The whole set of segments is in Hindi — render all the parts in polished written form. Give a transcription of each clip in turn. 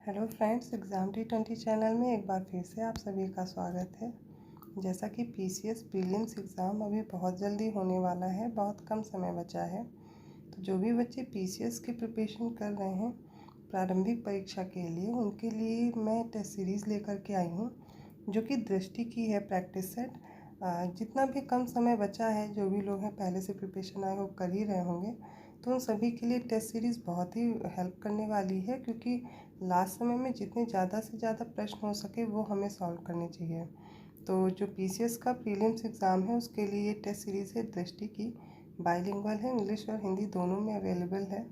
Hello friends, exam T20 channel में एक बार फिर से आप सभी का स्वागत है। जैसा कि पीसीएस प्रीलिम्स एग्ज़ाम अभी बहुत जल्दी होने वाला है, बहुत कम समय बचा है। तो जो भी बच्चे पीसीएस की प्रिपरेशन कर रहे हैं प्रारंभिक परीक्षा के लिए, उनके लिए मैं टेस्ट सीरीज़ लेकर के आई हूँ जो कि दृष्टि की है प्रैक्टिस सेट। जितना भी कम समय बचा है, जो भी लोग हैं पहले से प्रिपरेशन आए वो कर ही रहे होंगे, तो उन सभी के लिए टेस्ट सीरीज़ बहुत ही हेल्प करने वाली है, क्योंकि लास्ट समय में जितने ज़्यादा से ज़्यादा प्रश्न हो सके वो हमें सॉल्व करने चाहिए। तो जो पीसीएस का प्रीलिम्स एग्ज़ाम है उसके लिए ये टेस्ट सीरीज़ है दृष्टि की, बाइलिंगुअल है, इंग्लिश और हिंदी दोनों में अवेलेबल है।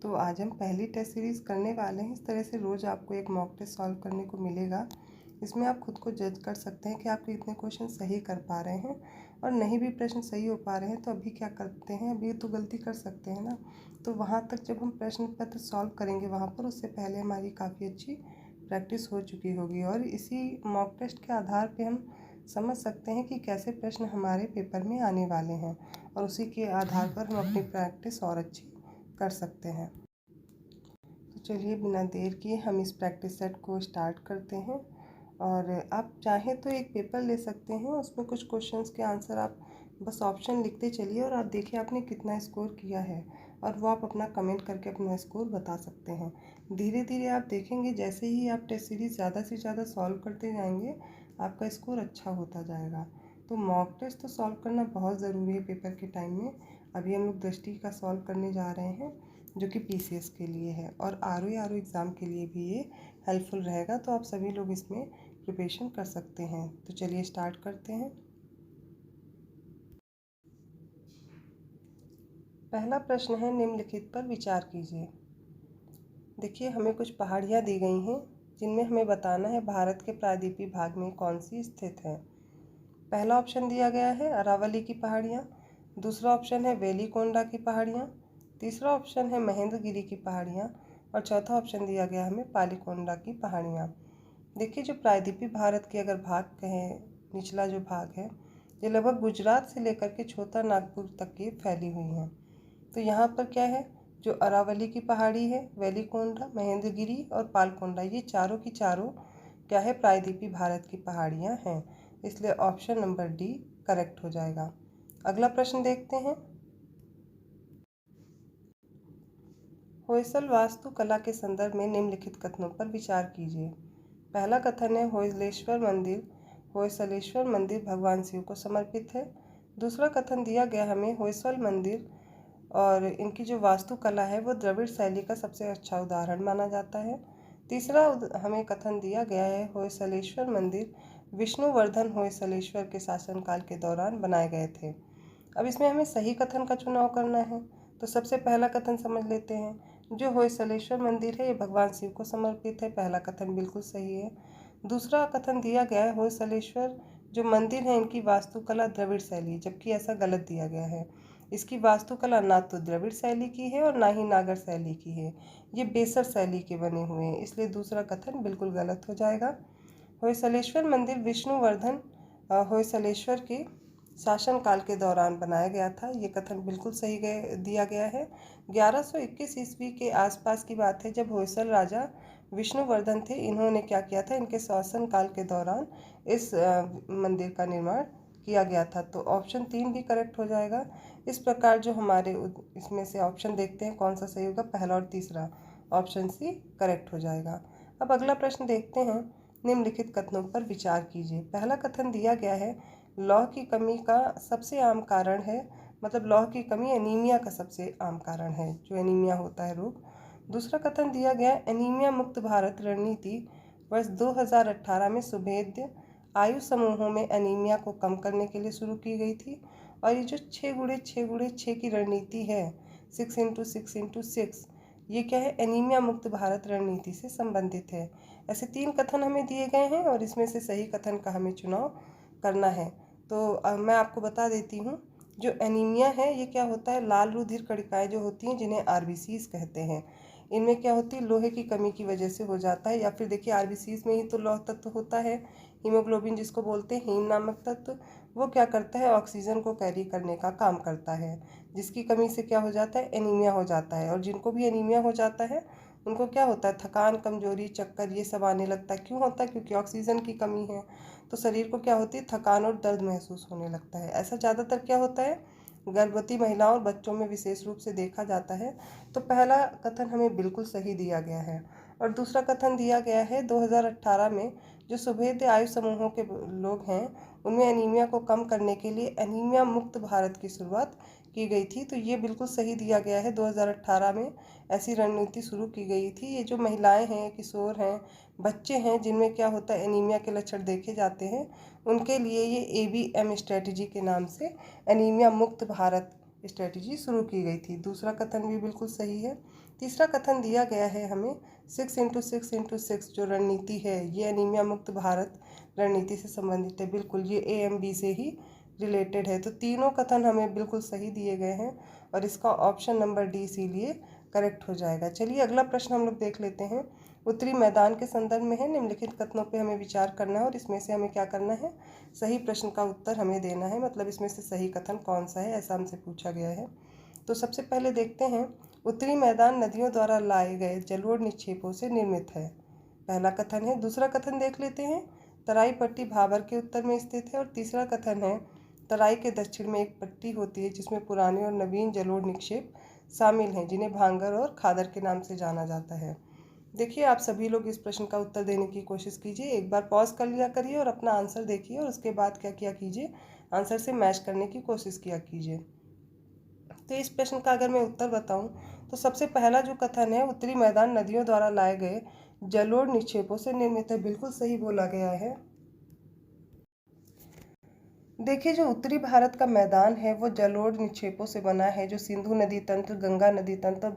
तो आज हम पहली टेस्ट सीरीज़ करने वाले हैं। इस तरह से रोज़ आपको एक मॉक टेस्ट सॉल्व करने को मिलेगा। इसमें आप खुद को जज कर सकते हैं कि आप कितने क्वेश्चन सही कर पा रहे हैं, और नहीं भी प्रश्न सही हो पा रहे हैं तो अभी क्या करते हैं, अभी तो गलती कर सकते हैं ना। तो वहाँ तक जब हम प्रश्न पत्र सॉल्व करेंगे वहाँ पर, उससे पहले हमारी काफ़ी अच्छी प्रैक्टिस हो चुकी होगी, और इसी मॉक टेस्ट के आधार पे हम समझ सकते हैं कि कैसे प्रश्न हमारे पेपर में आने वाले हैं, और उसी के आधार पर हम अपनी प्रैक्टिस और अच्छी कर सकते हैं। तो चलिए बिना देर किए हम इस प्रैक्टिस सेट को स्टार्ट करते हैं। और आप चाहें तो एक पेपर ले सकते हैं, उसमें कुछ क्वेश्चंस के आंसर आप बस ऑप्शन लिखते चलिए और आप देखिए आपने कितना स्कोर किया है, और वो आप अपना कमेंट करके अपना स्कोर बता सकते हैं। धीरे धीरे आप देखेंगे जैसे ही आप टेस्ट सीरीज़ ज़्यादा से ज़्यादा सॉल्व करते जाएंगे आपका स्कोर अच्छा होता जाएगा। तो मॉक टेस्ट तो सॉल्व करना बहुत ज़रूरी है पेपर के टाइम में। अभी हम लोग दृष्टि का सॉल्व करने जा रहे हैं जो कि पीसीएस के लिए है, और आर एग्ज़ाम के लिए भी ये हेल्पफुल रहेगा। तो आप सभी लोग इसमें प्रिपरेशन कर सकते हैं। तो चलिए स्टार्ट करते हैं। पहला प्रश्न है, निम्नलिखित पर विचार कीजिए। देखिए हमें कुछ पहाड़ियाँ दी गई हैं जिनमें हमें बताना है भारत के प्रायद्वीपीय भाग में कौन सी स्थित है। पहला ऑप्शन दिया गया है अरावली की पहाड़ियाँ, दूसरा ऑप्शन है वेलिकोंडा की पहाड़ियाँ, तीसरा ऑप्शन है महेंद्रगिरी की पहाड़ियाँ, और चौथा ऑप्शन दिया गया हमें पालीकोंडा की पहाड़ियाँ। देखिए जो प्रायद्वीपीय भारत के अगर भाग कहें, निचला जो भाग है, ये लगभग गुजरात से लेकर के छोटा नागपुर तक की फैली हुई हैं। तो यहाँ पर क्या है, जो अरावली की पहाड़ी है, वेलिकोंडा, महेंद्रगिरी और पालकोंडा, ये चारों की चारों क्या है, प्रायद्वीपीय भारत की पहाड़ियाँ हैं। इसलिए ऑप्शन नंबर डी करेक्ट हो जाएगा। अगला प्रश्न देखते हैं। होयसल वास्तुकला के संदर्भ में निम्नलिखित कथनों पर विचार कीजिए। पहला कथन है, होयसलेश्वर मंदिर भगवान शिव को समर्पित है। दूसरा कथन दिया गया हमें, होयसल मंदिर और इनकी जो वास्तुकला है वो द्रविड़ शैली का सबसे अच्छा उदाहरण माना जाता है। तीसरा हमें कथन दिया गया है, होयसलेश्वर मंदिर विष्णुवर्धन होयसलेश्वर के शासनकाल के दौरान बनाए गए थे। अब इसमें हमें सही कथन का चुनाव करना है। तो सबसे पहला कथन समझ लेते हैं, जो होयसलेश्वर मंदिर है ये भगवान शिव को समर्पित है। पहला कथन बिल्कुल सही है। दूसरा कथन दिया गया है, होयसलेश्वर जो मंदिर है इनकी वास्तुकला द्रविड़ शैली, जबकि ऐसा गलत दिया गया है। इसकी वास्तुकला ना तो द्रविड़ शैली की है और ना ही नागर शैली की है, ये बेसर शैली के बने हुए हैं, इसलिए दूसरा कथन बिल्कुल गलत हो जाएगा। होयसलेश्वर मंदिर विष्णुवर्धन होयसलेश्वर के शासनकाल के दौरान बनाया गया था, ये कथन बिल्कुल सही दिया गया है। 1121 ईस्वी के आसपास की बात है जब होयसल राजा विष्णुवर्धन थे, इन्होंने क्या किया था, इनके शासनकाल के दौरान इस मंदिर का निर्माण किया गया था। तो ऑप्शन 3 भी करेक्ट हो जाएगा। इस प्रकार जो हमारे इसमें से ऑप्शन देखते हैं कौन सा सही होगा, पहला और तीसरा, ऑप्शन सी करेक्ट हो जाएगा। अब अगला प्रश्न देखते हैं, निम्नलिखित कथनों पर विचार कीजिए। पहला कथन दिया गया है, लौह की कमी का सबसे आम कारण है, मतलब लौह की कमी एनीमिया का सबसे आम कारण है, जो एनीमिया होता है रोग। दूसरा कथन दिया गया, एनीमिया मुक्त भारत रणनीति वर्ष 2018 में सुभेद्य आयु समूहों में एनीमिया को कम करने के लिए शुरू की गई थी। और ये जो 6x6x6 की रणनीति है, 6x6x6, ये क्या है, एनीमिया मुक्त भारत रणनीति से संबंधित है। ऐसे 3 कथन हमें दिए गए हैं और इसमें से सही कथन का हमें चुनाव करना है। तो मैं आपको बता देती हूँ, जो एनीमिया है ये क्या होता है, लाल रुधिर कणिकाएं जो होती हैं जिन्हें आरबीसीज कहते हैं, इनमें क्या होती है, लोहे की कमी की वजह से हो जाता है। या फिर देखिए आरबीसीज में ही तो लौह तत्व होता है, हीमोग्लोबिन जिसको बोलते हैं, हीम नामक तत्व, वो क्या करता है, ऑक्सीजन को कैरी करने का काम करता है, जिसकी कमी से क्या हो जाता है, एनीमिया हो जाता है। और जिनको भी एनीमिया हो जाता है उनको क्या होता है, थकान, कमजोरी, चक्कर ये सब आने लगता है। क्यों होता है? क्योंकि ऑक्सीजन की कमी है, तो शरीर को क्या होती है, थकान और दर्द महसूस होने लगता है। ऐसा ज़्यादातर क्या होता है, गर्भवती महिलाओं और बच्चों में विशेष रूप से देखा जाता है। तो पहला कथन हमें बिल्कुल सही दिया गया है। और दूसरा कथन दिया गया है 2018 में जो सुभेद्य आयु समूहों के लोग हैं उनमें एनीमिया को कम करने के लिए एनीमिया मुक्त भारत की शुरुआत की गई थी। तो ये बिल्कुल सही दिया गया है, 2018 में ऐसी रणनीति शुरू की गई थी। ये जो महिलाएं हैं, किशोर हैं, बच्चे हैं जिनमें क्या होता है एनीमिया के लक्षण देखे जाते हैं, उनके लिए ये ABM स्ट्रेटजी के नाम से एनीमिया मुक्त भारत स्ट्रेटजी शुरू की गई थी। दूसरा कथन भी बिल्कुल सही है। तीसरा कथन दिया गया है हमें 6x6x6 जो रणनीति है ये एनीमिया मुक्त भारत रणनीति से संबंधित है। बिल्कुल ये AMB से ही रिलेटेड है। तो तीनों कथन हमें बिल्कुल सही दिए गए हैं और इसका ऑप्शन नंबर डी इसीलिए करेक्ट हो जाएगा। चलिए अगला प्रश्न हम लोग देख लेते हैं। उत्तरी मैदान के संदर्भ में है, निम्नलिखित कथनों पे हमें विचार करना है और इसमें से हमें क्या करना है, सही प्रश्न का उत्तर हमें देना है। मतलब इसमें से सही कथन कौन सा है, ऐसा हमसे पूछा गया है। तो सबसे पहले देखते हैं, उत्तरी मैदान नदियों द्वारा लाए गए जलोढ़ निक्षेपों से निर्मित है, पहला कथन है। दूसरा कथन देख लेते हैं, तराई पट्टी भाबर के उत्तर में स्थित है। और तीसरा कथन है, तराई के दक्षिण में एक पट्टी होती है जिसमें पुराने और नवीन जलोढ़ निक्षेप शामिल हैं जिन्हें भांगर और खादर के नाम से जाना जाता है। देखिए आप सभी लोग इस प्रश्न का उत्तर देने की कोशिश कीजिए। एक बार पॉज कर लिया करिए और अपना आंसर देखिए और उसके बाद क्या किया कीजिए, आंसर से मैच करने की कोशिश किया कीजिए। तो इस प्रश्न का अगर मैं उत्तर बताऊं तो सबसे पहला जो कथन है, उत्तरी मैदान नदियों द्वारा लाए गए जलोढ़ निक्षेपों से निर्मित है, बिल्कुल सही बोला गया है। देखिए जो उत्तरी भारत का मैदान है वो जलोढ़ निक्षेपों से बना है, जो सिंधु नदी तंत्र, गंगा नदी तंत्र और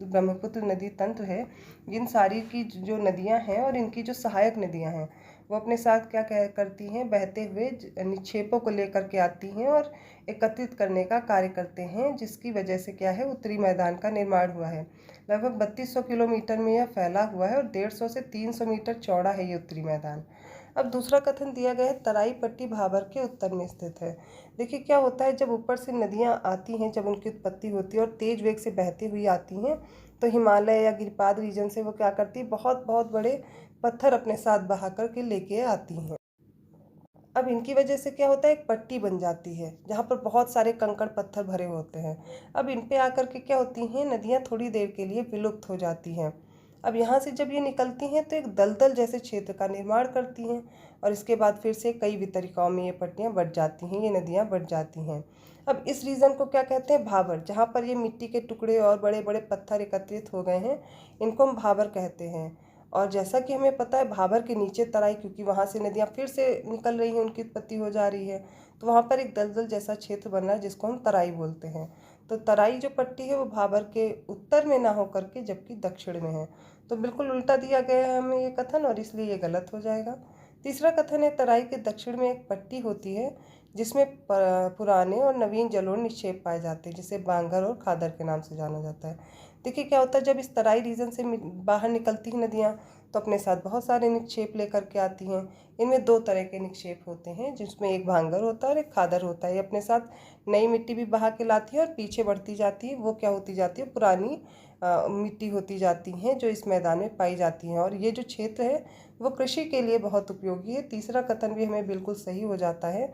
ब्रह्मपुत्र नदी तंत्र है। इन सारी की जो नदियां हैं और इनकी जो सहायक नदियां हैं वो अपने साथ क्या करती हैं, बहते हुए निक्षेपों को लेकर के आती हैं और एकत्रित करने का कार्य करते हैं, जिसकी वजह से क्या है, उत्तरी मैदान का निर्माण हुआ है। लगभग 3200 किलोमीटर में यह फैला हुआ है और 150 से 300 मीटर चौड़ा है ये उत्तरी मैदान। अब दूसरा कथन दिया गया है, तराई पट्टी भाबर के उत्तर में स्थित है। देखिए क्या होता है, जब ऊपर से नदियां आती हैं, जब उनकी उत्पत्ति होती है और तेज वेग से बहती हुई आती हैं, तो हिमालय या गिरिपाद रीजन से वो क्या करती है, बहुत बहुत बड़े पत्थर अपने साथ बहा कर के लेके आती हैं। अब इनकी वजह से क्या होता है, एक पट्टी बन जाती है जहाँ पर बहुत सारे कंकड़ पत्थर भरे होते हैं। अब इन पे आकर के क्या होती हैं, नदियाँ थोड़ी देर के लिए विलुप्त हो जाती हैं। अब यहाँ से जब ये निकलती हैं तो एक दलदल जैसे क्षेत्र का निर्माण करती हैं और इसके बाद फिर से कई वितरिकाओं में ये पट्टियाँ बढ़ जाती हैं, ये नदियाँ बढ़ जाती हैं। अब इस रीजन को क्या कहते हैं, भाबर, जहाँ पर ये मिट्टी के टुकड़े और बड़े बड़े पत्थर एकत्रित हो गए हैं, इनको हम भाबर कहते हैं। और जैसा कि हमें पता है भाबर के नीचे तराई, क्योंकि वहाँ से नदियाँ फिर से निकल रही हैं, उनकी उत्पत्ति हो जा रही है, तो वहाँ पर एक दलदल जैसा क्षेत्र बन रहा है जिसको हम तराई बोलते हैं। तो तराई जो पट्टी है वो भाबर के उत्तर में ना होकर के जबकि दक्षिण में है। तो बिल्कुल उल्टा दिया गया है हमें ये कथन और इसलिए ये गलत हो जाएगा। तीसरा कथन है, तराई के दक्षिण में एक पट्टी होती है जिसमें पुराने और नवीन जलोढ़ निक्षेप पाए जाते हैं, जिसे बांगर और खादर के नाम से जाना जाता है। देखिए क्या होता है, जब इस तराई रीजन से बाहर निकलती हैं नदियाँ तो अपने साथ बहुत सारे निक्षेप लेकर के आती हैं। इनमें दो तरह के निक्षेप होते हैं, जिसमें एक भांगर होता है और एक खादर होता है। ये अपने साथ नई मिट्टी भी बहा के लाती है और पीछे बढ़ती जाती है, वो क्या होती जाती है, पुरानी मिट्टी होती जाती हैं जो इस मैदान में पाई जाती हैं। और ये जो क्षेत्र है वो कृषि के लिए बहुत उपयोगी है। तीसरा कथन भी हमें बिल्कुल सही हो जाता है।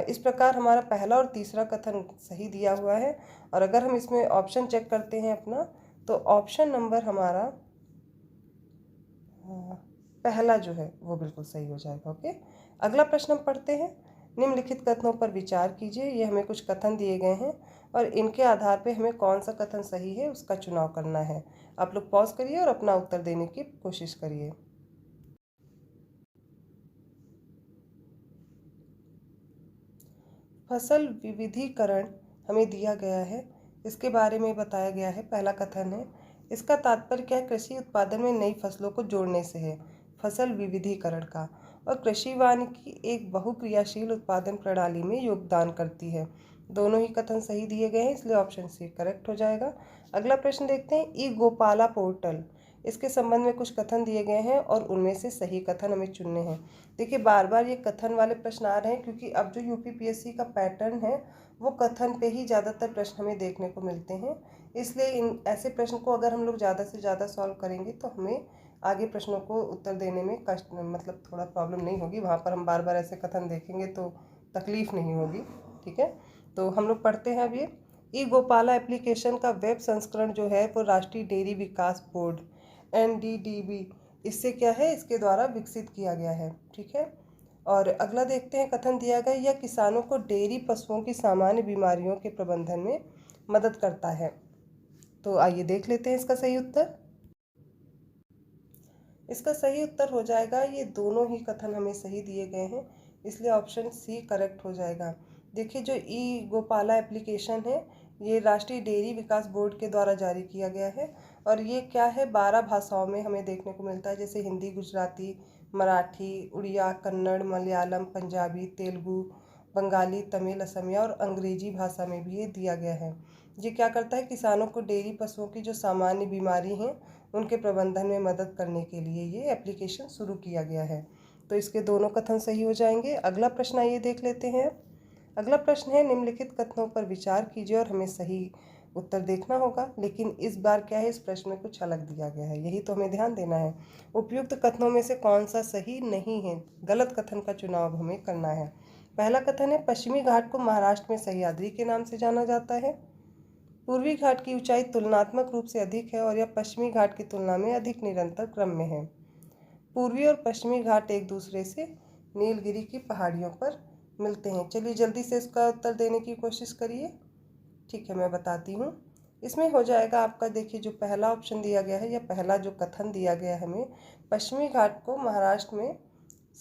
इस प्रकार हमारा पहला और तीसरा कथन सही दिया हुआ है। और अगर हम इसमें ऑप्शन चेक करते हैं अपना, तो ऑप्शन नंबर हमारा पहला जो है वो बिल्कुल सही हो जाएगा। ओके, अगला प्रश्न हम पढ़ते हैं। निम्नलिखित कथनों पर विचार कीजिए। ये हमें कुछ कथन दिए गए हैं और इनके आधार पे हमें कौन सा कथन सही है उसका चुनाव करना है। आप लोग पॉज करिए और अपना उत्तर देने की कोशिश करिए। फसल विविधीकरण हमें दिया गया है, इसके बारे में बताया गया है। पहला कथन है, इसका तात्पर्य क्या है, कृषि उत्पादन में नई फसलों को जोड़ने से है, फसल विविधीकरण का। और कृषि वानिकी एक बहुक्रियाशील उत्पादन प्रणाली में योगदान करती है। दोनों ही कथन सही दिए गए हैं, इसलिए ऑप्शन सी करेक्ट हो जाएगा। अगला प्रश्न देखते हैं, ई गोपाला पोर्टल, इसके संबंध में कुछ कथन दिए गए हैं और उनमें से सही कथन हमें चुनने हैं। देखिए बार बार ये कथन वाले प्रश्न आ रहे हैं क्योंकि अब जो UPPSC का पैटर्न है वो कथन पे ही ज़्यादातर प्रश्न हमें देखने को मिलते हैं। इसलिए इन ऐसे प्रश्न को अगर हम लोग ज़्यादा से ज़्यादा सॉल्व करेंगे तो हमें आगे प्रश्नों को उत्तर देने में कष्ट मतलब थोड़ा प्रॉब्लम नहीं होगी। वहाँ पर हम बार बार ऐसे कथन देखेंगे तो तकलीफ़ नहीं होगी। ठीक है, तो हम लोग पढ़ते हैं अब ये ई गोपाला एप्लीकेशन का वेब संस्करण जो है वो राष्ट्रीय डेयरी विकास बोर्ड NDDB इससे क्या है, इसके द्वारा विकसित किया गया है। ठीक है, और अगला देखते हैं कथन दिया गया, यह किसानों को डेयरी पशुओं की सामान्य बीमारियों के प्रबंधन में मदद करता है। तो आइए देख लेते हैं इसका सही उत्तर। इसका सही उत्तर हो जाएगा, ये दोनों ही कथन हमें सही दिए गए हैं, इसलिए ऑप्शन सी करेक्ट हो जाएगा। देखिए जो ई गोपाला एप्लीकेशन है ये राष्ट्रीय डेयरी विकास बोर्ड के द्वारा जारी किया गया है और ये क्या है 12 भाषाओं में हमें देखने को मिलता है, जैसे हिंदी, गुजराती, मराठी, उड़िया, कन्नड़, मलयालम, पंजाबी, तेलुगु, बंगाली, तमिल, असमिया और अंग्रेजी भाषा में भी ये दिया गया है। ये क्या करता है, किसानों को डेयरी पशुओं की जो सामान्य बीमारी हैं उनके प्रबंधन में मदद करने के लिए ये एप्लीकेशन शुरू किया गया है। तो इसके दोनों कथन सही हो जाएंगे। अगला प्रश्न आइए देख लेते हैं। अगला प्रश्न है, निम्नलिखित कथनों पर विचार कीजिए और हमें सही उत्तर देखना होगा। लेकिन इस बार क्या है, इस प्रश्न में कुछ अलग दिया गया है, यही तो हमें ध्यान देना है। उपयुक्त कथनों में से कौन सा सही नहीं है, गलत कथन का चुनाव हमें करना है। पहला कथन है, पश्चिमी घाट को महाराष्ट्र में सह्याद्री के नाम से जाना जाता है। पूर्वी घाट की ऊंचाई तुलनात्मक रूप से अधिक है और यह पश्चिमी घाट की तुलना में अधिक निरंतर क्रम में है। पूर्वी और पश्चिमी घाट एक दूसरे से नीलगिरी की पहाड़ियों पर मिलते हैं। चलिए जल्दी से इसका उत्तर देने की कोशिश करिए। ठीक है, मैं बताती हूँ। इसमें हो जाएगा आपका, देखिए जो पहला ऑप्शन दिया गया है या पहला जो कथन दिया गया है हमें, पश्चिमी घाट को महाराष्ट्र में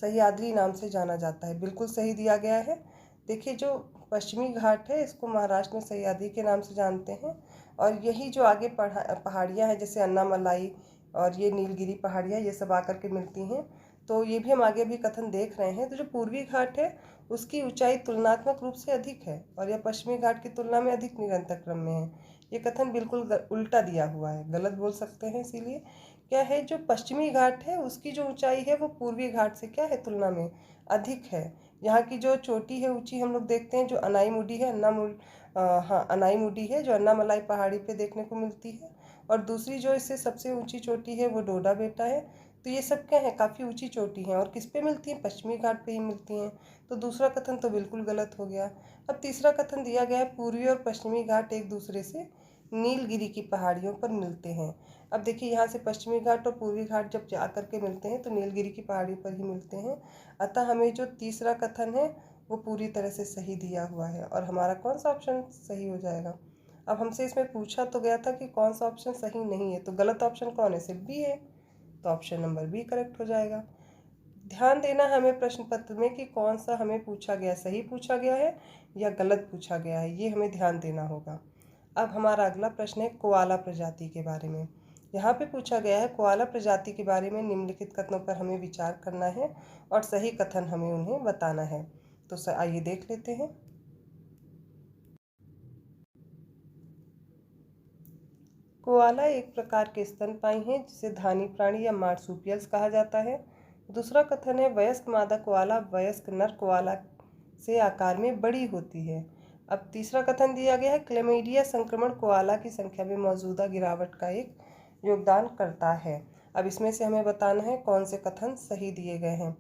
सह्याद्री नाम से जाना जाता है, बिल्कुल सही दिया गया है। देखिए जो पश्चिमी घाट है इसको महाराष्ट्र में सह्याद्री के नाम से जानते हैं और यही जो आगे पहाड़ियाँ हैं जैसे अन्नामलाई और ये नीलगिरी पहाड़ियाँ, ये सब आकर के मिलती हैं। तो ये भी हम आगे भी कथन देख रहे हैं। तो जो पूर्वी घाट है उसकी ऊंचाई तुलनात्मक रूप से अधिक है और यह पश्चिमी घाट की तुलना में अधिक निरंतर क्रम में है। ये कथन बिल्कुल उल्टा दिया हुआ है, गलत बोल सकते हैं। इसीलिए क्या है, जो पश्चिमी घाट है उसकी जो ऊंचाई है वो पूर्वी घाट से क्या है, तुलना में अधिक है। यहाँ की जो चोटी है ऊंची हम लोग देखते हैं, जो अनाईमुडी है अनाईमुडी है जो अन्नामलाई पहाड़ी पे देखने को मिलती है, और दूसरी जो इससे सबसे ऊंची चोटी है वो डोडा बेटा है। तो ये सब क्या है, काफ़ी ऊंची चोटी हैं और किस पे मिलती हैं, पश्चिमी घाट पे ही मिलती हैं। तो दूसरा कथन तो बिल्कुल गलत हो गया। अब तीसरा कथन दिया गया है, पूर्वी और पश्चिमी घाट एक दूसरे से नीलगिरी की पहाड़ियों पर मिलते हैं। अब देखिए यहाँ से पश्चिमी घाट और पूर्वी घाट जब जा कर के मिलते हैं तो नीलगिरी की पहाड़ी पर ही मिलते हैं। अतः हमें जो तीसरा कथन है वो पूरी तरह से सही दिया हुआ है और हमारा कौन सा ऑप्शन सही हो जाएगा। अब हमसे इसमें पूछा तो गया था कि कौन सा ऑप्शन सही नहीं है, तो गलत ऑप्शन कौन है, सिर्फ बी है। तो ऑप्शन नंबर बी करेक्ट हो जाएगा। ध्यान देना हमें प्रश्न पत्र में कि कौन सा हमें पूछा गया, सही पूछा गया है या गलत पूछा गया है, ये हमें ध्यान देना होगा। अब हमारा अगला प्रश्न है कोआला प्रजाति के बारे में। यहाँ पे पूछा गया है कोआला प्रजाति के बारे में निम्नलिखित कथनों पर हमें विचार करना है और सही कथन हमें उन्हें बताना है। तो आइए देख लेते हैं। कोआला एक प्रकार के स्तनपायी हैं जिसे धानी प्राणी या मार्सुपियल्स कहा जाता है। दूसरा कथन है, वयस्क मादा कोआला वयस्क नर कोआला से आकार में बड़ी होती है। अब तीसरा कथन दिया गया है, क्लेमीडिया संक्रमण कोआला की संख्या में मौजूदा गिरावट का एक योगदान करता है। अब इसमें से हमें बताना है कौन से कथन सही दिए गए हैं।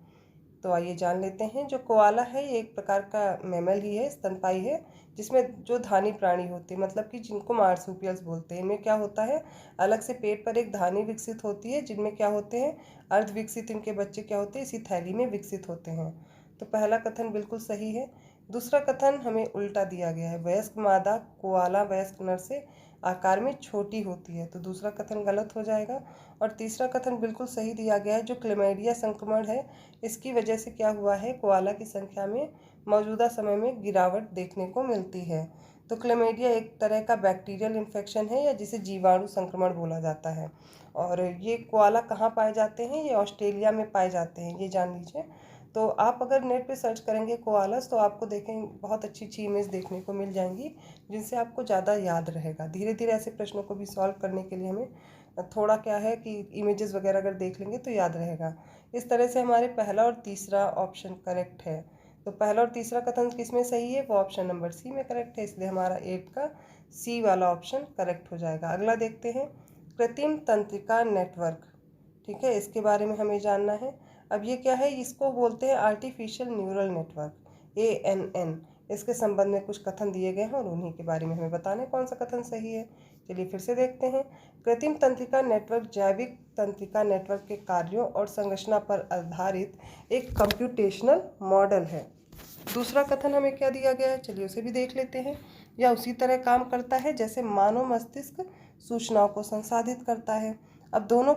तो आइए जान लेते हैं। जो कोआला है ये एक प्रकार का मैमल ही है, स्तनपायी है, जिसमें जो धानी प्राणी होते हैं, मतलब कि जिनको मार्सुपियल्स बोलते हैं। इनमें क्या होता है, अलग से पेट पर एक धानी विकसित होती है जिनमें क्या होते हैं, अर्ध विकसित इनके बच्चे क्या होते हैं, इसी थैली में विकसित होते हैं। तो पहला कथन बिल्कुल सही है। दूसरा कथन हमें उल्टा दिया गया है, वयस्क मादा कोआला वयस्क नर से आकार में छोटी होती है, तो दूसरा कथन गलत हो जाएगा। और तीसरा कथन बिल्कुल सही दिया गया है, जो क्लेमीडिया संक्रमण है इसकी वजह से क्या हुआ है, कोआला की संख्या में मौजूदा समय में गिरावट देखने को मिलती है। तो क्लेमीडिया एक तरह का बैक्टीरियल इन्फेक्शन है या जिसे जीवाणु संक्रमण बोला जाता है। और ये कोआला कहाँ पाए जाते हैं, ये ऑस्ट्रेलिया में पाए जाते हैं, ये जान लीजिए। तो आप अगर नेट पे सर्च करेंगे कोआलास तो आपको देखें बहुत अच्छी अच्छी इमेज देखने को मिल जाएंगी जिनसे आपको ज़्यादा याद रहेगा। धीरे धीरे ऐसे प्रश्नों को भी सॉल्व करने के लिए हमें थोड़ा क्या है कि इमेजेस वगैरह अगर देख लेंगे तो याद रहेगा। इस तरह से हमारे पहला और तीसरा ऑप्शन करेक्ट है। तो पहला और तीसरा कथन किस में सही है, वो ऑप्शन नंबर सी में करेक्ट है, इसलिए हमारा 8 का सी वाला ऑप्शन करेक्ट हो जाएगा। अगला देखते हैं, कृत्रिम तंत्रिका नेटवर्क। ठीक है, इसके बारे में हमें जानना है। अब ये क्या है, इसको बोलते हैं आर्टिफिशियल न्यूरल नेटवर्क, ANN। इसके संबंध में कुछ कथन दिए गए हैं और उन्हीं के बारे में हमें बताना है कौन सा कथन सही है। चलिए फिर से देखते हैं। कृत्रिम तंत्रिका नेटवर्क जैविक तंत्रिका नेटवर्क के कार्यों और संरचना पर आधारित एक कंप्यूटेशनल मॉडल है। दूसरा कथन हमें क्या दिया गया है, चलिए उसे भी देख लेते हैं। यह उसी तरह काम करता है जैसे मानव मस्तिष्क सूचनाओं को संसाधित करता है। अब दोनों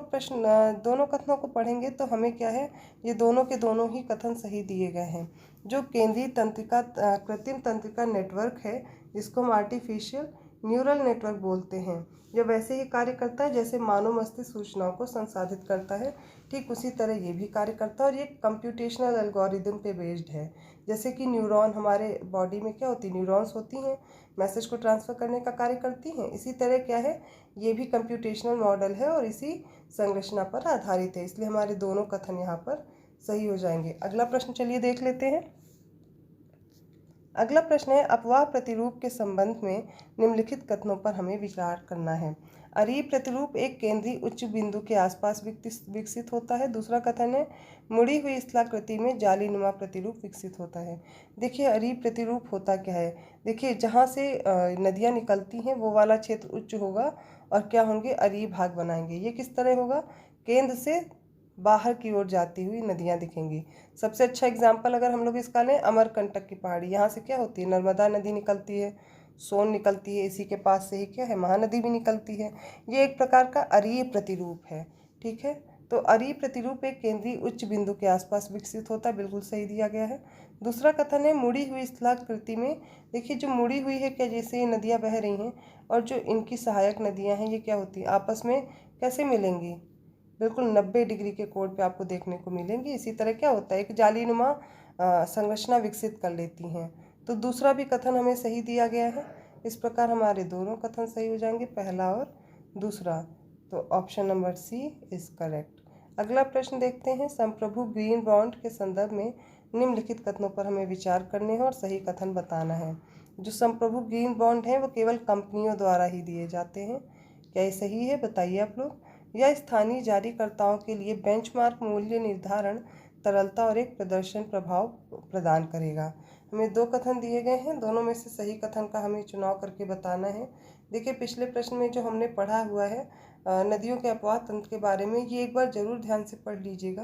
कथनों को पढ़ेंगे तो हमें क्या है, ये दोनों के दोनों ही कथन सही दिए गए हैं। जो केंद्रीय तंत्रिका कृत्रिम तंत्रिका नेटवर्क है, जिसको हम आर्टिफिशियल न्यूरल नेटवर्क बोलते हैं, यह वैसे ही कार्य करता है जैसे मानव मस्तिष्क सूचनाओं को संसाधित करता है, ठीक उसी तरह ये भी कार्य करता है। और ये कंप्यूटेशनल एल्गोरिदम पे बेस्ड है। जैसे कि न्यूरॉन हमारे बॉडी में क्या होती है, न्यूरॉन्स होती हैं, मैसेज को ट्रांसफ़र करने का कार्य करती हैं। इसी तरह क्या है, ये भी कंप्यूटेशनल मॉडल है और इसी संरचना पर आधारित है, इसलिए हमारे दोनों कथन यहाँ पर सही हो जाएंगे। अगला प्रश्न चलिए देख लेते हैं। अगला प्रश्न है, अपवाह प्रतिरूप के संबंध में निम्नलिखित कथनों पर हमें विचार करना है। अरीय प्रतिरूप एक केंद्रीय उच्च बिंदु के आसपास विकसित होता है। दूसरा कथन है, मुड़ी हुई स्थलाकृति में जालीनुमा प्रतिरूप विकसित होता है। देखिए अरीय प्रतिरूप होता क्या है, देखिए जहाँ से नदियाँ निकलती हैं वो वाला क्षेत्र उच्च होगा और क्या होंगे, अरीय भाग बनाएंगे। ये किस तरह होगा, केंद्र से बाहर की ओर जाती हुई नदियाँ दिखेंगी। सबसे अच्छा एग्जाम्पल अगर हम लोग इसका लें, अमरकंटक की पहाड़ी, यहाँ से क्या होती है, नर्मदा नदी निकलती है, सोन निकलती है, इसी के पास से ही क्या है, महानदी भी निकलती है। ये एक प्रकार का अरीय प्रतिरूप है। ठीक है, तो अरीय प्रतिरूप एक केंद्रीय उच्च बिंदु के आसपास विकसित होता है, बिल्कुल सही दिया गया है। दूसरा कथन है, मुड़ी हुई स्थलाकृति में, देखिए जो मुड़ी हुई है क्या, जैसे ये नदियाँ बह रही हैं और जो इनकी सहायक नदियाँ हैं ये क्या होती है, आपस में कैसे मिलेंगी, बिल्कुल 90 डिग्री के कोण पे आपको देखने को मिलेंगी। इसी तरह क्या होता है, एक जालीनुमा संरचना विकसित कर लेती हैं। तो दूसरा भी कथन हमें सही दिया गया है। इस प्रकार हमारे दोनों कथन सही हो जाएंगे, पहला और दूसरा। तो option number C is correct. अगला प्रश्न देखते हैं, संप्रभु ग्रीन बॉन्ड के संदर्भ में निम्नलिखित कथनों पर हमें विचार करने हैं और सही कथन बताना है। जो संप्रभु ग्रीन बॉन्ड हैं वो केवल कंपनियों द्वारा ही दिए जाते हैं। क्या ये सही है, बताइए आप लोग। यह स्थानीय जारीकर्ताओं के लिए बेंचमार्क मूल्य निर्धारण, तरलता और एक प्रदर्शन प्रभाव प्रदान करेगा। हमें दो कथन दिए गए हैं, दोनों में से सही कथन का हमें चुनाव करके बताना है। देखिए पिछले प्रश्न में जो हमने पढ़ा हुआ है नदियों के अपवाह तंत्र के बारे में, ये एक बार जरूर ध्यान से पढ़ लीजिएगा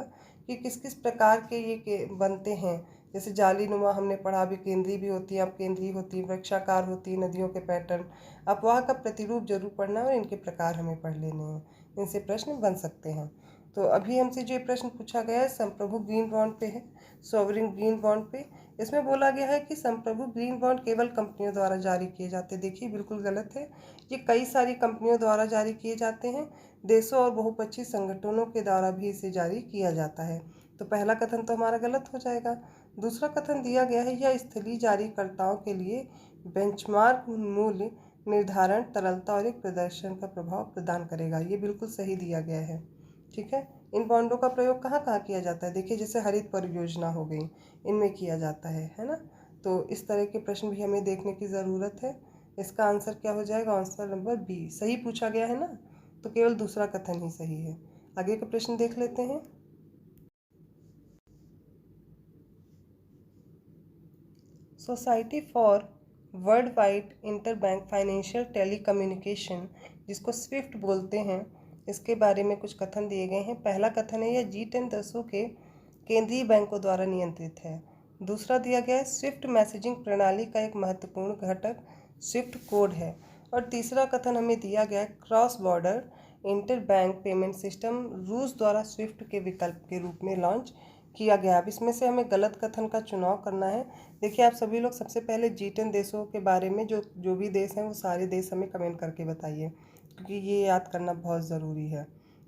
कि किस किस प्रकार के ये बनते हैं। जैसे जालीनुमा हमने पढ़ा, अभी केंद्रीय भी होती है, अब केंद्रीय होती है, वृक्षाकार होती है, नदियों के पैटर्न। अपवाह का प्रतिरूप जरूर पढ़ना है और इनके प्रकार हमें पढ़ लेने हैं, इनसे प्रश्न बन सकते हैं। तो अभी हमसे जो प्रश्न पूछा गया है संप्रभु ग्रीन बॉन्ड पे है, सॉवरिन ग्रीन बॉन्ड पे। इसमें बोला गया है कि संप्रभु ग्रीन बॉन्ड केवल कंपनियों द्वारा जारी किए जाते हैं। देखिए बिल्कुल गलत है, ये कई सारी कंपनियों द्वारा जारी किए जाते हैं, देशों और बहुपक्षीय संगठनों के द्वारा भी इसे जारी किया जाता है। तो पहला कथन तो हमारा गलत हो जाएगा। दूसरा कथन दिया गया है, यह स्थलीय जारीकर्ताओं के लिए बेंचमार्क मूल्य निर्धारण, तरलता और एक प्रदर्शन का प्रभाव प्रदान करेगा। ये बिल्कुल सही दिया गया है। ठीक है, इन बॉन्डों का प्रयोग कहाँ कहाँ किया जाता है, देखिए जैसे हरित परियोजना हो गई, इनमें किया जाता है ना। तो इस तरह के प्रश्न भी हमें देखने की ज़रूरत है। इसका आंसर क्या हो जाएगा, आंसर नंबर बी सही पूछा गया है ना, तो केवल दूसरा कथन ही सही है। आगे का प्रश्न देख लेते हैं। Society for world wide inter bank financial telecommunication, जिसको स्विफ्ट बोलते हैं, इसके बारे में कुछ कथन दिए गए हैं। पहला कथन है, यह G10 देशों के केंद्रीय बैंकों द्वारा नियंत्रित है। दूसरा दिया गया है, स्विफ्ट मैसेजिंग प्रणाली का एक महत्वपूर्ण घटक स्विफ्ट कोड है। और तीसरा कथन हमें दिया गया है, cross border inter bank payment system रूस द्वारा स्विफ्ट के विकल्प के रूप में लॉन्च किया गया। अब इसमें से हमें गलत कथन का चुनाव करना है। देखिए आप सभी लोग सबसे पहले G10 देशों के बारे में जो भी देश हैं वो सारे देश हमें कमेंट करके बताइए, क्योंकि ये याद करना बहुत ज़रूरी है।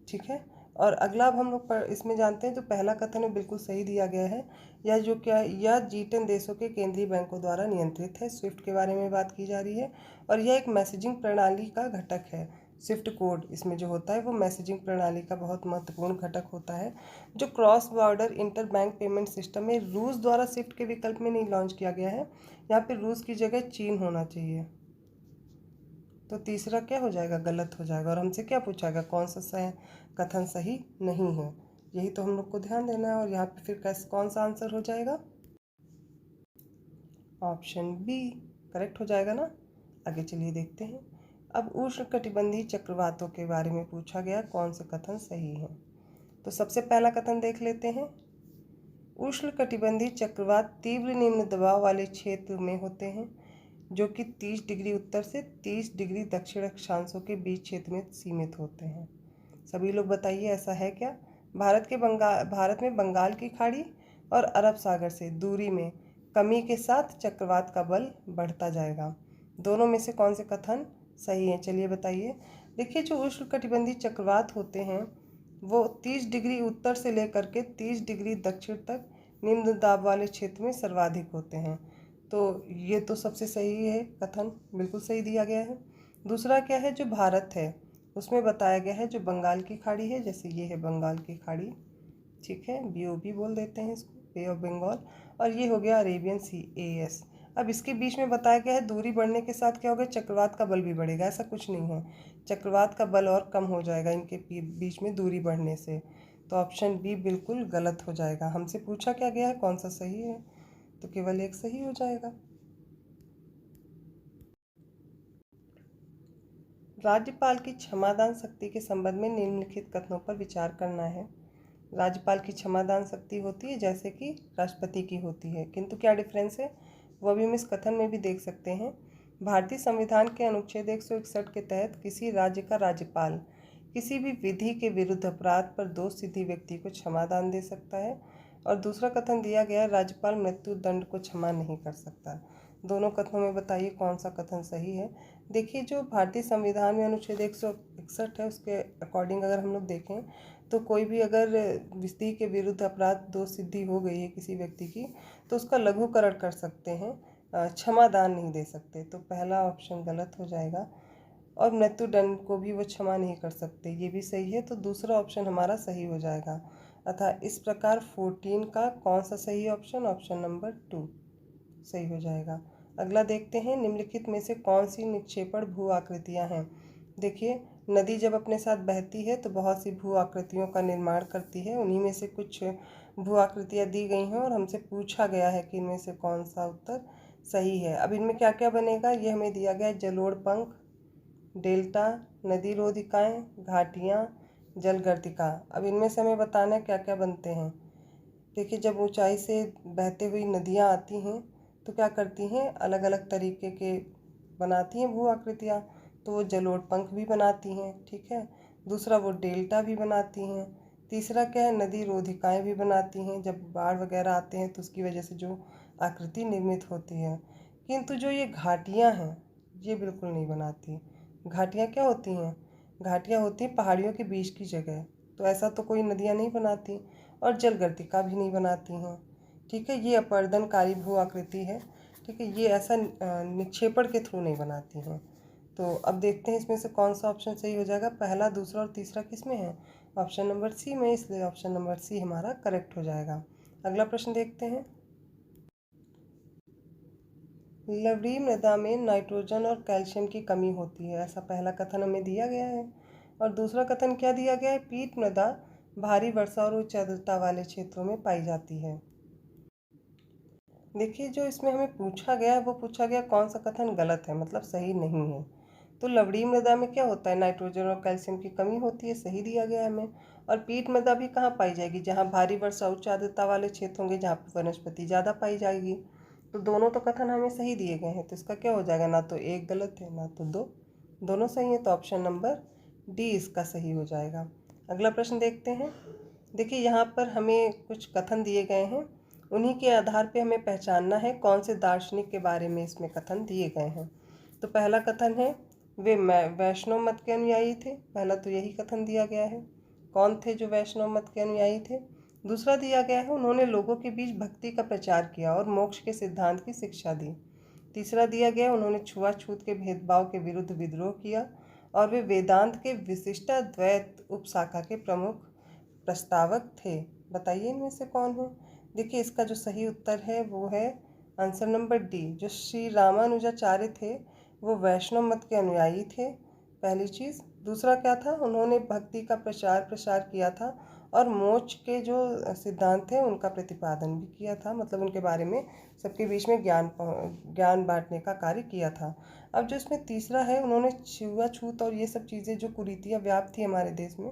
ठीक है, और अगला अब हम लोग इसमें जानते हैं, जो पहला कथन है बिल्कुल सही दिया गया है। यह जो क्या है, यह G10 देशों के केंद्रीय बैंकों द्वारा नियंत्रित है। स्विफ्ट के बारे में बात की जा रही है और यह एक मैसेजिंग प्रणाली का घटक है। स्विफ्ट कोड इसमें जो होता है वो मैसेजिंग प्रणाली का बहुत महत्वपूर्ण घटक होता है, जो cross border inter bank payment system में रूस द्वारा स्विफ्ट के विकल्प में नहीं लॉन्च किया गया है। यहाँ पे रूस की जगह चीन होना चाहिए। तो तीसरा क्या हो जाएगा, गलत हो जाएगा। और हमसे क्या पूछा गया, कौन सा कथन सही नहीं है, यही तो हम लोग को ध्यान देना है। और यहाँ पे फिर कैसे कौन सा आंसर हो जाएगा, ऑप्शन बी करेक्ट हो जाएगा ना। आगे चलिए देखते हैं। अब उष्णकटिबंधीय चक्रवातों के बारे में पूछा गया, कौन से कथन सही है। तो सबसे पहला कथन देख लेते हैं। उष्णकटिबंधीय चक्रवात तीव्र निम्न दबाव वाले क्षेत्र में होते हैं, जो कि 30 डिग्री उत्तर से 30 डिग्री दक्षिण अक्षांशों के बीच क्षेत्र में सीमित होते हैं। सभी लोग बताइए, ऐसा है क्या। भारत में बंगाल की खाड़ी और अरब सागर से दूरी में कमी के साथ चक्रवात का बल बढ़ता जाएगा। दोनों में से कौन से कथन सही है, चलिए बताइए। देखिए, जो उष्णकटिबंधीय चक्रवात होते हैं वो 30 डिग्री उत्तर से लेकर के 30 डिग्री दक्षिण तक निम्न दाब वाले क्षेत्र में सर्वाधिक होते हैं। तो ये तो सबसे सही है कथन, बिल्कुल सही दिया गया है। दूसरा क्या है, जो भारत है उसमें बताया गया है जो बंगाल की खाड़ी है, जैसे ये है बंगाल की खाड़ी, ठीक है, BOB बोल देते हैं इसको, बे ऑफ बंगाल। और ये हो गया अरेबियन सी, AS। अब इसके बीच में बताया गया है दूरी बढ़ने के साथ क्या होगा, चक्रवात का बल भी बढ़ेगा, ऐसा कुछ नहीं है, चक्रवात का बल और कम हो जाएगा इनके बीच में दूरी बढ़ने से। तो ऑप्शन बी बिल्कुल गलत हो जाएगा। हमसे पूछा क्या गया है, कौन सा सही है, तो केवल एक सही हो जाएगा। राज्यपाल की क्षमादान शक्ति के संबंध में निम्नलिखित कथनों पर विचार करना है। राज्यपाल की क्षमादान शक्ति होती है जैसे कि राष्ट्रपति की होती है, किंतु क्या डिफरेंस है वो अभी हम इस कथन में भी देख सकते हैं। भारतीय संविधान के अनुच्छेद 161 के तहत किसी राज्य का राज्यपाल किसी भी विधि के विरुद्ध अपराध पर दोषसिद्धि व्यक्ति को क्षमादान दे सकता है। और दूसरा कथन दिया गया, राज्यपाल मृत्यु दंड को क्षमा नहीं कर सकता। दोनों कथनों में बताइए कौन सा कथन सही है। देखिए, जो भारतीय संविधान में अनुच्छेद 161 है उसके अकॉर्डिंग अगर हम लोग देखें तो कोई भी अगर विधि के विरुद्ध अपराध दोषसिद्धि हो गई है किसी व्यक्ति की, तो उसका लघुकरण कर सकते हैं, क्षमादान नहीं दे सकते। तो पहला ऑप्शन गलत हो जाएगा। और मृत्यु दंड को भी वो क्षमा नहीं कर सकते, ये भी सही है। तो दूसरा ऑप्शन हमारा सही हो जाएगा। अतः इस प्रकार 14 का कौन सा सही ऑप्शन, ऑप्शन नंबर 2 सही हो जाएगा। अगला देखते हैं, निम्नलिखित में से कौन सी निक्षेपण भू आकृतियाँ हैं। देखिए, नदी जब अपने साथ बहती है तो बहुत सी भू आकृतियों का निर्माण करती है, उन्हीं में से कुछ भू आकृतियाँ दी गई हैं और हमसे पूछा गया है कि इनमें से कौन सा उत्तर सही है। अब इनमें क्या क्या बनेगा, ये हमें दिया गया है, जलोढ़ पंख, डेल्टा, नदी रोधिकाएँ, घाटियाँ, जलगर्तिका। अब इनमें से हमें बताना है क्या क्या बनते हैं। देखिए, जब ऊंचाई से बहते हुई नदियाँ आती हैं तो क्या करती हैं, अलग अलग तरीके के बनाती हैं भू आकृतियाँ। तो वो जलोढ़ पंख भी बनाती हैं, ठीक है। दूसरा वो डेल्टा भी बनाती हैं। तीसरा क्या है, नदी रोधिकाएँ भी बनाती हैं, जब बाढ़ वगैरह आते हैं तो उसकी वजह से जो आकृति निर्मित होती है। किंतु जो ये घाटियाँ हैं ये बिल्कुल नहीं बनाती। घाटियाँ क्या होती हैं, घाटियाँ होती हैं पहाड़ियों के बीच की जगह, तो ऐसा तो कोई नदियाँ नहीं बनाती। और जलगर्तिका भी नहीं बनाती हैं, ठीक है। ये अपर्दनकारी भू आकृति है, ठीक है, ये ऐसा निक्षेपण के थ्रू नहीं बनाती हैं। तो अब देखते हैं इसमें से कौन सा ऑप्शन सही हो जाएगा। पहला, दूसरा और तीसरा किस में है, ऑप्शन नंबर सी में, इसलिए ऑप्शन नंबर सी हमारा करेक्ट हो जाएगा। अगला प्रश्न देखते हैं। लवणीय मृदा में नाइट्रोजन और कैल्शियम की कमी होती है, ऐसा पहला कथन हमें दिया गया है। और दूसरा कथन क्या दिया गया है, पीट मृदा भारी वर्षा और उच्च आर्द्रता वाले क्षेत्रों में पाई जाती है। देखिए, जो इसमें हमें पूछा गया है वो पूछा गया कौन सा कथन गलत है, मतलब सही नहीं है। तो लवणीय मृदा में क्या होता है, नाइट्रोजन और कैल्शियम की कमी होती है, सही दिया गया है हमें। और पीट मृदा भी कहाँ पाई जाएगी, जहाँ भारी वर्षा उच्च आर्द्रता वाले क्षेत्र होंगे, जहाँ पर वनस्पति ज़्यादा पाई जाएगी। तो दोनों तो कथन हमें सही दिए गए हैं, तो इसका क्या हो जाएगा, ना तो एक गलत है ना तो दो, दोनों सही है। तो ऑप्शन नंबर डी इसका सही हो जाएगा। अगला प्रश्न देखते हैं। देखिए, यहाँ पर हमें कुछ कथन दिए गए हैं, उन्हीं के आधार पे हमें पहचानना है कौन से दार्शनिक के बारे में इसमें कथन दिए गए हैं। तो पहला कथन है, वे वैष्णव मत के अनुयायी थे, पहला तो यही कथन दिया गया है। कौन थे जो वैष्णव मत के अनुयायी थे। दूसरा दिया गया है, उन्होंने लोगों के बीच भक्ति का प्रचार किया और मोक्ष के सिद्धांत की शिक्षा दी। तीसरा दिया गया, उन्होंने छुआछूत के भेदभाव के विरुद्ध विद्रोह किया और वे वेदांत के विशिष्टाद्वैत उपशाखा के प्रमुख प्रस्तावक थे। बताइए इनमें से कौन है। देखिए, इसका जो सही उत्तर है वो है आंसर नंबर डी। जो श्री रामानुजाचार्य थे वो वैष्णव मत के अनुयायी थे, पहली चीज़। दूसरा क्या था, उन्होंने भक्ति का प्रसार किया था और मोक्ष के जो सिद्धांत थे उनका प्रतिपादन भी किया था, मतलब उनके बारे में सबके बीच में ज्ञान बांटने का कार्य किया था। अब जो इसमें तीसरा है, उन्होंने छुआछूत और ये सब चीज़ें जो कुरीतियाँ व्याप्त थी हमारे देश में,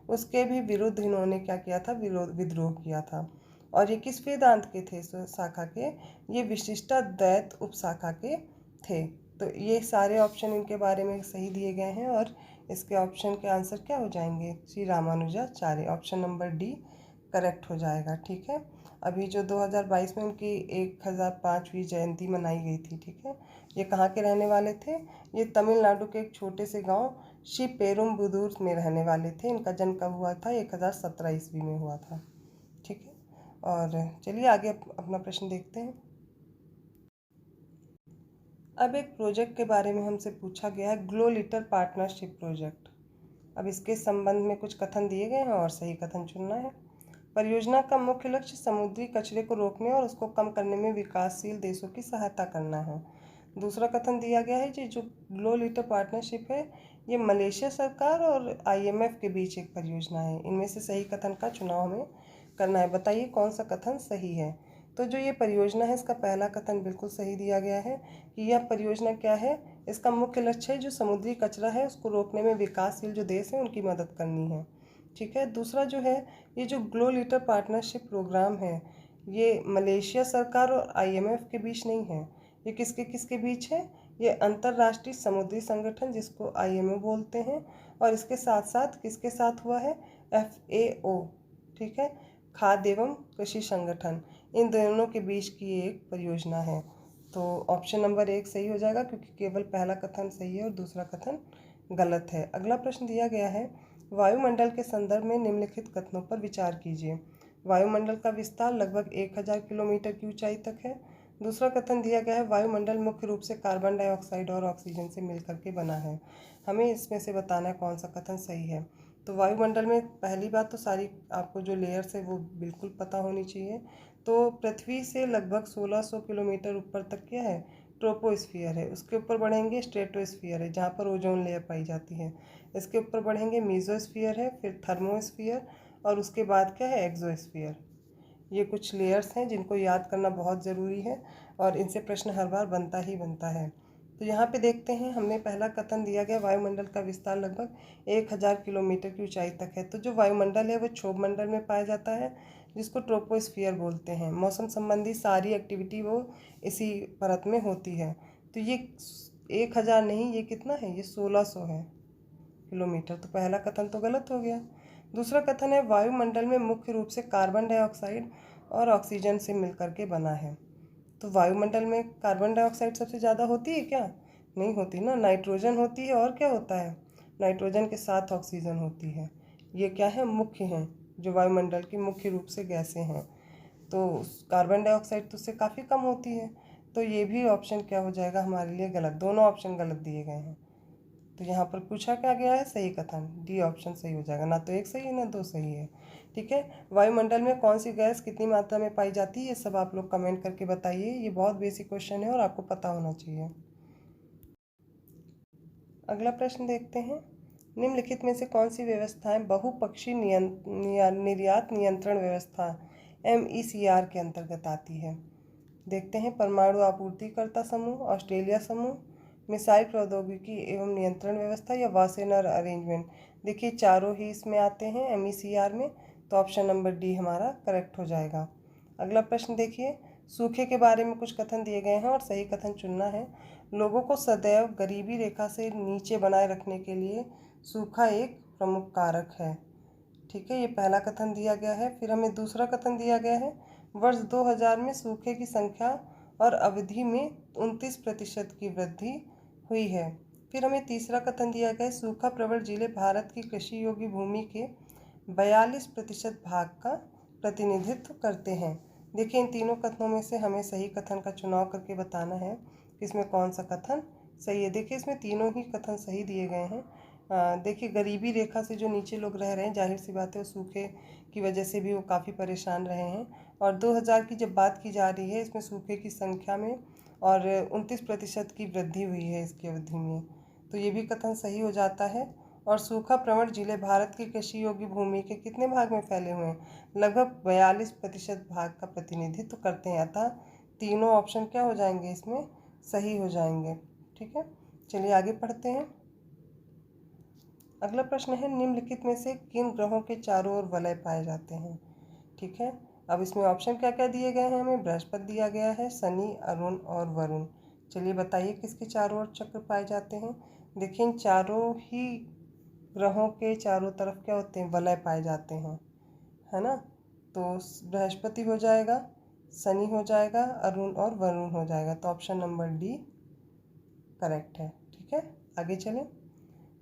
उसके भी विरुद्ध इन्होंने क्या किया था, विद्रोह किया था। और ये किस वेदांत के थे, शाखा के? ये विशिष्टाद्वैत उपशाखा के थे। तो ये सारे ऑप्शन इनके बारे में सही दिए गए हैं और इसके ऑप्शन के आंसर क्या हो जाएंगे? Shri Ramanujacharya, option number D correct हो जाएगा। ठीक है, अभी जो 2022 में उनकी 1005वीं जयंती मनाई गई थी, ठीक है। ये कहाँ के रहने वाले थे? ये तमिलनाडु के एक छोटे से गांव श्री पेरुम्बुदूर में रहने वाले थे। इनका जन्म कब हुआ था? 1017 ईस्वी में हुआ था। ठीक है, और चलिए आगे अपना प्रश्न देखते हैं। अब एक प्रोजेक्ट के बारे में हमसे पूछा गया है, ग्लो लिटर पार्टनरशिप प्रोजेक्ट। अब इसके संबंध में कुछ कथन दिए गए हैं और सही कथन चुनना है। परियोजना का मुख्य लक्ष्य समुद्री कचरे को रोकने और उसको कम करने में विकासशील देशों की सहायता करना है। दूसरा कथन दिया गया है कि जो ग्लो लिटर पार्टनरशिप है, ये मलेशिया सरकार और IMF के बीच एक परियोजना है। इनमें से सही कथन का चुनाव हमें करना है। बताइए कौन सा कथन सही है। तो जो ये परियोजना है, इसका पहला कथन बिल्कुल सही दिया गया है कि यह परियोजना क्या है, इसका मुख्य लक्ष्य है जो समुद्री कचरा है उसको रोकने में विकासशील जो देश हैं उनकी मदद करनी है। ठीक है, दूसरा जो है, ये जो ग्लो लिटर पार्टनरशिप प्रोग्राम है, ये मलेशिया सरकार और IMF के बीच नहीं है। ये किसके किसके बीच है? ये अंतर्राष्ट्रीय समुद्री संगठन जिसको IMO बोलते हैं, और इसके साथ साथ किसके साथ हुआ है? FAO, ठीक है, खाद्य एवं कृषि संगठन। इन दोनों के बीच की एक परियोजना है। तो ऑप्शन नंबर 1 सही हो जाएगा, क्योंकि केवल पहला कथन सही है और दूसरा कथन गलत है। अगला प्रश्न दिया गया है, वायुमंडल के संदर्भ में निम्नलिखित कथनों पर विचार कीजिए। वायुमंडल का विस्तार लगभग 1000 किलोमीटर की ऊंचाई तक है। दूसरा कथन दिया गया है, वायुमंडल मुख्य रूप से कार्बन डाइऑक्साइड और ऑक्सीजन से मिलकर के बना है। हमें इसमें से बताना है कौन सा कथन सही है। तो वायुमंडल में पहली बात तो सारी आपको जो लेयर्स है वो बिल्कुल पता होनी चाहिए। तो पृथ्वी से लगभग 1600 किलोमीटर ऊपर तक क्या है? ट्रोपोस्फियर है। उसके ऊपर बढ़ेंगे स्ट्रेटोस्फियर है, जहाँ पर ओजोन लेयर पाई जाती है। इसके ऊपर बढ़ेंगे मीजोस्फियर है, फिर थर्मोस्फियर, और उसके बाद क्या है? एक्सोस्फियर। ये कुछ लेयर्स हैं जिनको याद करना बहुत ज़रूरी है और इनसे प्रश्न हर बार बनता ही बनता है। तो यहाँ पे देखते हैं, हमने पहला कथन दिया गया वायुमंडल का विस्तार लगभग 1000 किलोमीटर की ऊंचाई तक है। तो जो वायुमंडल है वो क्षोभ मंडल में पाया जाता है, जिसको ट्रोपोस्फियर बोलते हैं। मौसम संबंधी सारी एक्टिविटी वो इसी परत में होती है। तो ये 1000 नहीं, ये कितना है? ये 1600 है किलोमीटर। तो पहला कथन तो गलत हो गया। दूसरा कथन है, वायुमंडल में मुख्य रूप से कार्बन डाइऑक्साइड और ऑक्सीजन से मिलकर के बना है। तो वायुमंडल में कार्बन डाइऑक्साइड सबसे ज़्यादा होती है क्या? नहीं होती ना, नाइट्रोजन होती है। और क्या होता है? नाइट्रोजन के साथ ऑक्सीजन होती है। ये क्या है? मुख्य हैं, जो वायुमंडल की मुख्य रूप से गैसें हैं। तो कार्बन डाइऑक्साइड तो उससे काफ़ी कम होती है। तो ये भी ऑप्शन क्या हो जाएगा हमारे लिए? गलत। दोनों ऑप्शन गलत दिए गए हैं। तो यहाँ पर पूछा क्या गया है? सही कथन डी ऑप्शन सही हो जाएगा। ना तो एक सही है ना दो सही है। ठीक है, वायुमंडल में कौन सी गैस कितनी मात्रा में पाई जाती है, ये सब आप लोग कमेंट करके बताइए। ये बहुत बेसिक क्वेश्चन है और आपको पता होना चाहिए। अगला प्रश्न देखते हैं, निम्नलिखित में से कौन सी व्यवस्थाएं बहुपक्षीय निर्यात नियंत्रण व्यवस्था MECR के अंतर्गत आती है? देखते हैं, परमाणु आपूर्तिकर्ता समूह, ऑस्ट्रेलिया समूह, मिसाइल प्रौद्योगिकी एवं नियंत्रण व्यवस्था, या वासेनर अरेंजमेंट। देखिए चारों ही इसमें आते हैं MECR में, तो ऑप्शन नंबर डी हमारा करेक्ट हो जाएगा। अगला प्रश्न देखिए, सूखे के बारे में कुछ कथन दिए गए हैं और सही कथन चुनना है। लोगों को सदैव गरीबी रेखा से नीचे बनाए रखने के लिए सूखा एक प्रमुख कारक है। ठीक है, ये पहला कथन दिया गया है। फिर हमें दूसरा कथन दिया गया है, वर्ष 2000 में सूखे की संख्या और अवधि में 29% की वृद्धि हुई है। फिर हमें तीसरा कथन दिया गया है, सूखा प्रवण जिले भारत की कृषि योग्य भूमि के 42% भाग का प्रतिनिधित्व करते हैं। देखिए इन तीनों कथनों में से हमें सही कथन का चुनाव करके बताना है कि इसमें कौन सा कथन सही है। देखिए इसमें तीनों ही कथन सही दिए गए हैं। देखिए गरीबी रेखा से जो नीचे लोग रह रहे हैं, जाहिर सी बात है वो सूखे की वजह से भी वो काफ़ी परेशान रहे हैं। और 2000 की जब बात की जा रही है, इसमें सूखे की संख्या में और 29% की वृद्धि हुई है इसकी अवधि में। तो ये भी कथन सही हो जाता है। और सूखा प्रवण जिले भारत की कृषि योग्य भूमि के कितने भाग में फैले हुए हैं? लगभग 42% भाग का प्रतिनिधित्व करते हैं। अतः तीनों ऑप्शन क्या हो जाएंगे, इसमें सही हो जाएंगे। ठीक है, चलिए आगे पढ़ते हैं। अगला प्रश्न है, निम्नलिखित में से किन ग्रहों के चारों ओर वलय पाए जाते हैं? ठीक है, अब इसमें ऑप्शन क्या क्या दिए गए हैं हमें? बृहस्पति दिया गया है, शनि, अरुण और वरुण। चलिए बताइए किसके चारों ओर चक्र पाए जाते हैं। देखिए इन चारों ही ग्रहों के चारों तरफ क्या होते हैं, वलय पाए जाते हैं, है ना। तो बृहस्पति हो जाएगा, शनि हो जाएगा, अरुण और वरुण हो जाएगा। तो ऑप्शन नंबर डी करेक्ट है। ठीक है, आगे चलें।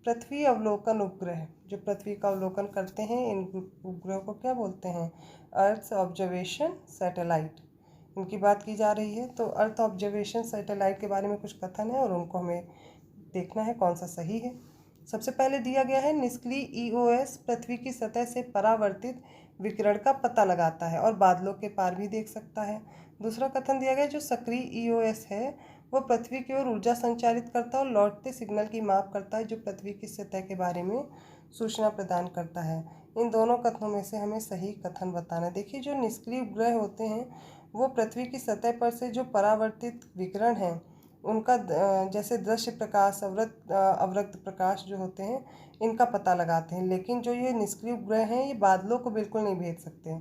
पृथ्वी अवलोकन उपग्रह, जो पृथ्वी का अवलोकन करते हैं, इन उपग्रह को क्या बोलते हैं? अर्थ ऑब्जर्वेशन सैटेलाइट, इनकी बात की जा रही है। तो अर्थ ऑब्जर्वेशन सैटेलाइट के बारे में कुछ कथन है और उनको हमें देखना है कौन सा सही है। सबसे पहले दिया गया है, निष्क्रिय ईओएस पृथ्वी की सतह से परावर्तित विकिरण का पता लगाता है और बादलों के पार भी देख सकता है। दूसरा कथन दिया गया, जो सक्रिय ईओएस है वो पृथ्वी की ओर ऊर्जा संचारित करता है और लौटते सिग्नल की माप करता है, जो पृथ्वी की सतह के बारे में सूचना प्रदान करता है। इन दोनों कथनों में से हमें सही कथन बताना है। देखिए जो निष्क्रिय उपग्रह होते हैं वो पृथ्वी की सतह पर से जो परावर्तित विकिरण है उनका जैसे दृश्य प्रकाश, अवरक्त प्रकाश जो होते हैं इनका पता लगाते हैं। लेकिन जो ये निष्क्रिय उपग्रह हैं ये बादलों को बिल्कुल नहीं भेज सकते।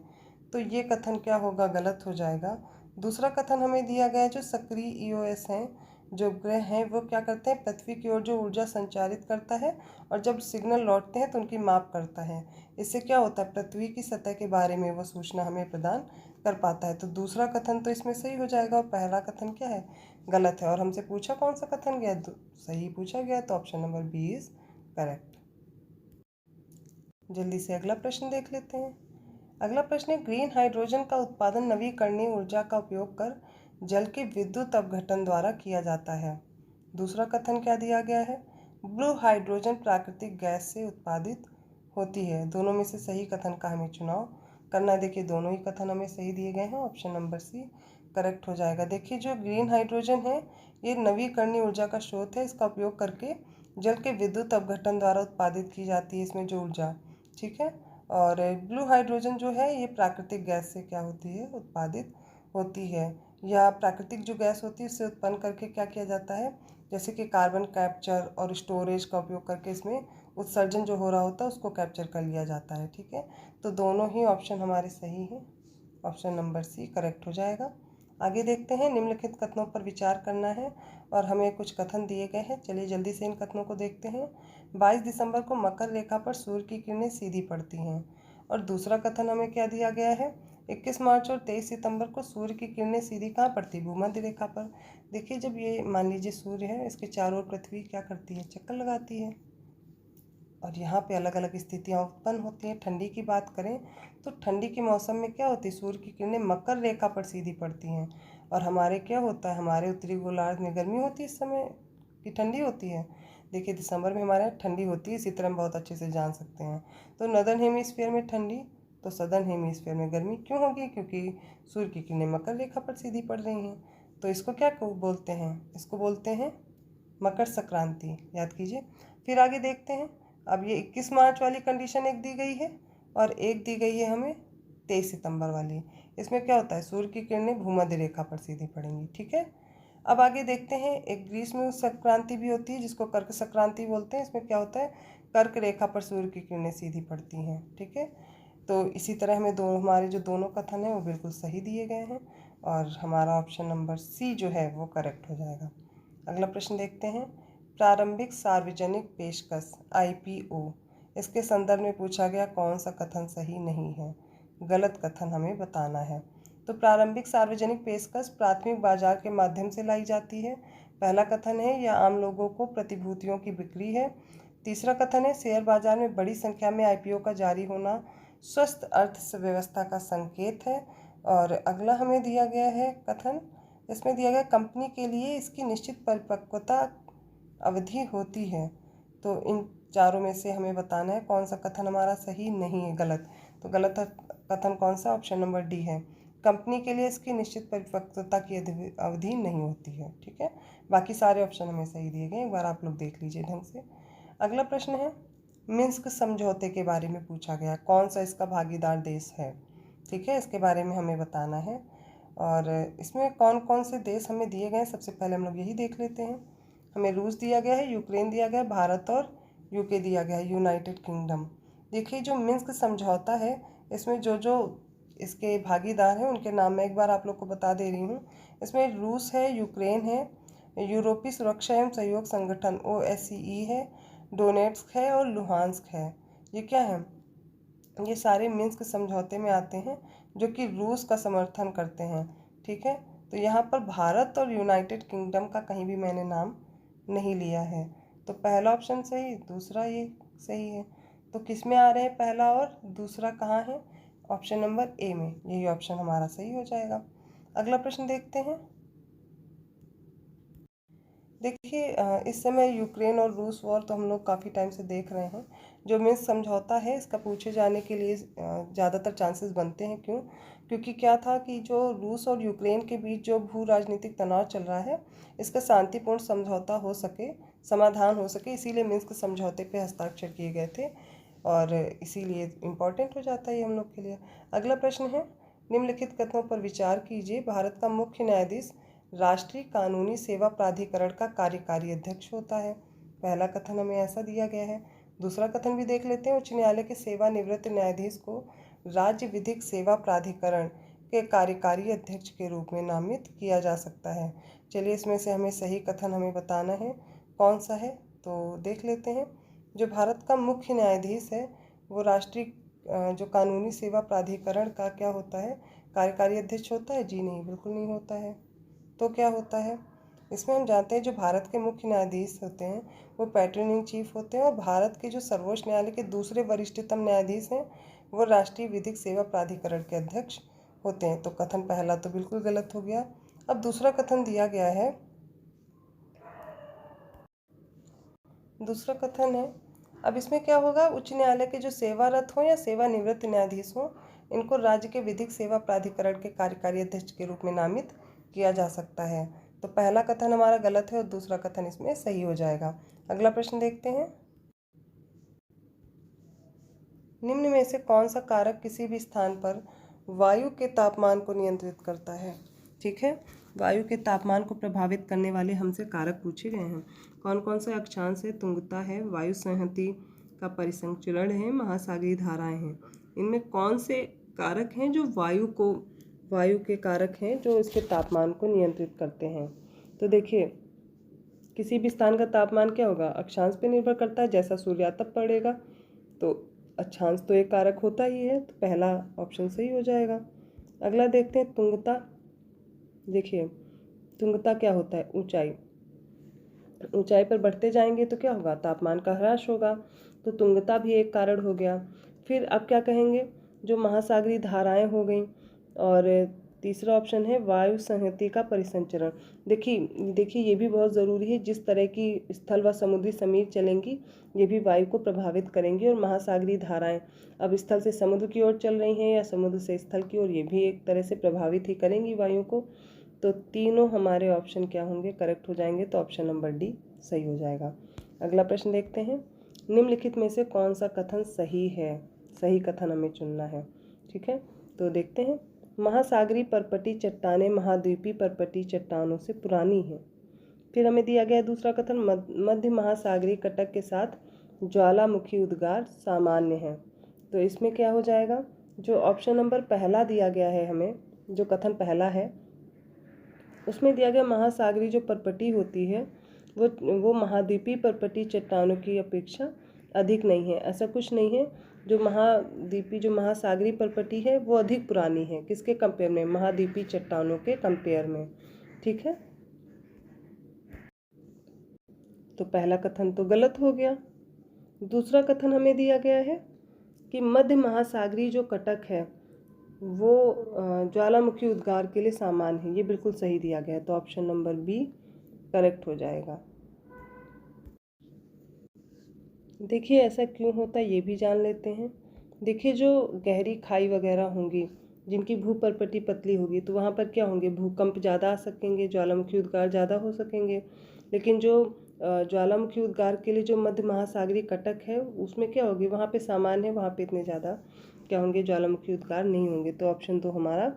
तो ये कथन क्या होगा, गलत हो जाएगा। दूसरा कथन हमें दिया गया है, जो सक्रिय ईओएस हैं, जो उपग्रह हैं, वो क्या करते हैं, पृथ्वी की ओर जो ऊर्जा संचारित करता है और जब सिग्नल लौटते हैं तो उनकी माप करता है। इससे क्या होता है, पृथ्वी की सतह के बारे में वो सूचना हमें प्रदान कर पाता है। तो दूसरा कथन तो इसमें सही हो जाएगा और पहला कथन क्या है, गलत है। और हमसे पूछा कौन सा कथन गया, सही पूछा गया, तो option number B is correct. जल्दी से अगला प्रश्न देख लेते हैं। अगला प्रश्न है, ग्रीन हाइड्रोजन का उत्पादन नवीकरणीय ऊर्जा का उपयोग कर जल के विद्युत अपघटन द्वारा किया जाता है। दूसरा कथन क्या दिया गया है, ब्लू हाइड्रोजन प्राकृतिक गैस से उत्पादित होती है। दोनों में से सही कथन का हमें चुनाव करना है। देखिए दोनों ही कथन हमें सही दिए गए हैं, ऑप्शन नंबर सी करेक्ट हो जाएगा। देखिए जो ग्रीन हाइड्रोजन है ये नवीकरणीय ऊर्जा का स्रोत है, इसका उपयोग करके जल के विद्युत अपघटन द्वारा उत्पादित की जाती है इसमें जो ऊर्जा। ठीक है, और ब्लू हाइड्रोजन जो है ये प्राकृतिक गैस से क्या होती है, उत्पादित होती है। या प्राकृतिक जो गैस होती है उससे उत्पन्न करके क्या किया जाता है, जैसे कि कार्बन कैप्चर और स्टोरेज का उपयोग करके इसमें उत्सर्जन जो हो रहा होता है उसको कैप्चर कर लिया जाता है। ठीक है, तो दोनों ही ऑप्शन हमारे सही हैं, ऑप्शन नंबर सी करेक्ट हो जाएगा। आगे देखते हैं, निम्नलिखित कथनों पर विचार करना है और हमें कुछ कथन दिए गए हैं। चलिए जल्दी से इन कथनों को देखते हैं। 22 दिसंबर को मकर रेखा पर सूर्य की किरणें सीधी पड़ती हैं। और दूसरा कथन हमें क्या दिया गया है, 21 मार्च और 23 सितंबर को सूर्य की किरणें सीधी कहाँ पड़ती, भूमध्य रेखा पर। देखिए जब ये मान लीजिए सूर्य है, इसके चारों ओर पृथ्वी क्या करती है, चक्कर लगाती है और यहाँ पे अलग अलग स्थितियाँ उत्पन्न होती हैं। ठंडी की बात करें तो ठंडी के मौसम में क्या होती है, सूर्य की किरणें मकर रेखा पर सीधी पड़ती हैं। और हमारे क्या होता है, हमारे उत्तरी गोलार्ध में गर्मी होती है, इस समय की ठंडी होती है। देखिए दिसंबर में हमारे यहाँ ठंडी होती है, इसी तरह हम बहुत अच्छे से जान सकते हैं। तो नॉर्दर्न हेमिस्फीयर में ठंडी, तो सदर्न हेमिस्फीयर में गर्मी क्यों होगी, क्योंकि सूर्य की किरणें मकर रेखा पर सीधी पड़ रही हैं। तो इसको क्या बोलते हैं, इसको बोलते हैं मकर संक्रांति, याद कीजिए। फिर आगे देखते हैं। अब ये 21 मार्च वाली कंडीशन एक दी गई है और एक दी गई है हमें 23 सितंबर वाली। इसमें क्या होता है, सूर्य की किरणें भूमध्य रेखा पर सीधी पड़ेंगी। ठीक है, अब आगे देखते हैं, एक ग्रीष्म संक्रांति भी होती है जिसको कर्क संक्रांति बोलते हैं। इसमें क्या होता है, कर्क रेखा पर सूर्य की किरणें सीधी पड़ती हैं। ठीक है, तो इसी तरह हमें हमारे जो दोनों कथन हैं वो बिल्कुल सही दिए गए हैं और हमारा ऑप्शन नंबर सी जो है वो करेक्ट हो जाएगा। अगला प्रश्न देखते हैं, प्रारंभिक सार्वजनिक पेशकश IPO, इसके संदर्भ में पूछा गया कौन सा कथन सही नहीं है, गलत कथन हमें बताना है। तो प्रारंभिक सार्वजनिक पेशकश प्राथमिक बाजार के माध्यम से लाई जाती है, पहला कथन है। यह आम लोगों को प्रतिभूतियों की बिक्री है। तीसरा कथन है, शेयर बाजार में बड़ी संख्या में IPO का जारी होना स्वस्थ अर्थव्यवस्था का संकेत है। और अगला हमें दिया गया है कथन, इसमें दिया गया कंपनी के लिए इसकी निश्चित परिपक्वता अवधि होती है। तो इन चारों में से हमें बताना है कौन सा कथन हमारा सही नहीं है, गलत। तो गलत कथन कौन सा, ऑप्शन नंबर डी है। कंपनी के लिए इसकी निश्चित परिपक्वता की अवधि नहीं होती है। ठीक है, बाकी सारे ऑप्शन हमें सही दिए गए, एक बार आप लोग देख लीजिए ढंग से। अगला प्रश्न है, मिन्स्क समझौते के बारे में पूछा गया, कौन सा इसका भागीदार देश है। ठीक है, इसके बारे में हमें बताना है। और इसमें कौन कौन से देश हमें दिए गए, सबसे पहले हम लोग यही देख लेते हैं। हमें रूस दिया गया है, यूक्रेन दिया गया है, भारत और यूके दिया गया है, यूनाइटेड किंगडम। देखिए जो मिन्स्क समझौता है, इसमें जो जो इसके भागीदार हैं उनके नाम मैं एक बार आप लोग को बता दे रही हूँ। इसमें रूस है, यूक्रेन है, यूरोपीय सुरक्षा एवं सहयोग संगठन OSCE है, डोनेट्स्क है और लुहांस्क है। ये क्या है, ये सारे मिन्स्क समझौते में आते हैं जो कि रूस का समर्थन करते हैं। ठीक है, तो यहाँ पर भारत और यूनाइटेड किंगडम का कहीं भी मैंने नाम नहीं लिया है। तो पहला ऑप्शन सही, दूसरा ये सही है। तो किस में आ रहे हैं, पहला और दूसरा कहाँ है, ऑप्शन नंबर ए में, यही ऑप्शन हमारा सही हो जाएगा। अगला प्रश्न देखते हैं। देखिए इस समय यूक्रेन और रूस वॉर तो हम लोग काफ़ी टाइम से देख रहे हैं। जो मिन्स्क समझौता है इसका पूछे जाने के लिए ज़्यादातर चांसेस बनते हैं। क्यों, क्योंकि क्या था कि जो रूस और यूक्रेन के बीच जो भू राजनीतिक तनाव चल रहा है, इसका शांतिपूर्ण समझौता हो सके, समाधान हो सके, इसीलिए मिन्स्क समझौते पे हस्ताक्षर किए गए थे और इसीलिए इम्पॉर्टेंट हो जाता है ये हम लोग के लिए। अगला प्रश्न है, निम्नलिखित कथनों पर विचार कीजिए। भारत का मुख्य न्यायाधीश राष्ट्रीय कानूनी सेवा प्राधिकरण का कार्यकारी अध्यक्ष होता है। पहला कथन हमें ऐसा दिया गया है। दूसरा कथन भी देख लेते हैं, उच्च न्यायालय के सेवानिवृत्त न्यायाधीश को राज्य विधिक सेवा प्राधिकरण के कार्यकारी अध्यक्ष के रूप में नामित किया जा सकता है। चलिए इसमें से हमें सही कथन हमें बताना है कौन सा है, तो देख लेते हैं। जो भारत का मुख्य न्यायाधीश है वो राष्ट्रीय जो कानूनी सेवा प्राधिकरण का क्या होता है, कार्यकारी अध्यक्ष होता है। जी नहीं, बिल्कुल नहीं होता है। तो क्या होता है, इसमें हम जानते हैं जो भारत के मुख्य न्यायाधीश होते हैं वो पैट्रन इन चीफ होते हैं और भारत के जो सर्वोच्च न्यायालय के दूसरे वरिष्ठतम न्यायाधीश हैं वो राष्ट्रीय विधिक सेवा प्राधिकरण के अध्यक्ष होते हैं। तो कथन पहला तो बिल्कुल गलत हो गया। अब दूसरा कथन दिया गया है, दूसरा कथन है, अब इसमें क्या होगा, उच्च न्यायालय के जो सेवारत हों या सेवानिवृत्त न्यायाधीश हों, इनको राज्य के विधिक सेवा प्राधिकरण के कार्यकारी अध्यक्ष के रूप में नामित किया जा सकता है। तो पहला कथन हमारा गलत है और दूसरा कथन इसमें सही हो जाएगा। अगला प्रश्न देखते हैं। निम्न में से कौन सा कारक किसी भी स्थान पर वायु के तापमान को नियंत्रित करता है। ठीक है, वायु के तापमान को प्रभावित करने वाले हमसे कारक पूछे गए हैं। कौन कौन से अक्षांश है, तुंगता है, वायु संहति का परिसंचरण है, महासागरीय धाराएं हैं। इनमें कौन से कारक हैं जो वायु के कारक हैं जो इसके तापमान को नियंत्रित करते हैं। तो देखिए किसी भी स्थान का तापमान क्या होगा, अक्षांश पे निर्भर करता है, जैसा सूर्यातप पड़ेगा तो अक्षांश तो एक कारक होता ही है, तो पहला ऑप्शन सही हो जाएगा। अगला देखते हैं, तुंगता। देखिए तुंगता क्या होता है, ऊंचाई, ऊंचाई पर बढ़ते जाएंगे तो क्या होगा, तापमान का ह्रास होगा, तो तुंगता भी एक कारण हो गया। फिर अब क्या कहेंगे, जो महासागरीय धाराएं हो गई, और तीसरा ऑप्शन है वायु संहति का परिसंचरण। देखिए ये भी बहुत ज़रूरी है, जिस तरह की स्थल व समुद्री समीर चलेंगी ये भी वायु को प्रभावित करेंगी, और महासागरीय धाराएं अब स्थल से समुद्र की ओर चल रही हैं या समुद्र से स्थल की ओर, ये भी एक तरह से प्रभावित ही करेंगी वायु को। तो तीनों हमारे ऑप्शन क्या होंगे, करेक्ट हो जाएंगे, तो ऑप्शन नंबर डी सही हो जाएगा। अगला प्रश्न देखते हैं, निम्नलिखित में से कौन सा कथन सही है, सही कथन हमें चुनना है। ठीक है, तो देखते हैं, महासागरीय पर्वतीय चट्टानें महाद्वीपीय पर्वतीय चट्टानों से पुरानी हैं। फिर हमें दिया गया दूसरा कथन, मध्य महासागरीय कटक के साथ ज्वालामुखी उद्गार सामान्य है। तो इसमें क्या हो जाएगा, जो ऑप्शन नंबर पहला दिया गया है हमें, जो कथन पहला है उसमें दिया गया महासागरीय जो पर्वतीय होती है वो महाद्वीपीय पर्वतीय चट्टानों की अपेक्षा अधिक नहीं है। ऐसा कुछ नहीं है, जो महाद्वीपीय जो महासागरीय पर्वतीय है वो अधिक पुरानी है, किसके कंपेयर में, महाद्वीपीय चट्टानों के कंपेयर में। ठीक है, तो पहला कथन तो गलत हो गया। दूसरा कथन हमें दिया गया है कि मध्य महासागरीय जो कटक है वो ज्वालामुखी उद्गार के लिए सामान्य है, ये बिल्कुल सही दिया गया है, तो ऑप्शन नंबर बी करेक्ट हो जाएगा। देखिए ऐसा क्यों होता है ये भी जान लेते हैं। देखिए जो गहरी खाई वगैरह होंगी जिनकी भूपर्पटी पतली होगी तो वहाँ पर क्या होंगे, भूकंप ज़्यादा आ सकेंगे, ज्वालामुखी उद्गार ज़्यादा हो सकेंगे। लेकिन जो ज्वालामुखी उद्गार के लिए जो मध्य महासागरीय कटक है उसमें क्या होगी, वहाँ पे सामान्य है, वहाँ पे इतने ज़्यादा क्या होंगे, ज्वालामुखी उद्गार नहीं होंगे। तो ऑप्शन 2 हमारा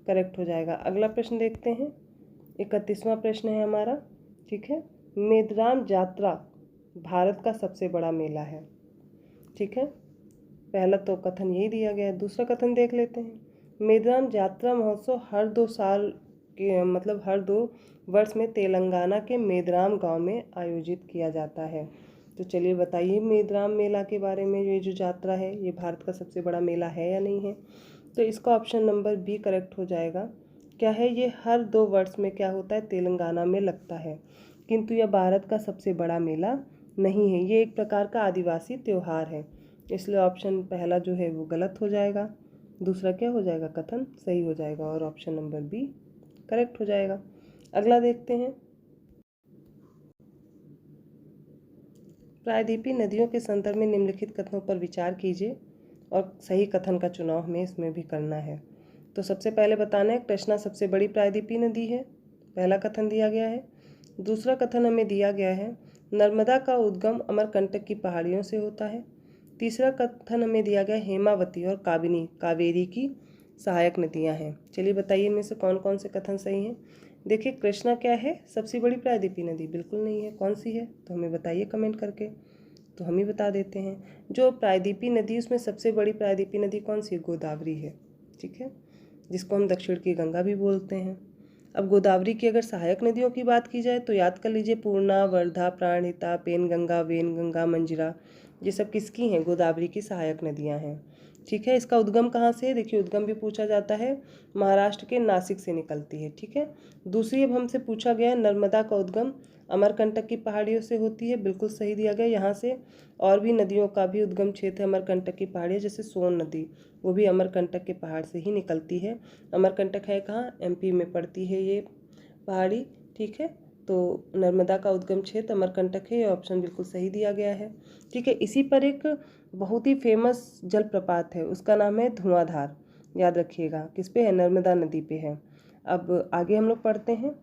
करेक्ट हो जाएगा। अगला प्रश्न देखते हैं, 31वां प्रश्न है हमारा, ठीक है। मेदांता जात्रा भारत का सबसे बड़ा मेला है, ठीक है। पहला तो कथन यही दिया गया है। दूसरा कथन देख लेते हैं, मेदांता जात्रा महोत्सव हर 2 साल के मतलब हर 2 वर्ष में तेलंगाना के मेदांता गांव में आयोजित किया जाता है। तो चलिए बताइए मेदांता मेला के बारे में, ये जो यात्रा है ये भारत का सबसे बड़ा मेला है या नहीं है। तो इसका ऑप्शन नंबर बी करेक्ट हो जाएगा। क्या है, ये हर 2 वर्ष में क्या होता है, तेलंगाना में लगता है, किंतु यह भारत का सबसे बड़ा मेला नहीं है। ये एक प्रकार का आदिवासी त्यौहार है, इसलिए ऑप्शन पहला जो है वो गलत हो जाएगा। दूसरा क्या हो जाएगा, कथन सही हो जाएगा और ऑप्शन नंबर बी करेक्ट हो जाएगा। अगला देखते हैं, प्रायद्वीपीय नदियों के संदर्भ में निम्नलिखित कथनों पर विचार कीजिए और सही कथन का चुनाव हमें इसमें भी करना है। तो सबसे पहले बताना है, कृष्णा सबसे बड़ी प्रायद्वीपीय नदी है, पहला कथन दिया गया है। दूसरा कथन हमें दिया गया है, नर्मदा का उद्गम अमरकंटक की पहाड़ियों से होता है। तीसरा कथन हमें दिया गया, हेमावती और कावेरी की सहायक नदियाँ हैं। चलिए बताइए इनमें से कौन कौन से कथन सही हैं। देखिए, कृष्णा क्या है, सबसे बड़ी प्रायद्वीपीय नदी बिल्कुल नहीं है, कौन सी है तो हमें बताइए कमेंट करके, तो हम ही बता देते हैं। जो प्रायद्वीपीय नदी उसमें सबसे बड़ी प्रायद्वीपीय नदी कौन सी है, गोदावरी है, ठीक है, जिसको हम दक्षिण की गंगा भी बोलते हैं। अब गोदावरी की अगर सहायक नदियों की बात की जाए तो याद कर लीजिए, पूर्णा, वर्धा, प्राणहिता, पेनगंगा, वेनगंगा, मंजिरा, ये सब किसकी हैं, गोदावरी की सहायक नदियां हैं, ठीक है। इसका उद्गम कहाँ से है, देखिए उद्गम भी पूछा जाता है, महाराष्ट्र के नासिक से निकलती है, ठीक है। दूसरी अब हमसे पूछा गया है, नर्मदा का उद्गम अमरकंटक की पहाड़ियों से होती है, बिल्कुल सही दिया गया। यहाँ से और भी नदियों का भी उद्गम क्षेत्र है अमरकंटक की पहाड़ियाँ, जैसे सोन नदी, वो भी अमरकंटक के पहाड़ से ही निकलती है। अमरकंटक है कहाँ, एमपी में पड़ती है ये पहाड़ी, ठीक है। तो नर्मदा का उद्गम क्षेत्र अमरकंटक है, ये ऑप्शन बिल्कुल सही दिया गया है, ठीक है। इसी पर एक बहुत ही फेमस जलप्रपात है, उसका नाम है धुआंधार, याद रखिएगा, किस पे है, नर्मदा नदी पे है। अब आगे हम लोग पढ़ते हैं,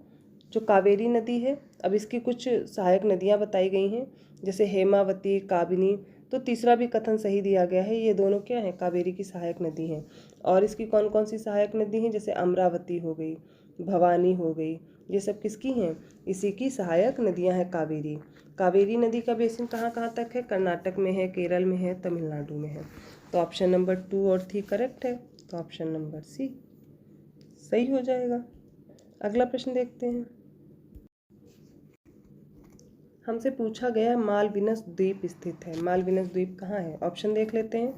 जो कावेरी नदी है, अब इसकी कुछ सहायक नदियाँ बताई गई हैं, जैसे हेमावती, काबिनी। तो तीसरा भी कथन सही दिया गया है, ये दोनों क्या है, कावेरी की सहायक नदी हैं। और इसकी कौन कौन सी सहायक नदी हैं, जैसे अमरावती हो गई, भवानी हो गई, ये सब किसकी हैं, इसी की सहायक नदियां हैं कावेरी। कावेरी नदी का बेसिन कहाँ कहाँ तक है, कर्नाटक में है, केरल में है, तमिलनाडु में है। तो ऑप्शन नंबर 2 और 3 करेक्ट है, तो ऑप्शन नंबर सी सही हो जाएगा। अगला प्रश्न देखते हैं, हमसे पूछा गया मालविनस द्वीप स्थित है, मालविनस द्वीप कहाँ है, ऑप्शन देख लेते हैं,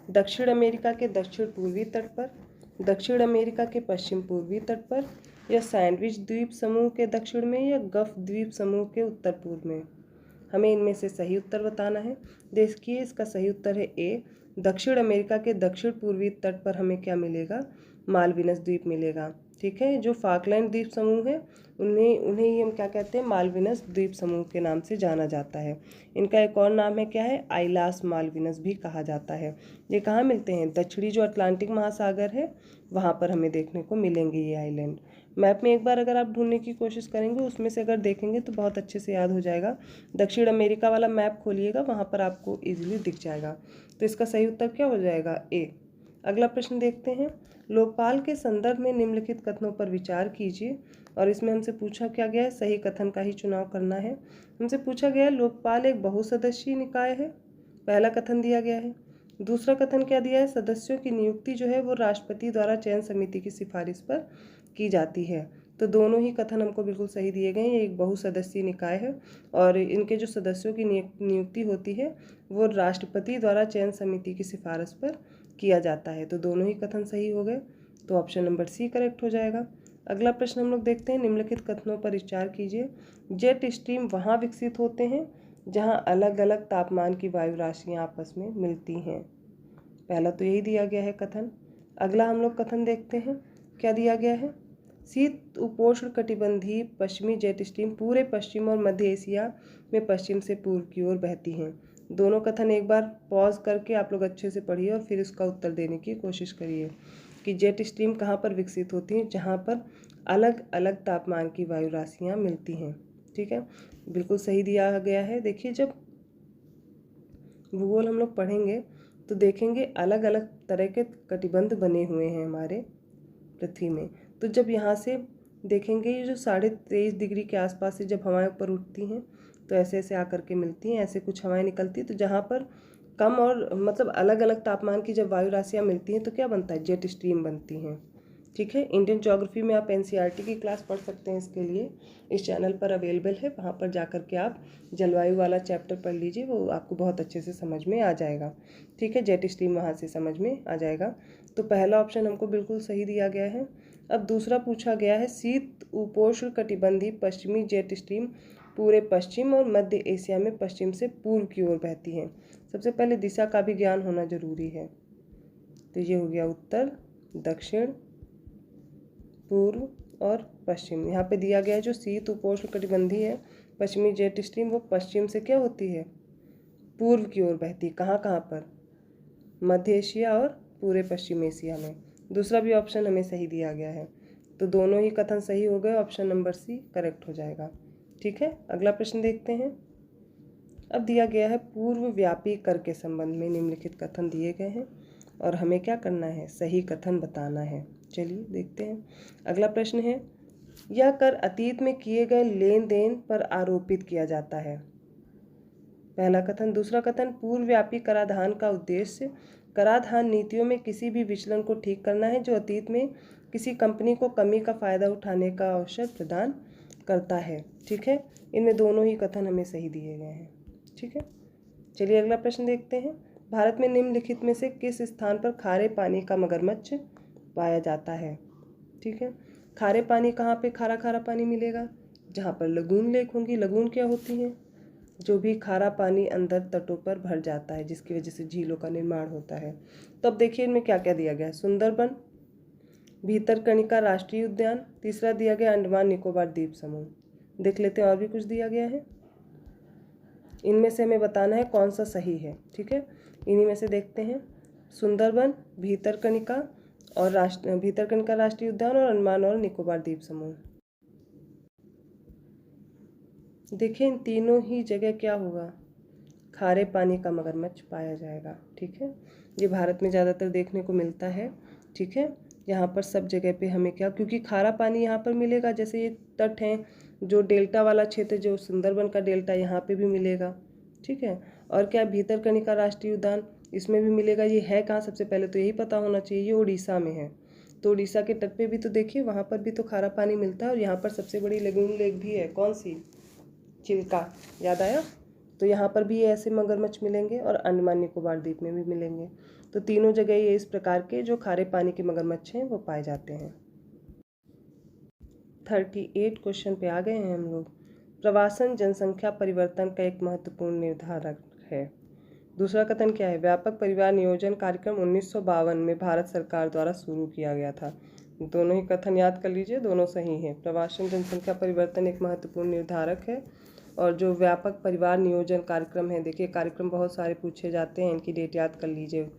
दक्षिण अमेरिका के दक्षिण पूर्वी तट पर, दक्षिण अमेरिका के पश्चिम पूर्वी तट पर, या सैंडविच द्वीप समूह के दक्षिण में, या गफ द्वीप समूह के उत्तर पूर्व में। हमें इनमें से सही उत्तर बताना है। देखिए इसका सही उत्तर है ए, दक्षिण अमेरिका के दक्षिण पूर्वी तट पर हमें क्या मिलेगा, मालविनस द्वीप मिलेगा, ठीक है। जो फाकलैंड द्वीप समूह है उन्हें ही हम क्या कहते हैं, मालविनस द्वीप समूह के नाम से जाना जाता है। इनका एक और नाम है क्या है, आइलास मालविनस भी कहा जाता है। ये कहाँ मिलते हैं, दक्षिणी जो अटलांटिक महासागर है वहाँ पर हमें देखने को मिलेंगे ये आइलैंड। मैप में एक बार अगर आप ढूंढने की कोशिश करेंगे, उसमें से अगर देखेंगे तो बहुत अच्छे से याद हो जाएगा। दक्षिण अमेरिका वाला मैप खोलिएगा, वहाँ पर आपको ईजिली दिख जाएगा। तो इसका सही उत्तर क्या हो जाएगा, ए। अगला प्रश्न देखते हैं, लोकपाल के संदर्भ में निम्नलिखित कथनों पर विचार कीजिए और इसमें हमसे पूछा क्या गया है, सही कथन का ही चुनाव करना है। हमसे पूछा गया है, लोकपाल एक बहुसदस्यीय निकाय है, पहला कथन दिया गया है। दूसरा कथन क्या दिया है, सदस्यों की नियुक्ति जो है वो राष्ट्रपति द्वारा चयन समिति की सिफारिश पर की जाती है। तो दोनों ही कथन हमको बिल्कुल सही दिए गए हैं। ये एक बहुसदस्यीय निकाय है और इनके जो सदस्यों की नियुक्ति होती है वो राष्ट्रपति द्वारा चयन समिति की सिफारिश पर किया जाता है। तो दोनों ही कथन सही हो गए, तो ऑप्शन नंबर सी करेक्ट हो जाएगा। अगला प्रश्न हम लोग देखते हैं, निम्नलिखित कथनों पर विचार कीजिए। जेट स्ट्रीम वहाँ विकसित होते हैं जहाँ अलग अलग तापमान की वायु राशियाँ आपस में मिलती हैं, पहला तो यही दिया गया है कथन। अगला हम लोग कथन देखते हैं, क्या दिया गया है, शीत उपोष्ण कटिबंधीय पश्चिमी जेट स्ट्रीम पूरे पश्चिम और मध्य एशिया में पश्चिम से पूर्व की ओर बहती हैं। दोनों कथन एक बार पॉज करके आप लोग अच्छे से पढ़िए और फिर इसका उत्तर देने की कोशिश करिए। कि जेट स्ट्रीम कहाँ पर विकसित होती हैं, जहाँ पर अलग अलग तापमान की वायु राशियाँ मिलती हैं। ठीक है, बिल्कुल सही दिया गया है। देखिए जब भूगोल हम लोग पढ़ेंगे तो देखेंगे अलग अलग तरह के कटिबंध बने हुए हैं हमारे पृथ्वी में। तो जब यहाँ से देखेंगे ये जो 23.5 डिग्री के आसपास से जब हवाएं ऊपर उठती हैं तो ऐसे ऐसे आकर के मिलती हैं, ऐसे कुछ हवाएं निकलती हैं। तो जहाँ पर कम और मतलब अलग अलग तापमान की जब वायु राशियाँ मिलती हैं तो क्या बनता है, जेट स्ट्रीम बनती हैं। ठीक है, इंडियन ज्योग्राफी में आप एनसीईआरटी की क्लास पढ़ सकते हैं, इसके लिए इस चैनल पर अवेलेबल है, वहाँ पर जाकर के आप जलवायु वाला चैप्टर पढ़ लीजिए, वो आपको बहुत अच्छे से समझ में आ जाएगा। ठीक है, जेट स्ट्रीम वहाँ से समझ में आ जाएगा। तो पहला ऑप्शन हमको बिल्कुल सही दिया गया है। अब दूसरा पूछा गया है, शीत उपोष्ण कटिबंधीय पश्चिमी जेट स्ट्रीम पूरे पश्चिम और मध्य एशिया में पश्चिम से पूर्व की ओर बहती है। सबसे पहले दिशा का भी ज्ञान होना जरूरी है। तो ये हो गया उत्तर, दक्षिण, पूर्व और पश्चिम। यहाँ पे दिया गया है जो शीत उपोष्ण कटिबंधीय है पश्चिमी जेट स्ट्रीम, वो पश्चिम से क्या होती है, पूर्व की ओर बहती है। कहाँ कहाँ पर, मध्य एशिया और पूरे पश्चिम एशिया में। दूसरा भी ऑप्शन हमें सही दिया गया है, तो दोनों ही कथन सही हो गए, ऑप्शन नंबर सी करेक्ट हो जाएगा। ठीक है, अगला प्रश्न देखते हैं। अब दिया गया है पूर्व व्यापी कर के संबंध में निम्नलिखित कथन दिए गए हैं और हमें क्या करना है, सही कथन बताना है। चलिए देखते हैं। अगला प्रश्न है, यह कर अतीत में किए गए लेन देन पर आरोपित किया जाता है। पहला कथन। दूसरा कथन, पूर्वव्यापी कराधान का उद्देश्य कराधान नीतियों में किसी भी विचलन को ठीक करना है जो अतीत में किसी कंपनी को कमी का फायदा उठाने का अवसर प्रदान करता है। ठीक है, इनमें दोनों ही कथन हमें सही दिए गए हैं। ठीक है, चलिए अगला प्रश्न देखते हैं। भारत में निम्नलिखित में से किस स्थान पर खारे पानी का मगरमच्छ पाया जाता है। ठीक है, खारे पानी कहाँ पे खारा खारा पानी मिलेगा, जहाँ पर लगून लेक होंगी। लगून क्या होती हैं, जो भी खारा पानी अंदर तटों पर भर जाता है जिसकी वजह से झीलों का निर्माण होता है। तो अब देखिए इनमें क्या क्या दिया गया है, सुंदरबन, भीतरकनिका राष्ट्रीय उद्यान, तीसरा दिया गया अंडमान निकोबार द्वीप समूह। देख लेते हैं और भी कुछ दिया गया है, इनमें से हमें बताना है कौन सा सही है। ठीक है, इन्हीं में से देखते हैं, सुंदरबन, भीतरकनिका और भीतरकनिका राष्ट्रीय उद्यान और अंडमान और निकोबार द्वीप समूह। देखिए इन तीनों ही जगह क्या होगा, खारे पानी का मगरमच्छ पाया जाएगा। ठीक है, ये भारत में ज़्यादातर देखने को मिलता है। ठीक है, यहाँ पर सब जगह पे हमें क्या, क्योंकि खारा पानी यहाँ पर मिलेगा, जैसे ये तट हैं जो डेल्टा वाला क्षेत्र, जो सुंदरबन का डेल्टा, यहाँ पे भी मिलेगा। ठीक है, और क्या भीतरकनिका राष्ट्रीय उद्यान, इसमें भी मिलेगा। ये है कहाँ, सबसे पहले तो यही पता होना चाहिए, ये उड़ीसा में है। तो उड़ीसा के तट पे भी तो देखिए, वहाँ पर भी तो खारा पानी मिलता है और यहाँ पर सबसे बड़ी लगून लेक भी है, कौन सी, चिल्का, याद आया। तो यहाँ पर भी ऐसे मगरमच्छ मिलेंगे और अंडमान निकोबार द्वीप में भी मिलेंगे। तो तीनों जगह ये इस प्रकार के जो खारे पानी के मगरमच्छ हैं वो पाए जाते हैं। 38 क्वेश्चन पे आ गए हैं हम लोग। प्रवासन जनसंख्या परिवर्तन का एक महत्वपूर्ण निर्धारक है। दूसरा कथन क्या है, व्यापक परिवार नियोजन कार्यक्रम 1952 में भारत सरकार द्वारा शुरू किया गया था। दोनों ही कथन याद कर लीजिए, दोनों सही हैं। प्रवासन जनसंख्या परिवर्तन एक महत्वपूर्ण निर्धारक है और जो व्यापक परिवार नियोजन कार्यक्रम है, देखिए कार्यक्रम बहुत सारे पूछे जाते हैं, इनकी डेट याद कर लीजिए,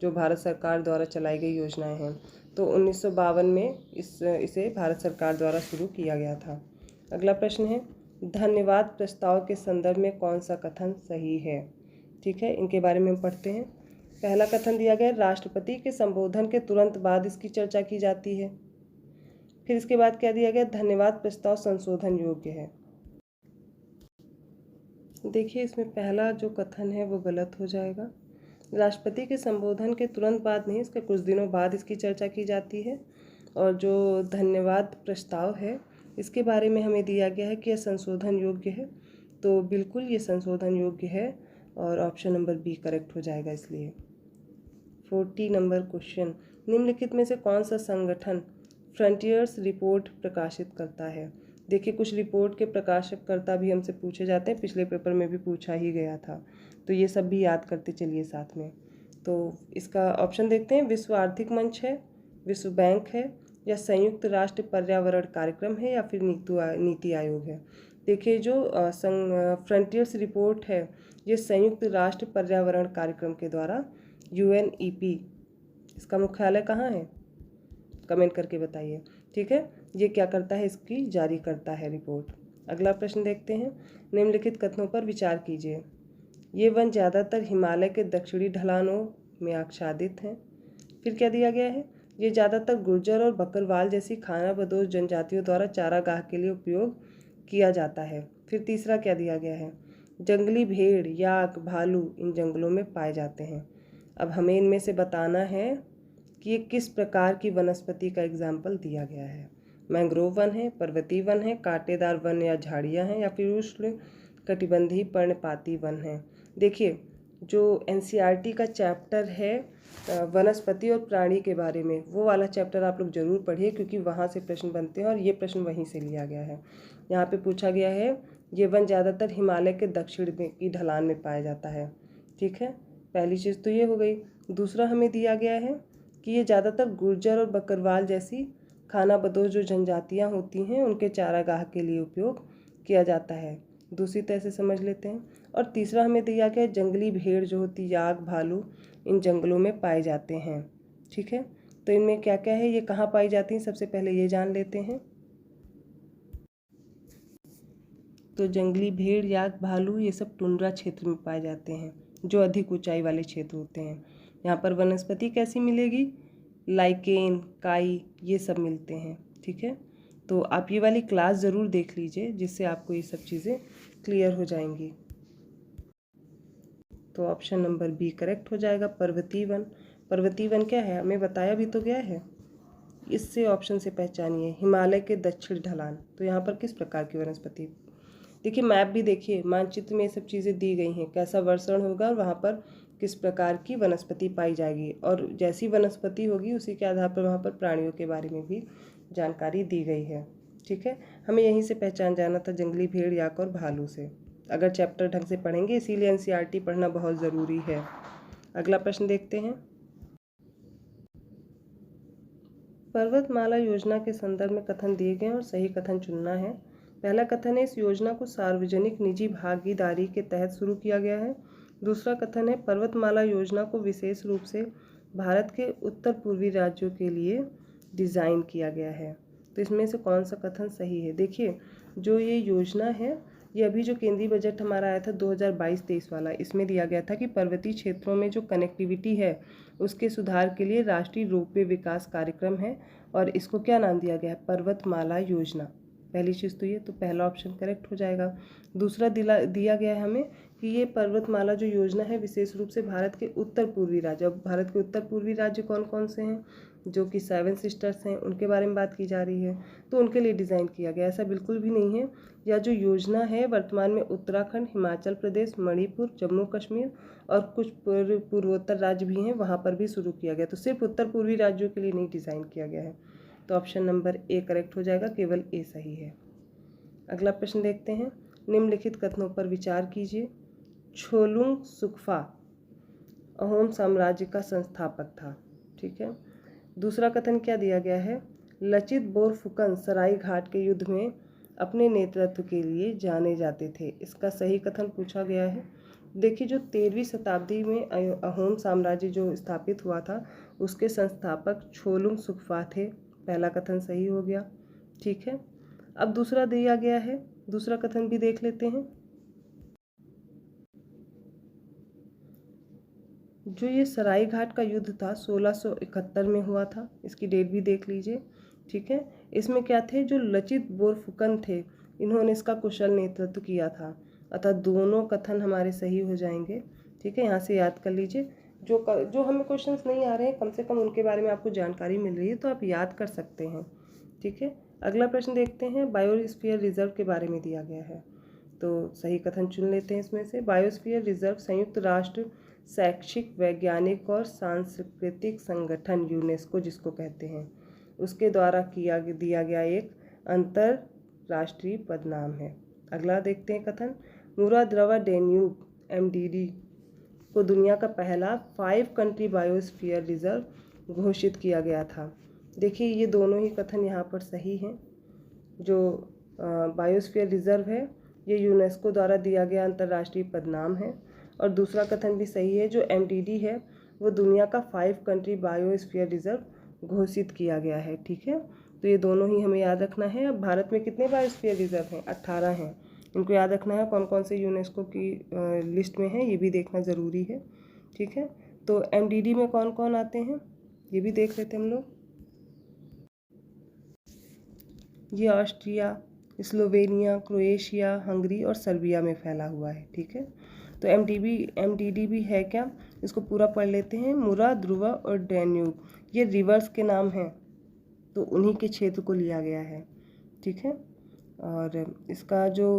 जो भारत सरकार द्वारा चलाई गई योजनाएं हैं। तो 1952 में इसे भारत सरकार द्वारा शुरू किया गया था। अगला प्रश्न है, धन्यवाद प्रस्ताव के संदर्भ में कौन सा कथन सही है। ठीक है, इनके बारे में हम पढ़ते हैं। पहला कथन दिया गया, राष्ट्रपति के संबोधन के तुरंत बाद इसकी चर्चा की जाती है। फिर इसके बाद क्या दिया गया, धन्यवाद प्रस्ताव संशोधन योग्य है। देखिए इसमें पहला जो कथन है वो गलत हो जाएगा। राष्ट्रपति के संबोधन के तुरंत बाद नहीं, इसके कुछ दिनों बाद इसकी चर्चा की जाती है। और जो धन्यवाद प्रस्ताव है इसके बारे में हमें दिया गया है कि यह संशोधन योग्य है, तो बिल्कुल ये संशोधन योग्य है और ऑप्शन नंबर बी करेक्ट हो जाएगा। इसलिए 40 नंबर क्वेश्चन, निम्नलिखित में से कौन सा संगठन फ्रंटियर्स रिपोर्ट प्रकाशित करता है। देखिए कुछ रिपोर्ट के प्रकाशकर्ता भी हमसे पूछे जाते हैं, पिछले पेपर में भी पूछा ही गया था, तो ये सब भी याद करते चलिए साथ में। तो इसका ऑप्शन देखते हैं, विश्व आर्थिक मंच है, विश्व बैंक है, या संयुक्त राष्ट्र पर्यावरण कार्यक्रम है, या फिर नीति आयोग है। देखिए जो फ्रंटियर्स रिपोर्ट है ये संयुक्त राष्ट्र पर्यावरण कार्यक्रम के द्वारा UNEP, इसका मुख्यालय कहाँ है, कमेंट करके बताइए। ठीक है, ये क्या करता है, इसकी जारी करता है रिपोर्ट। अगला प्रश्न देखते हैं, निम्नलिखित कथनों पर विचार कीजिए। ये वन ज़्यादातर हिमालय के दक्षिणी ढलानों में आच्छादित हैं। फिर क्या दिया गया है, ये ज़्यादातर गुर्जर और बकरवाल जैसी खानाबदोश जनजातियों द्वारा चारागाह के लिए उपयोग किया जाता है। फिर तीसरा क्या दिया गया है, जंगली भेड़, याक, भालू इन जंगलों में पाए जाते हैं। अब हमें इनमें से बताना है कि ये किस प्रकार की वनस्पति का एग्जाम्पल दिया गया है। मैंग्रोव वन है, पर्वतीय वन है, कांटेदार वन या झाड़ियाँ हैं, या फिर उष्ण कटिबंधीय पर्णपाती वन है। देखिए, जो एनसीईआरटी का चैप्टर है वनस्पति और प्राणी के बारे में, वो वाला चैप्टर आप लोग ज़रूर पढ़िए, क्योंकि वहाँ से प्रश्न बनते हैं और ये प्रश्न वहीं से लिया गया है। यहाँ पे पूछा गया है, ये वन ज़्यादातर हिमालय के दक्षिण में की ढलान में पाया जाता है। ठीक है, पहली चीज़ तो ये हो गई। दूसरा हमें दिया गया है कि ये ज़्यादातर गुर्जर और बकरवाल जैसी खानाबदोश जो जनजातियाँ होती हैं उनके चारागाह के लिए उपयोग किया जाता है। दूसरी तरह से समझ लेते हैं। और तीसरा हमें दिया गया है, जंगली भेड़ जो होती, याक, भालू इन जंगलों में पाए जाते हैं। ठीक है, तो इनमें क्या क्या है, ये कहाँ पाई जाती हैं, सबसे पहले ये जान लेते हैं। तो जंगली भेड़, याक, भालू ये सब टुंड्रा क्षेत्र में पाए जाते हैं, जो अधिक ऊंचाई वाले क्षेत्र होते हैं। यहाँ पर वनस्पति कैसी मिलेगी, लाइकेन, काई ये सब मिलते हैं। ठीक है, तो आप ये वाली क्लास ज़रूर देख लीजिए, जिससे आपको ये सब चीज़ें क्लियर हो जाएंगी। तो ऑप्शन नंबर बी करेक्ट हो जाएगा, पर्वतीय वन। पर्वतीय वन क्या है, हमें बताया भी तो गया है। इससे ऑप्शन से पहचानिए, हिमालय के दक्षिण ढलान। तो यहाँ पर किस प्रकार की वनस्पति, देखिए मैप भी देखिए, मानचित्र में ये सब चीज़ें दी गई हैं, कैसा वर्षण होगा और वहाँ पर किस प्रकार की वनस्पति पाई जाएगी, और जैसी वनस्पति होगी उसी के आधार पर वहाँ पर प्राणियों के बारे में भी जानकारी दी गई है। ठीक है, हमें यहीं से पहचान जाना था, जंगली भेड़, याक और भालू से, अगर चैप्टर ढंग से पढ़ेंगे। इसीलिए एनसीईआरटी पढ़ना बहुत ज़रूरी है। अगला प्रश्न देखते हैं, पर्वतमाला योजना के संदर्भ में कथन दिए गए और सही कथन चुनना है। पहला कथन है, इस योजना को सार्वजनिक निजी भागीदारी के तहत शुरू किया गया है। दूसरा कथन है, पर्वतमाला योजना को विशेष रूप से भारत के उत्तर पूर्वी राज्यों के लिए डिज़ाइन किया गया है। तो इसमें से कौन सा कथन सही है, देखिए जो ये योजना है, ये अभी जो केंद्रीय बजट हमारा आया था 2022-23 वाला, इसमें दिया गया था कि पर्वतीय क्षेत्रों में जो कनेक्टिविटी है उसके सुधार के लिए राष्ट्रीय रोपवे विकास कार्यक्रम है, और इसको क्या नाम दिया गया है, पर्वतमाला योजना। पहली चीज़ तो ये, तो पहला ऑप्शन करेक्ट हो जाएगा। दूसरा दिया गया है हमें कि ये पर्वतमाला जो योजना है विशेष रूप से भारत के उत्तर पूर्वी राज्य, अब भारत के उत्तर पूर्वी राज्य कौन कौन से हैं, जो कि 7 सिस्टर्स हैं, उनके बारे में बात की जा रही है, तो उनके लिए डिज़ाइन किया गया, ऐसा बिल्कुल भी नहीं है। या जो योजना है वर्तमान में उत्तराखंड, हिमाचल प्रदेश, मणिपुर, जम्मू कश्मीर और कुछ पूर्वोत्तर राज्य भी हैं, वहाँ पर भी शुरू किया गया, तो सिर्फ उत्तर पूर्वी राज्यों के लिए नहीं डिज़ाइन किया गया है। तो ऑप्शन नंबर ए करेक्ट हो जाएगा, केवल ए सही है। अगला प्रश्न देखते हैं, निम्नलिखित कथनों पर विचार कीजिए। छोलुंग सुक्फा अहोम साम्राज्य का संस्थापक था। ठीक है, दूसरा कथन क्या दिया गया है, लचित बोरफुकन सराय घाट के युद्ध में अपने नेतृत्व के लिए जाने जाते थे। इसका सही कथन पूछा गया है। देखिए, जो 13वीं शताब्दी में अहोम साम्राज्य जो स्थापित हुआ था उसके संस्थापक छोलुंग सुक्फा थे, पहला कथन सही हो गया। ठीक है, अब दूसरा दिया गया है, दूसरा कथन भी देख लेते हैं। जो ये सराय घाट का युद्ध था 1671 में हुआ था, इसकी डेट भी देख लीजिए। ठीक है, इसमें क्या थे, जो लचित बोरफुकन थे, इन्होंने इसका कुशल नेतृत्व किया था, अतः दोनों कथन हमारे सही हो जाएंगे। ठीक है, यहाँ से याद कर लीजिए, जो हमें क्वेश्चंस नहीं आ रहे हैं कम से कम उनके बारे में आपको जानकारी मिल रही है, तो आप याद कर सकते हैं। ठीक है, अगला प्रश्न देखते हैं, बायोस्फीयर रिजर्व के बारे में दिया गया है, तो सही कथन चुन लेते हैं इसमें से। बायोस्फीयर रिजर्व संयुक्त राष्ट्र शैक्षिक, वैज्ञानिक और सांस्कृतिक संगठन यूनेस्को जिसको कहते हैं, उसके द्वारा दिया गया एक अंतरराष्ट्रीय पदनाम है। अगला देखते हैं कथन, मुरा द्रवा डेन्यूब MDD को दुनिया का पहला 5 कंट्री बायोस्फीयर रिजर्व घोषित किया गया था। देखिए, ये दोनों ही कथन यहाँ पर सही हैं। जो बायोस्फीयर रिजर्व है ये यूनेस्को द्वारा दिया गया अंतर्राष्ट्रीय पदनाम है, और दूसरा कथन भी सही है, जो MDD है वो दुनिया का 5 कंट्री बायोस्फीयर रिजर्व घोषित किया गया है। ठीक है, तो ये दोनों ही हमें याद रखना है। अब भारत में कितने बायोस्फीयर रिजर्व हैं? 18 हैं। इनको याद रखना है, कौन कौन से यूनेस्को की लिस्ट में है ये भी देखना ज़रूरी है। ठीक है, तो MDD में कौन कौन आते हैं ये भी देख लेते हैं हम लोग। ये ऑस्ट्रिया, स्लोवेनिया, क्रोएशिया, हंगरी और सर्बिया में फैला हुआ है। ठीक है, तो MDD भी है क्या, इसको पूरा पढ़ लेते हैं। मुरा, ध्रुवा और डैन्यूब ये रिवर्स के नाम हैं, तो उन्हीं के क्षेत्र को लिया गया है। ठीक है, और इसका जो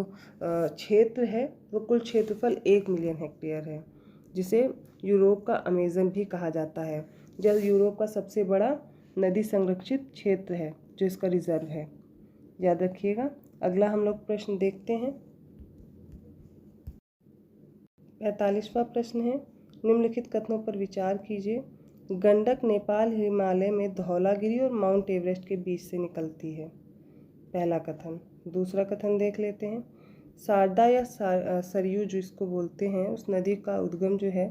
क्षेत्र है वो कुल क्षेत्रफल 1 मिलियन हेक्टेयर है, जिसे यूरोप का अमेज़न भी कहा जाता है। जल यूरोप का सबसे बड़ा नदी संरक्षित क्षेत्र है जो इसका रिजर्व है, याद रखिएगा। अगला हम लोग प्रश्न देखते हैं। 45वां प्रश्न है, निम्नलिखित कथनों पर विचार कीजिए। गंडक नेपाल हिमालय में धौलागिरी और माउंट एवरेस्ट के बीच से निकलती है, पहला कथन। दूसरा कथन देख लेते हैं। शारदा या सरयू जिसको बोलते हैं, उस नदी का उद्गम जो है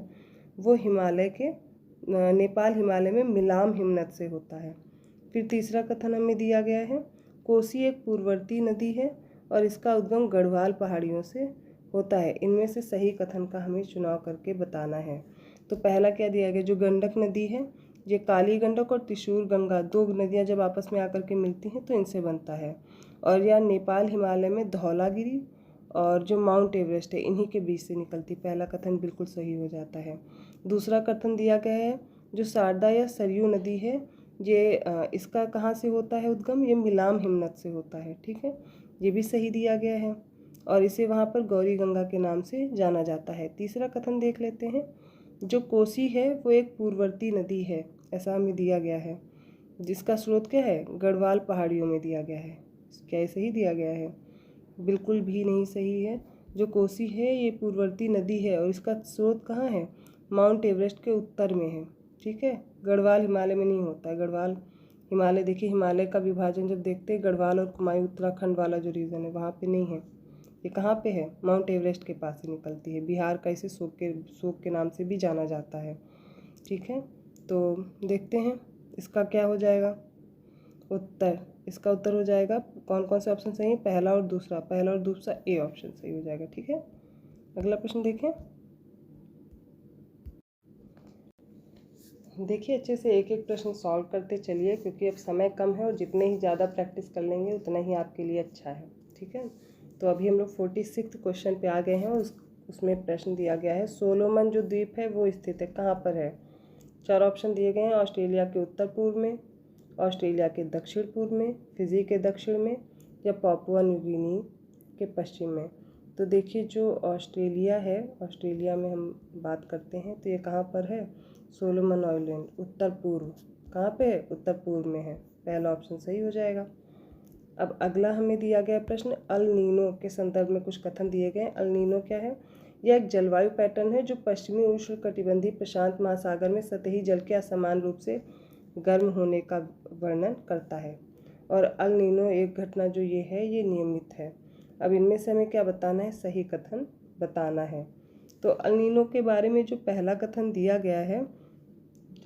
वो नेपाल हिमालय में मिलाम हिमनद से होता है। फिर तीसरा कथन हमें दिया गया है, कोसी एक पूर्ववर्ती नदी है और इसका उद्गम गढ़वाल पहाड़ियों से होता है। इनमें से सही कथन का हमें चुनाव करके बताना है। तो पहला क्या दिया गया, जो गंडक नदी है, ये काली गंडक और त्रिशूर गंगा 2 नदियाँ जब आपस में आकर के मिलती हैं तो इनसे बनता है। और यह नेपाल हिमालय में धौलागिरी और जो माउंट एवरेस्ट है इन्हीं के बीच से निकलती। पहला कथन बिल्कुल सही हो जाता है। दूसरा कथन दिया गया है, जो शारदा या सरयू नदी है, ये इसका कहाँ से होता है उद्गम, ये मिलाम हिमनद से होता है। ठीक है, ये भी सही दिया गया है और इसे वहाँ पर गौरी गंगा के नाम से जाना जाता है। तीसरा कथन देख लेते हैं, जो कोसी है वो एक पूर्ववर्ती नदी है, ऐसा हमें दिया गया है, जिसका स्रोत क्या है, गढ़वाल पहाड़ियों में दिया गया है। क्या ये सही दिया गया है? बिल्कुल भी नहीं सही है। जो कोसी है ये पूर्ववर्ती नदी है और इसका स्रोत कहाँ है, माउंट एवरेस्ट के उत्तर में है। ठीक है, गढ़वाल हिमालय में नहीं होता है। गढ़वाल हिमालय, देखिए हिमालय का विभाजन जब देखते हैं, गढ़वाल और कुमाऊं उत्तराखंड वाला जो रीजन है वहाँ पे नहीं है। ये कहाँ पे है, माउंट एवरेस्ट के पास ही निकलती है। बिहार का इसे शोक के नाम से भी जाना जाता है। ठीक है, तो देखते हैं इसका क्या हो जाएगा उत्तर। इसका उत्तर हो जाएगा, कौन कौन से ऑप्शन सही है, पहला और दूसरा ए ऑप्शन सही हो जाएगा। ठीक है, अगला प्रश्न देखें। देखिए अच्छे से एक एक प्रश्न सॉल्व करते चलिए, क्योंकि अब समय कम है और जितने ही ज़्यादा प्रैक्टिस कर लेंगे उतना ही आपके लिए अच्छा है। ठीक है, तो अभी हम लोग 46 क्वेश्चन पे आ गए हैं और उसमें प्रश्न दिया गया है, सोलोमन जो द्वीप है वो स्थित है कहाँ पर है। 4 ऑप्शन दिए गए हैं, ऑस्ट्रेलिया के उत्तर पूर्व में, ऑस्ट्रेलिया के दक्षिण पूर्व में, फिजी के दक्षिण में या पापुआ न्यू गिनी के पश्चिम में। तो देखिए जो ऑस्ट्रेलिया है, ऑस्ट्रेलिया में हम बात करते हैं तो ये कहाँ पर है, सोलोमन आइलैंड उत्तर पूर्व। कहाँ पे है, उत्तर पूर्व में है। पहला ऑप्शन सही हो जाएगा। अब अगला हमें दिया गया प्रश्न, अल नीनो के संदर्भ में कुछ कथन दिए गए। अल नीनो क्या है, यह एक जलवायु पैटर्न है जो पश्चिमी उष्णकटिबंधीय प्रशांत महासागर में सतही जल के असमान रूप से गर्म होने का वर्णन करता है। और अल नीनो एक घटना जो ये है ये नियमित है। अब इनमें से हमें क्या बताना है, सही कथन बताना है। तो अल नीनो के बारे में जो पहला कथन दिया गया है,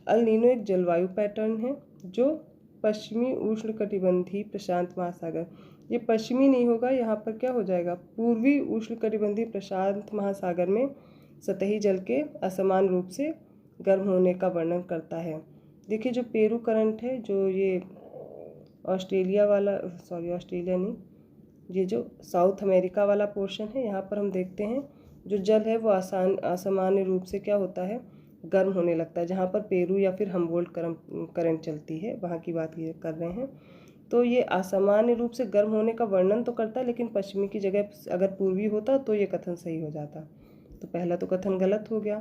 अल नीनो एक जलवायु पैटर्न है जो पश्चिमी उष्णकटिबंधीय प्रशांत महासागर, ये पश्चिमी नहीं होगा, यहाँ पर क्या हो जाएगा, पूर्वी उष्णकटिबंधीय प्रशांत महासागर में सतही जल के असमान रूप से गर्म होने का वर्णन करता है। देखिए जो पेरू करंट है, जो ये ऑस्ट्रेलिया नहीं, ये जो साउथ अमेरिका वाला पोर्शन है, यहाँ पर हम देखते हैं जो जल है वो असामान्य रूप से क्या होता है, गर्म होने लगता है। जहाँ पर पेरू या फिर हमबोल्ट करंट चलती है वहाँ की बात ये कर रहे हैं। तो ये असामान्य रूप से गर्म होने का वर्णन तो करता है, लेकिन पश्चिमी की जगह अगर पूर्वी होता तो ये कथन सही हो जाता। तो पहला तो कथन गलत हो गया।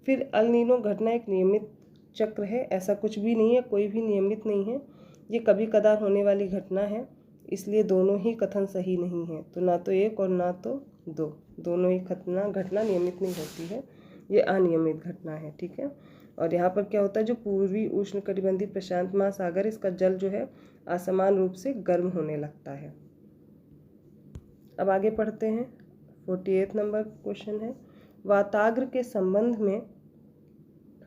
फिर अल नीनो घटना एक नियमित चक्र है, ऐसा कुछ भी नहीं है, कोई भी नियमित नहीं है, ये कभी कदार होने वाली घटना है, इसलिए दोनों ही कथन सही नहीं है। तो ना तो एक और ना तो दो, दोनों ही घटना नियमित नहीं होती है, ये अनियमित घटना है। ठीक है, और यहाँ पर क्या होता है, जो पूर्वी उष्णकटिबंधीय प्रशांत महासागर, इसका जल जो है असमान रूप से गर्म होने लगता है। अब आगे पढ़ते हैं। 48 नंबर क्वेश्चन है, वाताग्र के संबंध में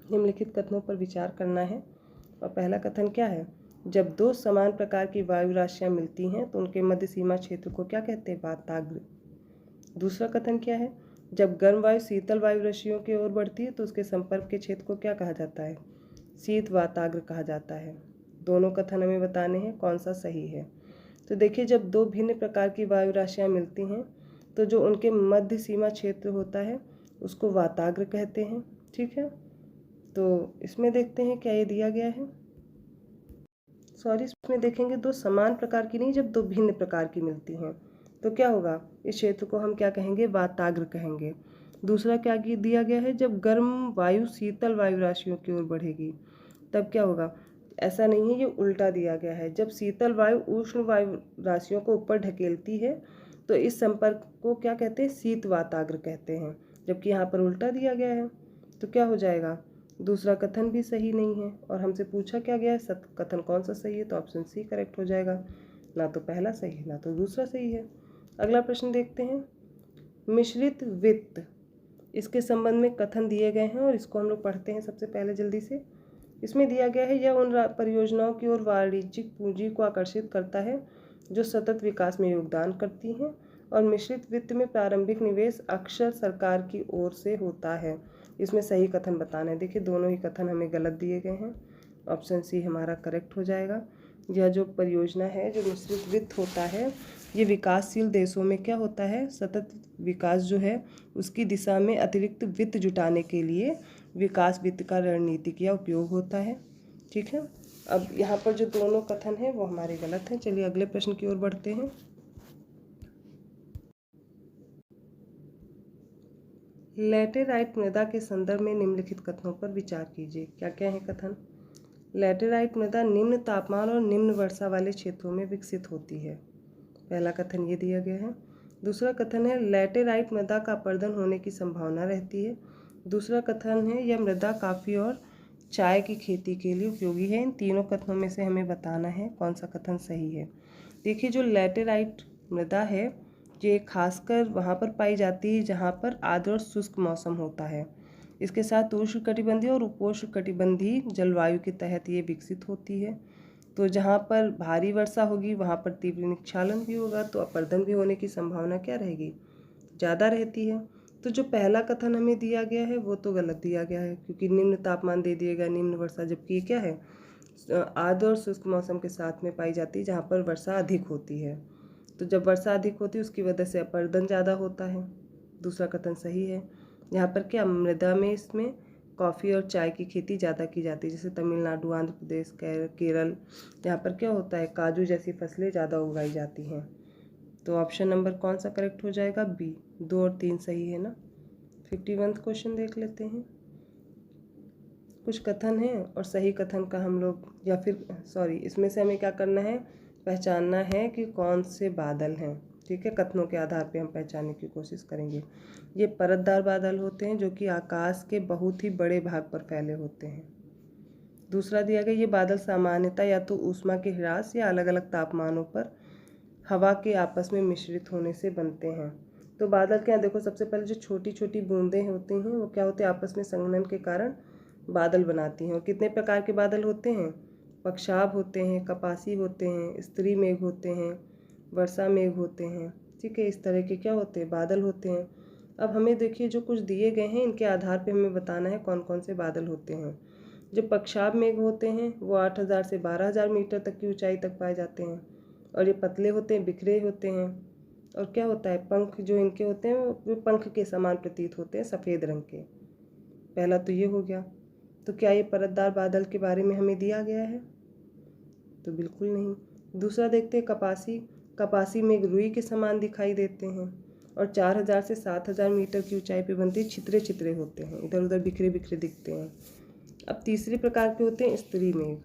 निम्नलिखित कथनों पर विचार करना है और पहला कथन क्या है, जब दो समान प्रकार की वायु राशियाँ मिलती हैं तो उनके मध्य सीमा क्षेत्र को क्या कहते हैं, वाताग्र। दूसरा कथन क्या है, जब गर्म वायु शीतल वायु राशियों की ओर बढ़ती है तो उसके संपर्क के क्षेत्र को क्या कहा जाता है, शीत वाताग्र कहा जाता है। दोनों कथन हमें बताने हैं कौन सा सही है। तो देखिए, जब दो भिन्न प्रकार की वायु राशियाँ मिलती हैं तो जो उनके मध्य सीमा क्षेत्र होता है उसको वाताग्र कहते हैं। ठीक है, तो इसमें देखते हैं क्या ये दिया गया है। सॉरी, इसमें देखेंगे दो समान प्रकार की नहीं, जब दो भिन्न प्रकार की मिलती हैं तो क्या होगा, इस क्षेत्र को हम क्या कहेंगे, वाताग्र कहेंगे। दूसरा क्या दिया गया है, जब गर्म वायु शीतल वायु राशियों की ओर बढ़ेगी तब क्या होगा, ऐसा नहीं है, ये उल्टा दिया गया है। जब शीतल वायु उष्ण वायु राशियों को ऊपर ढकेलती है तो इस संपर्क को क्या कहते हैं, शीत वाताग्र कहते हैं, जबकि यहाँ पर उल्टा दिया गया है। तो क्या हो जाएगा, दूसरा कथन भी सही नहीं है। और हमसे पूछा क्या गया है, कथन कौन सा सही है, तो ऑप्शन सी करेक्ट हो जाएगा। ना तो पहला सही है ना तो दूसरा सही है। अगला प्रश्न देखते हैं, मिश्रित वित्त, इसके संबंध में कथन दिए गए हैं और इसको हम लोग पढ़ते हैं सबसे पहले जल्दी से। इसमें दिया गया है, यह उन परियोजनाओं की ओर वाणिज्यिक पूंजी को आकर्षित करता है जो सतत विकास में योगदान करती हैं, और मिश्रित वित्त में प्रारंभिक निवेश अक्सर सरकार की ओर से होता है। इसमें सही कथन बताना है। देखिए, दोनों ही कथन हमें गलत दिए गए हैं, ऑप्शन सी हमारा करेक्ट हो जाएगा। यह जो परियोजना है, जो मिश्रित वित्त होता है, ये विकासशील देशों में क्या होता है, सतत विकास जो है उसकी दिशा में अतिरिक्त वित्त जुटाने के लिए विकास वित्त का रणनीतिक या उपयोग होता है। ठीक है, अब यहाँ पर जो दोनों कथन हैं वो हमारे गलत हैं। चलिए अगले प्रश्न की ओर बढ़ते हैं। लैटेराइट मृदा के संदर्भ में निम्नलिखित कथनों पर विचार कीजिए। क्या क्या है कथन, लैटेराइट मृदा निम्न तापमान और निम्न वर्षा वाले क्षेत्रों में विकसित होती है। पहला कथन ये दिया गया है। दूसरा कथन है, लैटेराइट मृदा का अपरदन होने की संभावना रहती है। दूसरा कथन है, यह मृदा कॉफ़ी और चाय की खेती के लिए उपयोगी है। इन तीनों कथनों में से हमें बताना है कौन सा कथन सही है। देखिए, जो लैटेराइट मृदा है ये खासकर वहाँ पर पाई जाती है जहाँ पर आर्द्र और शुष्क मौसम होता है। इसके साथ उष्णकटिबंधीय और उपोष्णकटिबंधीय जलवायु के तहत ये विकसित होती है। तो जहाँ पर भारी वर्षा होगी वहाँ पर तीव्र निक्षालन भी होगा, तो अपरदन भी होने की संभावना क्या रहेगी, ज़्यादा रहती है। तो जो पहला कथन हमें दिया गया है वो तो गलत दिया गया है, क्योंकि निम्न तापमान दे दिएगा, निम्न वर्षा, जबकि ये क्या है, आर्द्र और शुष्क मौसम के साथ में पाई जाती है जहाँ पर वर्षा अधिक होती है। तो जब वर्षा अधिक होती है उसकी वजह से अपरदन ज़्यादा होता है। दूसरा कथन सही है। यहाँ पर क्या, मृदा में इसमें कॉफ़ी और चाय की खेती ज़्यादा की जाती है, जैसे तमिलनाडु, आंध्र प्रदेश, केरल, यहाँ पर क्या होता है, काजू जैसी फसलें ज़्यादा उगाई जाती हैं। तो ऑप्शन नंबर कौन सा करेक्ट हो जाएगा, बी। 2 और 3 सही है ना। 51वां क्वेश्चन देख लेते हैं। कुछ कथन हैं और सही कथन का हम लोग, या फिर सॉरी, इसमें से हमें क्या करना है, पहचानना है कि कौन से बादल हैं। ठीक है, कथनों के आधार पे हम पहचानने की कोशिश करेंगे। ये परतदार बादल होते हैं जो कि आकाश के बहुत ही बड़े भाग पर फैले होते हैं। दूसरा दिया गया, ये बादल सामान्यतः या तो ऊष्मा के ह्रास या अलग अलग तापमानों पर हवा के आपस में मिश्रित होने से बनते हैं। तो बादल क्या, देखो सबसे पहले जो छोटी छोटी बूंदें होती हैं वो क्या होते हैं, आपस में संघनन के कारण बादल बनाती हैं। और कितने प्रकार के बादल होते हैं, पक्षाभ होते हैं, कपासी होते हैं, स्त्री मेघ होते हैं, वर्षा मेघ होते हैं। ठीक है, इस तरह के क्या होते हैं, बादल होते हैं। अब हमें देखिए, जो कुछ दिए गए हैं इनके आधार पे हमें बताना है कौन कौन से बादल होते हैं। जो पक्षाभ मेघ होते हैं वो 8000 से 12000 मीटर तक की ऊंचाई तक पाए जाते हैं, और ये पतले होते हैं, बिखरे होते हैं। और क्या होता है, पंख जो इनके होते हैं वो पंख के समान प्रतीत होते हैं, सफ़ेद रंग के। पहला तो ये हो गया। तो क्या ये परतदार बादल के बारे में हमें दिया गया है, तो बिल्कुल नहीं। दूसरा देखते हैं, कपासी मेघ रुई के समान दिखाई देते हैं और 4000 से 7000 मीटर की ऊंचाई पे बनते हैं, छितरे छितरे होते हैं, इधर उधर बिखरे बिखरे दिखते हैं। अब तीसरे प्रकार के होते हैं स्त्री मेघ।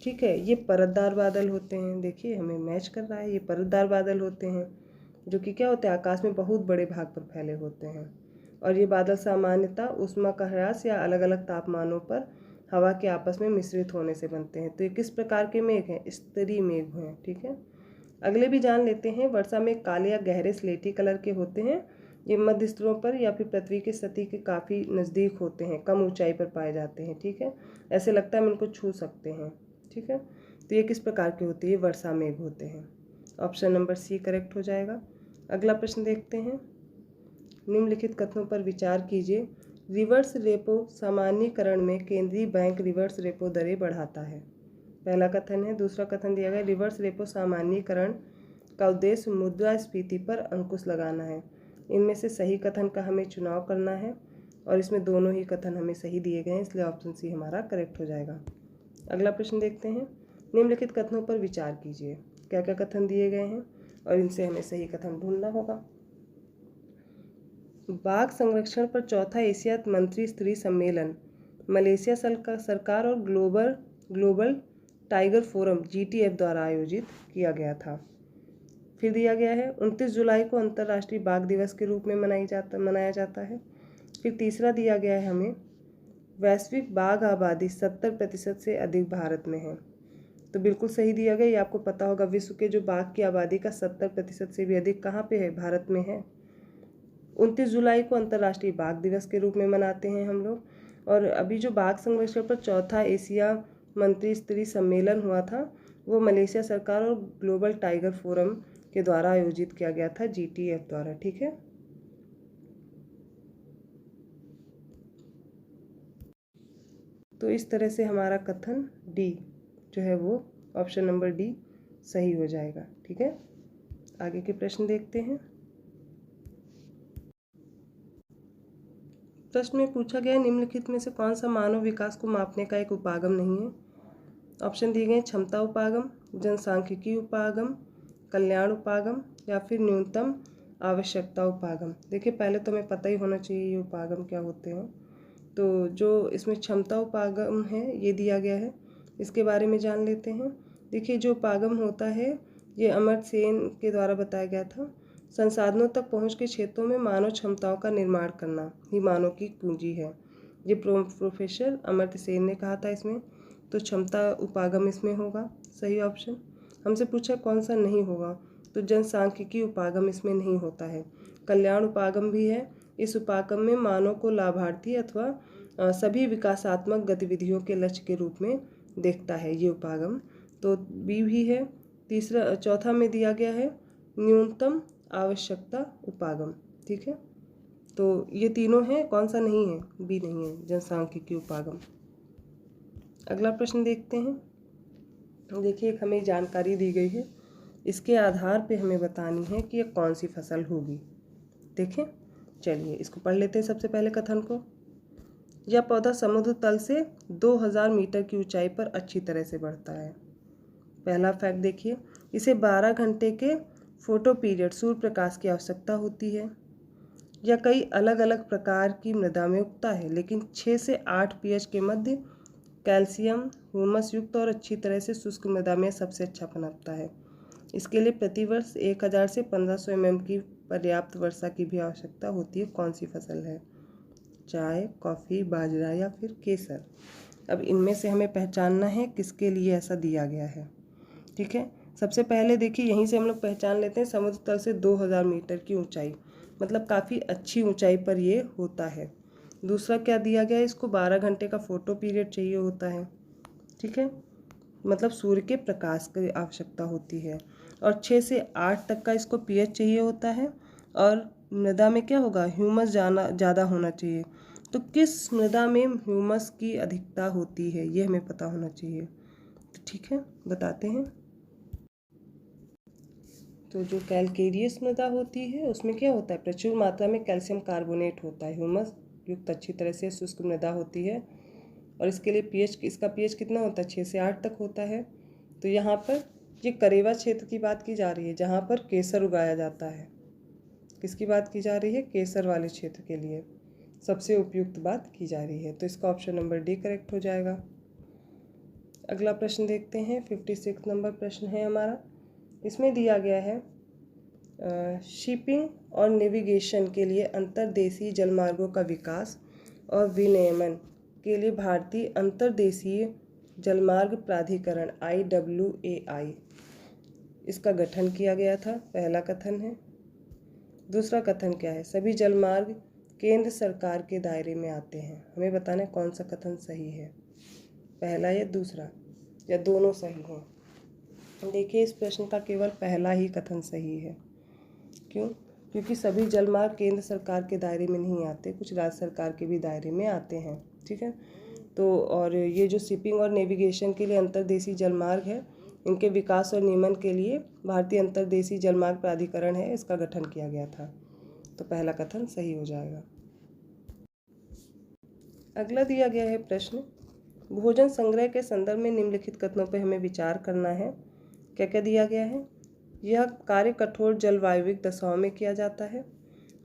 ठीक है, ये परतदार बादल होते हैं। देखिए हमें मैच कर रहा है, ये परतदार बादल होते हैं जो कि क्या होते हैं, आकाश में बहुत बड़े भाग पर फैले होते हैं। और ये बादल सामान्यतः ऊष्मा का ह्रास या अलग अलग तापमानों पर हवा के आपस में मिश्रित होने से बनते हैं। तो ये किस प्रकार के मेघ हैं, स्त्री मेघ हैं। ठीक है, अगले भी जान लेते हैं। वर्षा में काले या गहरे स्लेटी कलर के होते हैं ये मध्य स्तरों पर या फिर पृथ्वी की सतह के काफ़ी नज़दीक होते हैं, कम ऊंचाई पर पाए जाते हैं। ठीक है, ऐसे लगता है हम इनको छू सकते हैं। ठीक है, तो ये किस प्रकार के होते हैं? वर्षा मेघ होते हैं। ऑप्शन नंबर सी करेक्ट हो जाएगा। अगला प्रश्न देखते हैं। निम्नलिखित कथनों पर विचार कीजिए। रिवर्स रेपो सामान्यीकरण में केंद्रीय बैंक रिवर्स रेपो दरें बढ़ाता है। पहला कथन है। दूसरा कथन दिया गया, रिवर्स रेपो सामान्यीकरण का उद्देश्य मुद्रास्फीति पर अंकुश लगाना है। इनमें से सही कथन का हमें चुनाव करना है और इसमें दोनों ही कथन हमें सही दिए गए हैं, इसलिए ऑप्शन सी हमारा करेक्ट हो जाएगा। अगला प्रश्न देखते हैं। निम्नलिखित कथनों पर विचार कीजिए। क्या क्या कथन दिए गए हैं और इनसे हमें सही कथन ढूंढना होगा। बाघ संरक्षण पर चौथा एशिया मंत्री स्तरीय सम्मेलन मलेशिया सरकार और ग्लोबल टाइगर फोरम GTF द्वारा आयोजित किया गया था। फिर दिया गया है 29 जुलाई को अंतर्राष्ट्रीय बाघ दिवस के रूप में मनाया जाता है। फिर तीसरा दिया गया है हमें वैश्विक बाघ आबादी 70% से अधिक भारत में है। तो बिल्कुल सही दिया गया। ये आपको पता होगा, विश्व के जो बाघ की आबादी का 70% से भी अधिक कहाँ पे है? भारत में है। 29 जुलाई को अंतर्राष्ट्रीय बाघ दिवस के रूप में मनाते हैं हम लोग। और अभी जो बाघ संरक्षण पर चौथा एशिया मंत्री स्तरीय सम्मेलन हुआ था वो मलेशिया सरकार और ग्लोबल टाइगर फोरम के द्वारा आयोजित किया गया था, GTF द्वारा। ठीक है, तो इस तरह से हमारा कथन डी जो है वो ऑप्शन नंबर डी सही हो जाएगा। ठीक है, आगे के प्रश्न देखते हैं। प्रश्न में पूछा गया निम्नलिखित में से कौन सा मानव विकास को मापने का एक उपागम नहीं है। ऑप्शन दिए गए क्षमता उपागम, जनसांख्यिकी उपागम, कल्याण उपागम या फिर न्यूनतम आवश्यकता उपागम। देखिए, पहले तो हमें पता ही होना चाहिए ये उपागम क्या होते हैं। तो जो इसमें क्षमता उपागम है ये दिया गया है, इसके बारे में जान लेते हैं। देखिए, जो उपागम होता है ये अमर्त्य सेन के द्वारा बताया गया था। संसाधनों तक पहुंच के क्षेत्रों में मानव क्षमताओं का निर्माण करना ही मानव की पूंजी है, ये प्रोफेसर अमर्त्य सेन ने कहा था इसमें। तो क्षमता उपागम इसमें होगा सही ऑप्शन। हमसे पूछा कौन सा नहीं होगा, तो जनसांख्यिकी उपागम इसमें नहीं होता है। कल्याण उपागम भी है। इस उपागम में मानव को लाभार्थी अथवा सभी विकासात्मक गतिविधियों के लक्ष्य के रूप में देखता है ये उपागम, तो बी भी है। चौथा में दिया गया है न्यूनतम आवश्यकता उपागम। ठीक है, तो ये तीनों हैं, कौन सा नहीं है? बी नहीं है, जनसांख्यिकी उपागम। अगला प्रश्न देखते हैं। देखिए, एक हमें जानकारी दी गई है, इसके आधार पे हमें बतानी है कि ये कौन सी फसल होगी। देखें, चलिए इसको पढ़ लेते हैं। सबसे पहले कथन को, यह पौधा समुद्र तल से 2000 मीटर की ऊंचाई पर अच्छी तरह से बढ़ता है। पहला फैक्ट देखिए, इसे 12 घंटे के फोटो पीरियड सूर्य प्रकाश की आवश्यकता होती है। यह कई अलग अलग प्रकार की मृदा में उगता है, लेकिन 6 से 8 pH के मध्य कैल्शियम ह्यूमस युक्त और अच्छी तरह से शुष्क मृदा में सबसे अच्छा पनपता है। इसके लिए प्रतिवर्ष 1000 से 1500 mm की पर्याप्त वर्षा की भी आवश्यकता होती है। कौन सी फसल है? चाय, कॉफ़ी, बाजरा या फिर केसर। अब इनमें से हमें पहचानना है किसके लिए ऐसा दिया गया है। ठीक है, सबसे पहले देखिए यहीं से हम लोग पहचान लेते हैं, समुद्र तल से 2000 मीटर की ऊंचाई, मतलब काफ़ी अच्छी ऊंचाई पर ये होता है। दूसरा क्या दिया गया है, इसको 12 घंटे का फोटो पीरियड चाहिए होता है। ठीक है, मतलब सूर्य के प्रकाश की आवश्यकता होती है। और 6 से 8 तक का इसको pH चाहिए होता है। और मृदा में क्या होगा, ह्यूमस ज़्यादा होना चाहिए। तो किस मृदा में ह्यूमस की अधिकता होती है ये हमें पता होना चाहिए। तो ठीक है, बताते हैं। तो जो कैल्केरियस मृदा होती है उसमें क्या होता है, प्रचुर मात्रा में कैल्शियम कार्बोनेट होता है। ह्यूमस युक्त अच्छी तरह से शुष्क मृदा होती है। और इसके लिए इसका pH कितना होता है, 6 से 8 तक होता है। तो यहाँ पर ये करेवा क्षेत्र की बात की जा रही है जहाँ पर केसर उगाया जाता है। किसकी बात की जा रही है? केसर वाले क्षेत्र के लिए सबसे उपयुक्त बात की जा रही है। तो इसका ऑप्शन नंबर डी करेक्ट हो जाएगा। अगला प्रश्न देखते हैं। 56 नंबर प्रश्न है हमारा। इसमें दिया गया है शिपिंग और नेविगेशन के लिए अंतर्देशीय जलमार्गों का विकास और विनियमन के लिए भारतीय अंतर्देशीय जलमार्ग प्राधिकरण IWAI इसका गठन किया गया था। पहला कथन है। दूसरा कथन क्या है, सभी जलमार्ग केंद्र सरकार के दायरे में आते हैं। हमें बताना है कौन सा कथन सही है, पहला या दूसरा, या दोनों सही हैं। देखिए इस प्रश्न का केवल पहला ही कथन सही है। क्यों? क्योंकि सभी जलमार्ग केंद्र सरकार के दायरे में नहीं आते, कुछ राज्य सरकार के भी दायरे में आते हैं। ठीक है, तो और ये जो शिपिंग और नेविगेशन के लिए अंतर्देशीय जलमार्ग है, इनके विकास और नियमन के लिए भारतीय अंतर्देशीय जलमार्ग प्राधिकरण है, इसका गठन किया गया था। तो पहला कथन सही हो जाएगा। अगला दिया गया है प्रश्न, भोजन संग्रह के संदर्भ में निम्नलिखित कथनों पर हमें विचार करना है। क्या क्या दिया गया है, यह कार्य कठोर जलवायविक दशाओं में किया जाता है।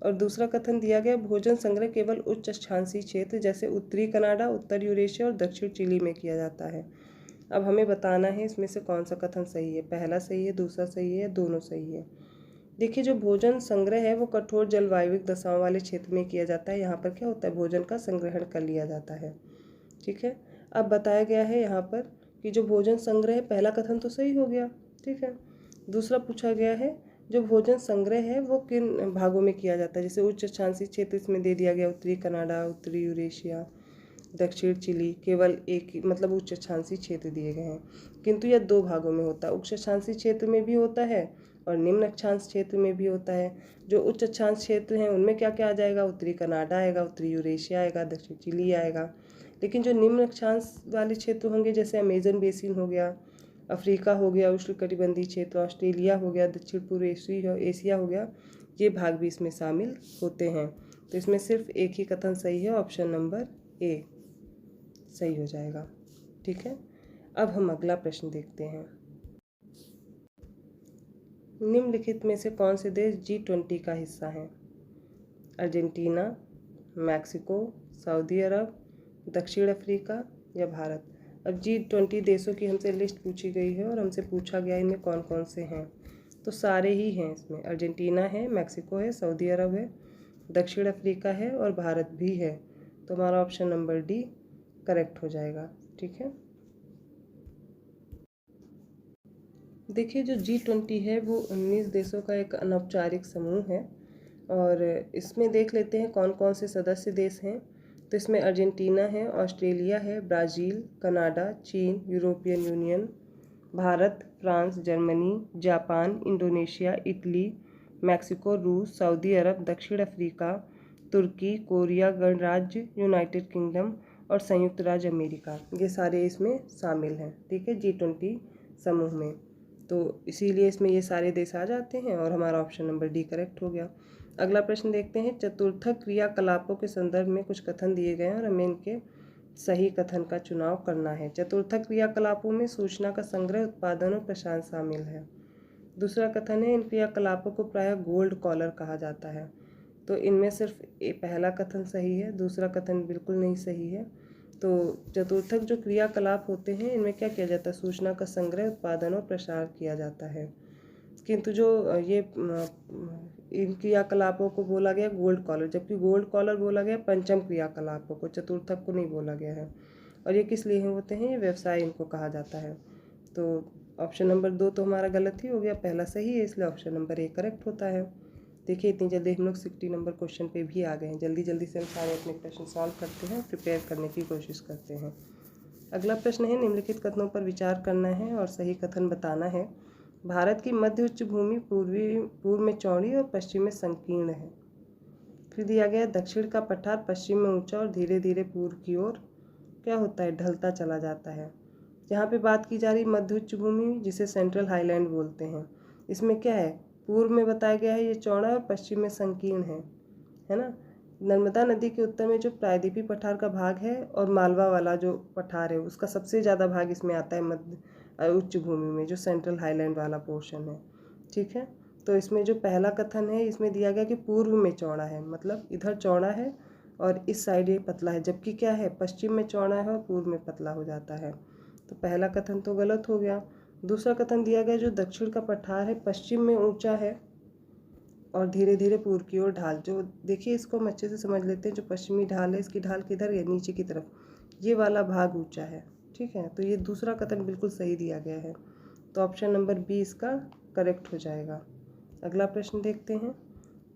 और दूसरा कथन दिया गया, भोजन संग्रह केवल उच्च अक्षांशीय क्षेत्र जैसे उत्तरी कनाडा, उत्तर यूरेशिया और दक्षिण चिली में किया जाता है। अब हमें बताना है इसमें से कौन सा कथन सही है, पहला सही है, दूसरा सही है, दोनों सही है। देखिए जो भोजन संग्रह है वो कठोर जलवायविक दशाओं वाले क्षेत्र में किया जाता है। यहाँ पर क्या होता है, भोजन का संग्रहण कर लिया जाता है। ठीक है, अब बताया गया है यहाँ पर कि जो भोजन संग्रह है, पहला कथन तो सही हो गया। ठीक है, दूसरा पूछा गया है जो भोजन संग्रह है वो किन भागों में किया जाता है, जैसे उच्च अक्षांशीय क्षेत्र इसमें दे दिया गया, उत्तरी कनाडा, उत्तरी यूरेशिया, दक्षिण चिली, केवल एक मतलब उच्च अक्षांशीय क्षेत्र दिए गए हैं। किंतु यह दो भागों में होता है, उच्च अक्षांशीय क्षेत्र में भी होता है और निम्न अक्षांश क्षेत्र में भी होता है। जो उच्च अक्षांश क्षेत्र हैं उनमें क्या क्या आ जाएगा, उत्तरी कनाडा आएगा, उत्तरी यूरेशिया आएगा, दक्षिण चिली आएगा। लेकिन जो निम्न अक्षांश वाले क्षेत्र होंगे, जैसे अमेजन बेसिन हो गया, अफ्रीका हो गया, उष्णकटिबंधीय क्षेत्र, ऑस्ट्रेलिया हो गया, दक्षिण पूर्व एशिया हो गया, ये भाग भी इसमें शामिल होते हैं। तो इसमें सिर्फ एक ही कथन सही है, ऑप्शन नंबर ए सही हो जाएगा। ठीक है, अब हम अगला प्रश्न देखते हैं। निम्नलिखित में से कौन से देश G20 का हिस्सा हैं? अर्जेंटीना, मैक्सिको, सऊदी अरब, दक्षिण अफ्रीका या भारत। अब G20 देशों की हमसे लिस्ट पूछी गई है और हमसे पूछा गया इनमें कौन कौन से हैं, तो सारे ही हैं इसमें। अर्जेंटीना है, मैक्सिको है, सऊदी अरब है, दक्षिण अफ्रीका है और भारत भी है। तो हमारा ऑप्शन नंबर डी करेक्ट हो जाएगा। ठीक है, देखिए जो G20 है वो 19 देशों का एक अनौपचारिक समूह है और इसमें देख लेते हैं कौन कौन से सदस्य देश हैं। तो इसमें अर्जेंटीना है, ऑस्ट्रेलिया है, ब्राज़ील, कनाडा, चीन, European union, Bharat, France, Germany, Japan, Indonesia, Italy, Mexico, रूस, सऊदी अरब, दक्षिण अफ्रीका, तुर्की, कोरिया गणराज्य, यूनाइटेड किंगडम और संयुक्त राज्य अमेरिका, ये सारे इसमें शामिल हैं। ठीक है, G20 समूह में, तो इसीलिए इसमें ये सारे देश आ जाते हैं और हमारा ऑप्शन नंबर डी करेक्ट हो गया। अगला प्रश्न देखते हैं, चतुर्थक क्रियाकलापों के संदर्भ में कुछ कथन दिए गए हैं और हमें इनके सही कथन का चुनाव करना है। चतुर्थक क्रियाकलापों में सूचना का संग्रह, उत्पादन और प्रसारण शामिल है। दूसरा कथन है, इन क्रियाकलापों को प्रायः गोल्ड कॉलर कहा जाता है। तो इनमें सिर्फ पहला कथन सही है, दूसरा कथन बिल्कुल नहीं सही है। तो चतुर्थक जो क्रियाकलाप होते हैं इनमें क्या किया जाता है, सूचना का संग्रह, उत्पादन और प्रसार किया जाता है। किंतु जो ये इन क्रियाकलापों को बोला गया गोल्ड कॉलर, जबकि गोल्ड कॉलर बोला गया पंचम क्रियाकलापों को, चतुर्थक को नहीं बोला गया है। और ये किस लिए होते हैं, ये व्यवसाय इनको कहा जाता है। तो ऑप्शन नंबर 2 तो हमारा गलत ही हो गया, पहला सही है, इसलिए ऑप्शन नंबर ए करेक्ट होता है। देखिए इतनी जल्दी हम लोग 60 नंबर क्वेश्चन पे भी आ गए हैं। जल्दी जल्दी से हम सारे अपने प्रश्न सॉल्व करते हैं, प्रिपेयर करने की कोशिश करते हैं। अगला प्रश्न है, निम्नलिखित कथनों पर विचार करना है और सही कथन बताना है। भारत की मध्य उच्च भूमि पूर्व में चौड़ी और पश्चिम में संकीर्ण है। फिर दिया गया, दक्षिण का पठार पश्चिम में ऊंचा और धीरे धीरे पूर्व की ओर क्या होता है, ढलता चला जाता है। यहाँ पे बात की जा रही मध्य उच्च भूमि, जिसे सेंट्रल हाईलैंड बोलते हैं। इसमें क्या है, पूर्व में बताया गया है ये चौड़ा और पश्चिम में संकीर्ण है ना। नर्मदा नदी के उत्तर में जो प्रायद्वीपीय पठार का भाग है और मालवा वाला जो पठार है उसका सबसे ज़्यादा भाग इसमें आता है मध्य उच्च भूमि में, जो सेंट्रल हाईलैंड वाला पोर्शन है। ठीक है, तो इसमें जो पहला कथन है इसमें दिया गया कि पूर्व में चौड़ा है, मतलब इधर चौड़ा है और इस साइड ये पतला है, जबकि क्या है, पश्चिम में चौड़ा है और पूर्व में पतला हो जाता है। तो पहला कथन तो गलत हो गया। दूसरा कथन दिया गया, जो दक्षिण का पठार है पश्चिम में ऊंचा है और धीरे धीरे पूर्व की ओर ढाल, जो देखिए इसको हम अच्छे से समझ लेते हैं। जो पश्चिमी ढाल है इसकी ढाल किधर है, नीचे की तरफ, ये वाला भाग ऊंचा है। ठीक है, तो ये दूसरा कथन बिल्कुल सही दिया गया है, तो ऑप्शन नंबर बी इसका करेक्ट हो जाएगा। अगला प्रश्न देखते हैं,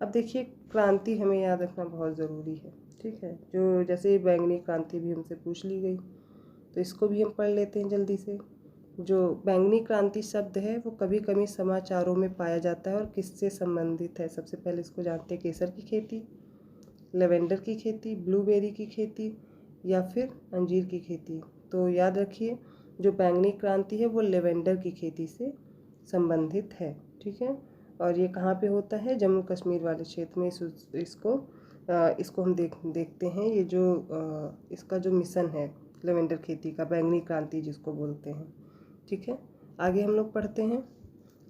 अब देखिए, क्रांति हमें याद रखना बहुत ज़रूरी है, ठीक है। जो जैसे बैंगनी क्रांति भी हमसे पूछ ली गई, तो इसको भी हम पढ़ लेते हैं जल्दी से। जो बैंगनी क्रांति शब्द है वो कभी कभी समाचारों में पाया जाता है और किससे संबंधित है। सबसे पहले इसको जानते हैं, केसर की खेती, लेवेंडर की खेती, ब्लूबेरी की खेती या फिर अंजीर की खेती। तो याद रखिए, जो बैंगनी क्रांति है वो लेवेंडर की खेती से संबंधित है, ठीक है। और ये कहाँ पे होता है, जम्मू कश्मीर वाले क्षेत्र में। इसको हम देखते हैं। ये जो इसका जो मिशन है लेवेंडर खेती का, बैंगनी क्रांति जिसको बोलते हैं, ठीक है। आगे हम लोग पढ़ते हैं।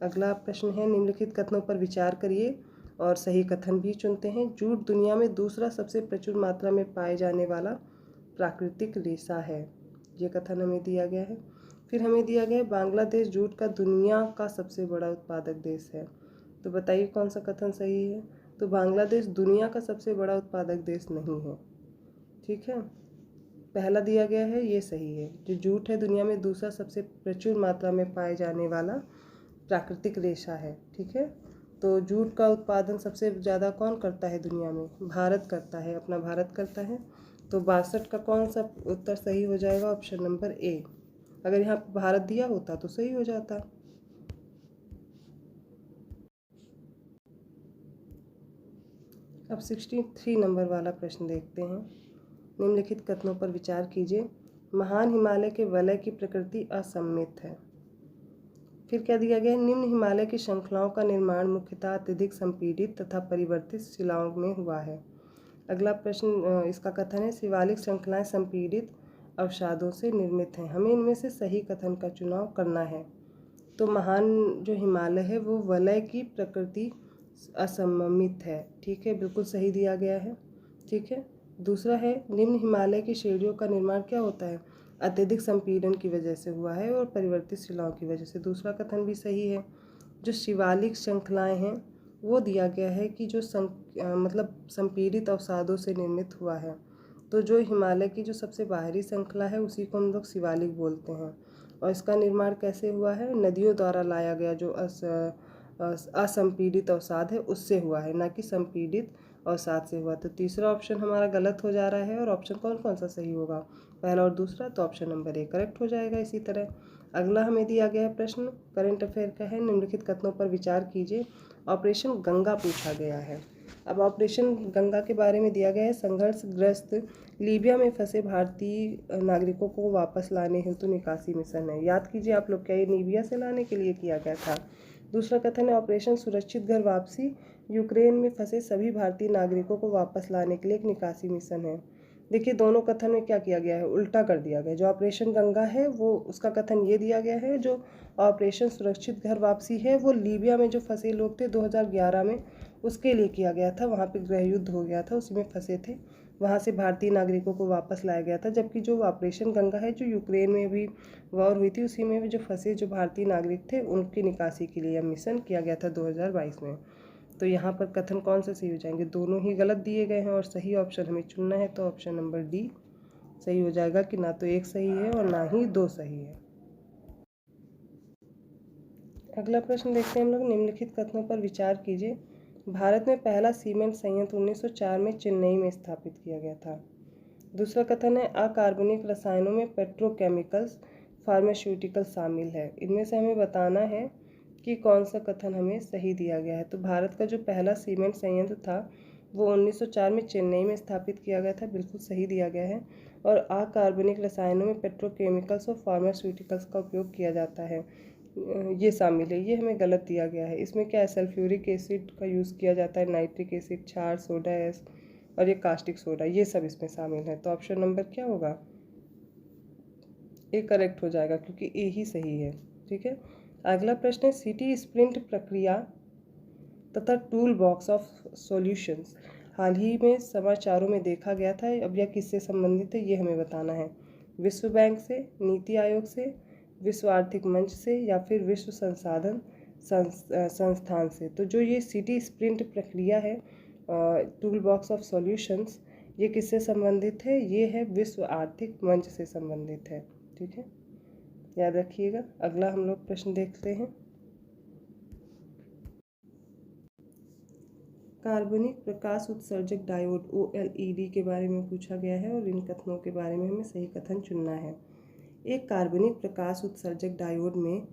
अगला प्रश्न है, निम्नलिखित कथनों पर विचार करिए और सही कथन भी चुनते हैं। जूट दुनिया में दूसरा सबसे प्रचुर मात्रा में पाए जाने वाला प्राकृतिक रेशा है। ये कथन हमें दिया गया है। फिर हमें दिया गया है, बांग्लादेश जूट का दुनिया का सबसे बड़ा उत्पादक देश है। तो बताइए कौन सा कथन सही है। तो बांग्लादेश दुनिया का सबसे बड़ा उत्पादक देश नहीं है, ठीक है। पहला दिया गया है ये सही है। जो जूट है दुनिया में दूसरा सबसे प्रचुर मात्रा में पाए जाने वाला प्राकृतिक रेशा है, ठीक है। तो जूट का उत्पादन सबसे ज़्यादा कौन करता है दुनिया में, भारत करता है, अपना भारत करता है। तो 62 का कौन सा उत्तर सही हो जाएगा, ऑप्शन नंबर ए। अगर यहाँ पर भारत दिया होता तो सही हो जाता। अब 63 नंबर वाला प्रश्न देखते हैं। निम्नलिखित कथनों पर विचार कीजिए। महान हिमालय के वलय की प्रकृति असममित है। फिर क्या दिया गया है, निम्न हिमालय की श्रृंखलाओं का निर्माण मुख्यतः अत्यधिक संपीड़ित तथा परिवर्तित शिलाओं में हुआ है। अगला प्रश्न इसका कथन है, शिवालिक श्रृंखलाएं संपीड़ित अवसादों से निर्मित हैं। हमें इनमें से सही कथन का चुनाव करना है। तो महान जो हिमालय है वो वलय की प्रकृति असममित है, ठीक है, बिल्कुल सही दिया गया है, ठीक है। दूसरा है, निम्न हिमालय की श्रेणियों का निर्माण क्या होता है, अत्यधिक संपीड़न की वजह से हुआ है और परिवर्तित शिलाओं की वजह से। दूसरा कथन भी सही है। जो शिवालिक श्रृंखलाएं हैं वो दिया गया है कि जो मतलब संपीड़ित अवसादों से निर्मित हुआ है। तो जो हिमालय की जो सबसे बाहरी श्रृंखला है उसी को हम लोग शिवालिक बोलते हैं। और इसका निर्माण कैसे हुआ है, नदियों द्वारा लाया गया जो असंपीड़ित अवसाद है उससे हुआ है, ना कि संपीड़ित अवसाद से हुआ। तो तीसरा ऑप्शन हमारा गलत हो जा रहा है। और ऑप्शन कौन कौन सा सही होगा, पहला और दूसरा। तो ऑप्शन नंबर ए करेक्ट हो जाएगा। इसी तरह अगला हमें दिया गया है प्रश्न, करंट अफेयर का है। निम्नलिखित कथनों पर विचार कीजिए। ऑपरेशन गंगा पूछा गया है। अब ऑपरेशन गंगा के बारे में दिया गया है, संघर्षग्रस्त लीबिया में फंसे भारतीय नागरिकों को वापस लाने हेतु निकासी मिशन है। याद कीजिए आप लोग, क्या ये लीबिया से लाने के लिए किया गया था। दूसरा कथन है, ऑपरेशन सुरक्षित घर वापसी यूक्रेन में फंसे सभी भारतीय नागरिकों को वापस लाने के लिए एक निकासी मिशन है। देखिए दोनों कथन में क्या किया गया है, उल्टा कर दिया गया है। जो ऑपरेशन गंगा है वो उसका कथन ये दिया गया है, जो ऑपरेशन सुरक्षित घर वापसी है वो लीबिया में जो फंसे लोग थे 2011 में उसके लिए किया गया था। वहाँ पे गृह युद्ध हो गया था, उसी में फंसे थे, वहाँ से भारतीय नागरिकों को वापस लाया गया था। जबकि जो ऑपरेशन गंगा है जो यूक्रेन में अभी वॉर हुई थी उसी में भी जो फंसे जो भारतीय नागरिक थे उनकी निकासी के लिए यह मिशन किया गया था 2022 में। तो यहाँ पर कथन कौन से सही हो जाएंगे, दोनों ही गलत दिए गए हैं और सही ऑप्शन हमें चुनना है। तो ऑप्शन नंबर डी सही हो जाएगा कि ना तो एक सही है और ना ही दो सही है। अगला प्रश्न देखते हैं हम लोग, निम्नलिखित कथनों पर विचार कीजिए। भारत में पहला सीमेंट संयंत्र 1904 में चेन्नई में स्थापित किया गया था। दूसरा कथन है, अकार्बनिक रसायनों में पेट्रोकेमिकल्स फार्मास्यूटिकल शामिल है। इनमें से हमें बताना है कि कौन सा कथन हमें सही दिया गया है। तो भारत का जो पहला सीमेंट संयंत्र था वो 1904 में चेन्नई में स्थापित किया गया था, बिल्कुल सही दिया गया है। और अकार्बनिक रसायनों में पेट्रोकेमिकल्स और फार्मास्यूटिकल्स का उपयोग किया जाता है, ये शामिल है, ये हमें गलत दिया गया है। इसमें क्या है, सल्फ्यूरिक एसिड का यूज़ किया जाता है, नाइट्रिक एसिड, क्षार, सोडा एस और ये कास्टिक सोडा, ये सब इसमें शामिल है। तो ऑप्शन नंबर क्या होगा, ए करेक्ट हो जाएगा क्योंकि ए ही सही है, ठीक है। अगला प्रश्न है, सिटी स्प्रिंट प्रक्रिया तथा टूल बॉक्स ऑफ सॉल्यूशंस हाल ही में समाचारों में देखा गया था। अब यह किससे संबंधित है ये हमें बताना है, विश्व बैंक से, नीति आयोग से, विश्व आर्थिक मंच से या फिर विश्व संसाधन संस्थान से। तो जो ये सिटी स्प्रिंट प्रक्रिया है, टूल बॉक्स ऑफ सॉल्यूशंस, ये किससे संबंधित है, ये है विश्व आर्थिक मंच से संबंधित है, ठीक है, याद रखिएगा। अगला हम लोग प्रश्न देखते हैं। कार्बनिक प्रकाश उत्सर्जक डायोड OLED के बारे में पूछा गया है और इन कथनों के बारे में हमें सही कथन चुनना है। एक कार्बनिक प्रकाश उत्सर्जक डायोड में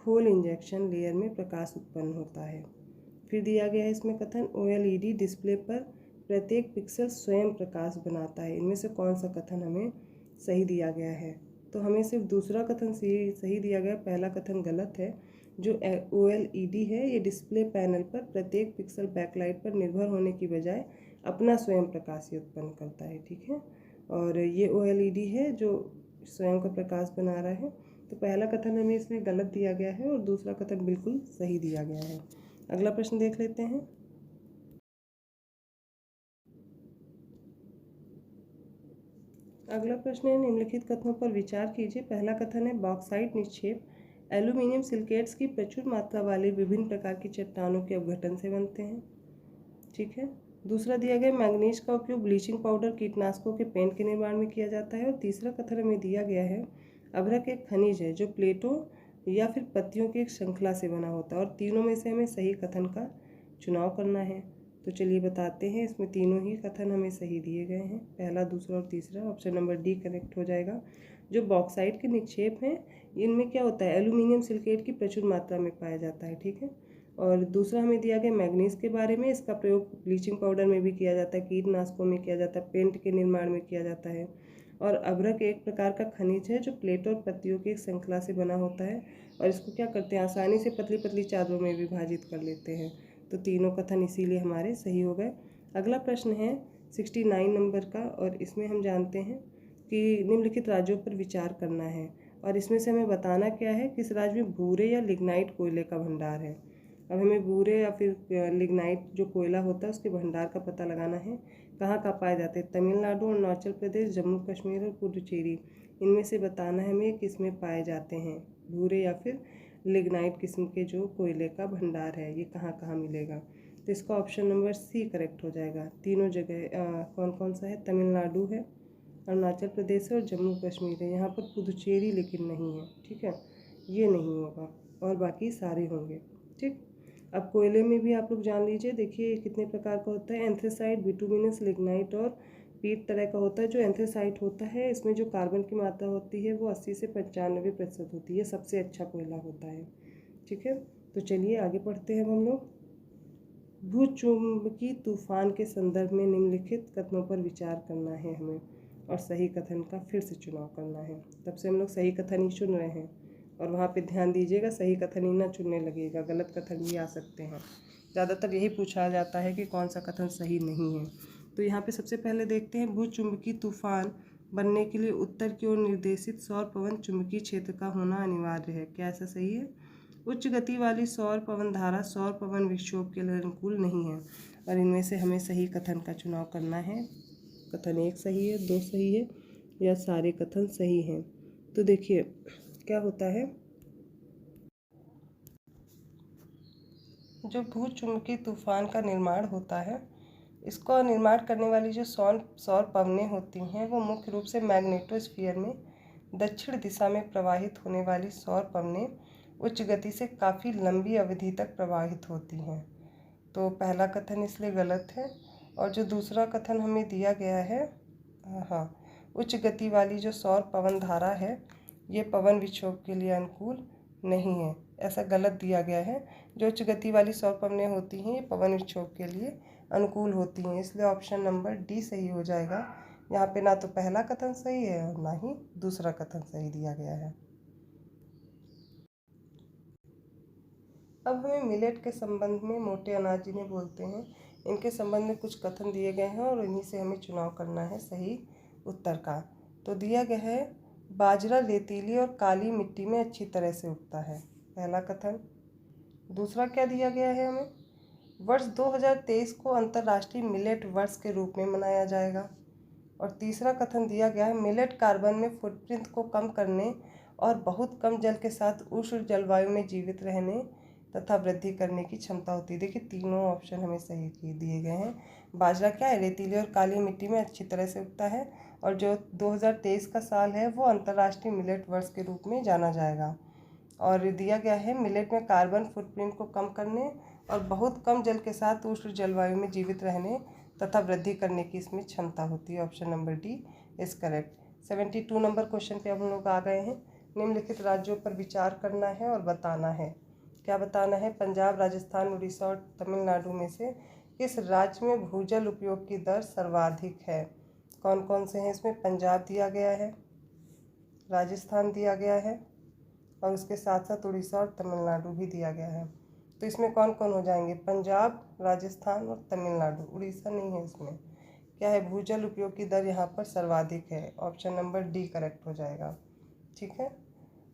होल इंजेक्शन लेयर में प्रकाश उत्पन्न होता है। फिर दिया गया है इसमें कथन OLED डिस्प्ले पर प्रत्येक पिक्सल स्वयं प्रकाश बनाता है। इनमें से कौन सा कथन हमें सही दिया गया है? तो हमें सिर्फ दूसरा कथन सही दिया गया, पहला कथन गलत है। जो OLED है ये डिस्प्ले पैनल पर प्रत्येक पिक्सल बैकलाइट पर निर्भर होने की बजाय अपना स्वयं प्रकाश ही उत्पन्न करता है, ठीक है। और ये OLED है जो स्वयं का प्रकाश बना रहा है। तो पहला कथन हमें इसमें गलत दिया गया है और दूसरा कथन बिल्कुल सही दिया गया है। अगला प्रश्न देख लेते हैं। अगला प्रश्न है, निम्नलिखित कथनों पर विचार कीजिए। पहला कथन है, बॉक्साइट निक्षेप एल्यूमिनियम सिलिकेट्स की प्रचुर मात्रा वाली विभिन्न प्रकार की चट्टानों के अपघटन से बनते हैं, ठीक है। दूसरा दिया गया, मैंगनीज का उपयोग ब्लीचिंग पाउडर कीटनाशकों के पेंट के निर्माण में किया जाता है। और तीसरा कथन हमें दिया गया है, अभ्रक एक खनिज है जो प्लेटों या फिर पत्तियों की एक श्रृंखला से बना होता है। और तीनों में से हमें सही कथन का चुनाव करना है। तो चलिए बताते हैं, इसमें तीनों ही कथन हमें सही दिए गए हैं, पहला, दूसरा और तीसरा। ऑप्शन नंबर डी करेक्ट हो जाएगा। जो बॉक्साइट के निक्षेप हैं इनमें क्या होता है, एल्यूमिनियम सिलिकेट की प्रचुर मात्रा में पाया जाता है, ठीक है। और दूसरा हमें दिया गया मैग्नीज के बारे में, इसका प्रयोग ब्लीचिंग पाउडर में भी किया जाता है, कीटनाशकों में किया जाता है, पेंट के निर्माण में किया जाता है। और अभ्रक एक प्रकार का खनिज है जो प्लेट और पत्तियों की एक श्रृंखला से बना होता है और इसको क्या करते हैं, आसानी से पतली पतली चादरों में विभाजित कर लेते हैं। तो तीनों कथन इसीलिए हमारे सही हो गए। अगला प्रश्न है 69 नंबर का और इसमें हम जानते हैं कि निम्नलिखित राज्यों पर विचार करना है और इसमें से हमें बताना क्या है, किस राज्य में भूरे या लिग्नाइट कोयले का भंडार है। अब हमें भूरे या फिर लिग्नाइट जो कोयला होता है उसके भंडार का पता लगाना है। कहाँ कहाँ पाए जाते हैं, तमिलनाडु, अरुणाचल प्रदेश, जम्मू कश्मीर और पुडुचेरी। इनमें से बताना है हमें किस में पाए जाते हैं, भूरे या फिर लिग्नाइट किस्म के जो कोयले का भंडार है ये कहाँ कहाँ मिलेगा। तो इसका ऑप्शन नंबर सी करेक्ट हो जाएगा। तीनों जगह कौन कौन सा है, तमिलनाडु है, अरुणाचल प्रदेश है और जम्मू कश्मीर है। यहाँ पर पुदुचेरी लेकिन नहीं है, ठीक है, ये नहीं होगा और बाकी सारे होंगे, ठीक। अब कोयले में भी आप लोग जान लीजिए, देखिए कितने प्रकार का होता है, एंथ्रेसाइट, बिटुमिनस, लिग्नाइट और पीट तरह का होता है। जो एंथ्रेसाइट होता है इसमें जो कार्बन की मात्रा होती है वो 80 से 95% होती है, सबसे अच्छा कोयला होता है, ठीक है। तो चलिए आगे पढ़ते हैं हम लोग। भूचुंबकीय तूफान के संदर्भ में निम्नलिखित कथनों पर विचार करना है हमें और सही कथन का फिर से चुनाव करना है। तब से हम लोग सही कथन ही चुन रहे हैं और वहाँ पे ध्यान दीजिएगा, सही कथन ही ना चुनने लगेगा, गलत कथन भी आ सकते हैं। ज़्यादातर यही पूछा जाता है कि कौन सा कथन सही नहीं है। तो यहाँ पे सबसे पहले देखते हैं, भूचुंबकीय तूफान बनने के लिए उत्तर की ओर निर्देशित सौर पवन चुंबकीय क्षेत्र का होना अनिवार्य है। क्या ऐसा सही है? उच्च गति वाली सौर पवन धारा सौर पवन विक्षोभ के लिए अनुकूल नहीं है और इनमें से हमें सही कथन का चुनाव करना है। कथन एक सही है, दो सही है या सारे कथन सही हैं। तो देखिए क्या होता है, जो भूचुंबकीय तूफान का निर्माण होता है इसको निर्माण करने वाली जो सौर पवनें होती हैं वो मुख्य रूप से मैग्नेटोस्फीयर में दक्षिण दिशा में प्रवाहित होने वाली सौर पवनें उच्च गति से काफ़ी लंबी अवधि तक प्रवाहित होती हैं। तो पहला कथन इसलिए गलत है। और जो दूसरा कथन हमें दिया गया है, हाँ, उच्च गति वाली जो सौर पवन धारा है ये पवन विक्षोभ के लिए अनुकूल नहीं है, ऐसा गलत दिया गया है। जो उच्च गति वाली सौर पवनें होती हैं ये पवन विक्षोभ के लिए अनुकूल होती हैं, इसलिए ऑप्शन नंबर डी सही हो जाएगा। यहाँ पे ना तो पहला कथन सही है और ना ही दूसरा कथन सही दिया गया है। अब हमें मिलेट के संबंध में, मोटे अनाज जिन्हें बोलते हैं, इनके संबंध में कुछ कथन दिए गए हैं और इन्हीं से हमें चुनाव करना है सही उत्तर का। तो दिया गया है, बाजरा रेतीली और काली मिट्टी में अच्छी तरह से उगता है, पहला कथन। दूसरा क्या दिया गया है हमें, वर्ष 2023 को अंतर्राष्ट्रीय मिलेट वर्ष के रूप में मनाया जाएगा। और तीसरा कथन दिया गया है, मिलेट कार्बन में फुटप्रिंट को कम करने और बहुत कम जल के साथ उष्ण जलवायु में जीवित रहने तथा वृद्धि करने की क्षमता होती है। देखिए तीनों ऑप्शन हमें सही दिए गए हैं। बाजरा क्या है, रेतीली और काली मिट्टी में अच्छी तरह से उगता है और जो 2023 का साल है वो अंतर्राष्ट्रीय मिलेट वर्ष के रूप में जाना जाएगा। और दिया गया है मिलेट में कार्बन फुटप्रिंट को कम करने और बहुत कम जल के साथ उष्ण जलवायु में जीवित रहने तथा वृद्धि करने की इसमें क्षमता होती है। Option number D is correct. 72 number question पे हम लोग आ गए हैं। निम्नलिखित राज्यों पर विचार करना है और बताना है। क्या बताना है? पंजाब, राजस्थान, उड़ीसा और तमिलनाडु में से किस राज्य में भूजल उपयोग की दर सर्वाधिक है? कौन कौन से हैं इसमें? पंजाब दिया गया है, राजस्थान दिया गया है और उसके साथ साथ उड़ीसा और तमिलनाडु भी दिया गया है। तो इसमें कौन कौन हो जाएंगे? पंजाब, राजस्थान और तमिलनाडु। उड़ीसा नहीं है इसमें। क्या है? भूजल उपयोग की दर यहाँ पर सर्वाधिक है। ऑप्शन नंबर डी करेक्ट हो जाएगा। ठीक है।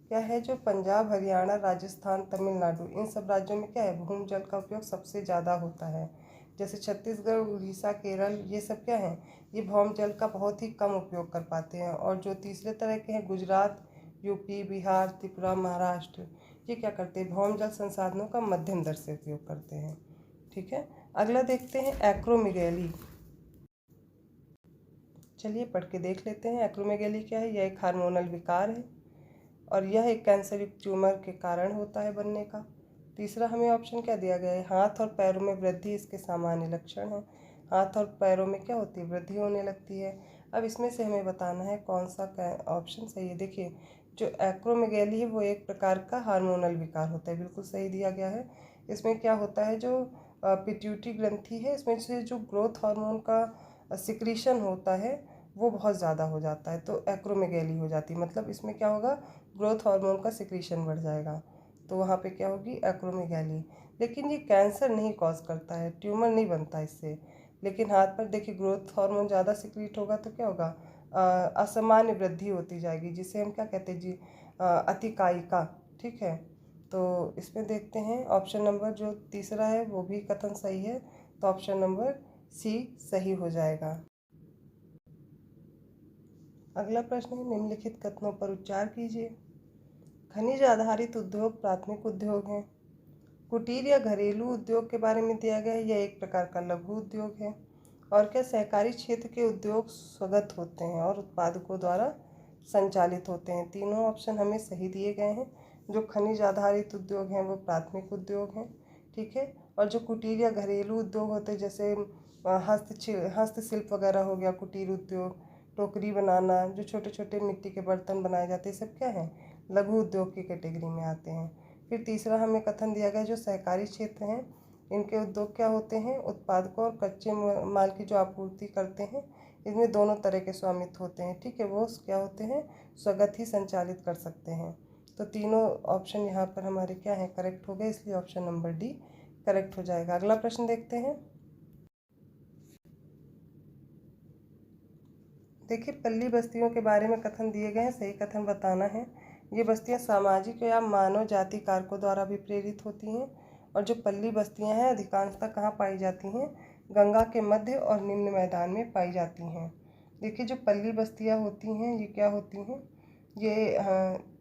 क्या है? जो पंजाब, हरियाणा, राजस्थान, तमिलनाडु, इन सब राज्यों में क्या है? भूजल का उपयोग सबसे ज़्यादा होता है। जैसे छत्तीसगढ़, उड़ीसा, केरल, ये सब क्या है? ये भौमजल का बहुत ही कम उपयोग कर पाते हैं। और जो तीसरे तरह के हैं, गुजरात, यूपी, बिहार, त्रिपुरा, महाराष्ट्र, ये क्या करते हैं? भौमजल संसाधनों का मध्यम दर से उपयोग करते हैं। ठीक है। अगला देखते हैं एक्रोमेगैली। चलिए पढ़ के देख लेते हैं। एक्रोमेगैली क्या है? यह एक हार्मोनल विकार है और यह एक कैंसरिक ट्यूमर के कारण होता है बनने का। तीसरा हमें ऑप्शन क्या दिया गया है? हाथ और पैरों में वृद्धि इसके सामान्य लक्षण है। हाथ और पैरों में क्या होती है? वृद्धि होने लगती है। अब इसमें से हमें बताना है कौन सा ऑप्शन सही है। देखिए, जो एक्रोमेगैली है वो एक प्रकार का हार्मोनल विकार होता है। बिल्कुल सही दिया गया है। इसमें क्या होता है? जो पिट्यूटरी ग्रंथि है, इसमें से जो ग्रोथ हार्मोन का सिक्रीशन होता है वो बहुत ज़्यादा हो जाता है, तो एक्रोमेगैली हो जाती है। मतलब इसमें क्या होगा? ग्रोथ हार्मोन का सिक्रीशन बढ़ जाएगा, तो वहाँ पे क्या होगी? एक्रोमेगैली। लेकिन ये कैंसर नहीं कॉज करता है, ट्यूमर नहीं बनता इससे। लेकिन हाथ पर देखिए ग्रोथ हार्मोन ज़्यादा सिक्रीट होगा तो क्या होगा? असामान्य वृद्धि होती जाएगी, जिसे हम क्या कहते हैं जी? अतिकायिका। ठीक है। तो इसमें देखते हैं ऑप्शन नंबर जो तीसरा है वो भी कथन सही है, तो ऑप्शन नंबर सी सही हो जाएगा। अगला प्रश्न है, निम्नलिखित कथनों पर उच्चार कीजिए। खनिज आधारित उद्योग प्राथमिक उद्योग हैं। कुटीर या घरेलू उद्योग के बारे में दिया गया है, यह एक प्रकार का लघु उद्योग है। और क्या सहकारी क्षेत्र के उद्योग स्वगत होते हैं और उत्पादकों द्वारा संचालित होते हैं। तीनों ऑप्शन हमें सही दिए गए हैं। जो खनिज आधारित उद्योग हैं वो प्राथमिक उद्योग हैं। ठीक है। और जो कुटीर या घरेलू उद्योग होते हैं, जैसे हस्तशिल्प वगैरह हो गया, कुटीर उद्योग, टोकरी बनाना, जो छोटे छोटे मिट्टी के बर्तन बनाए जाते हैं, सब क्या है? लघु उद्योग की कैटेगरी में आते हैं। फिर तीसरा हमें कथन दिया गया, जो सहकारी क्षेत्र हैं इनके उद्योग क्या होते हैं? उत्पादकों और कच्चे माल की जो आपूर्ति करते हैं, इसमें दोनों तरह के स्वामित्व होते हैं। ठीक है। वो क्या होते हैं? स्वगत ही संचालित कर सकते हैं। तो तीनों ऑप्शन यहाँ पर हमारे क्या हैं? करेक्ट हो गए, इसलिए ऑप्शन नंबर डी करेक्ट हो जाएगा। अगला प्रश्न देखते हैं। देखिए, पल्ली बस्तियों के बारे में कथन दिए गए हैं, सही कथन बताना है। ये बस्तियां सामाजिक या मानव जाति कारकों द्वारा भी प्रेरित होती हैं। और जो पल्ली बस्तियां हैं अधिकांशतः कहाँ पाई जाती हैं? गंगा के मध्य और निम्न मैदान में पाई जाती हैं। देखिए, जो पल्ली बस्तियां होती हैं ये क्या होती हैं? ये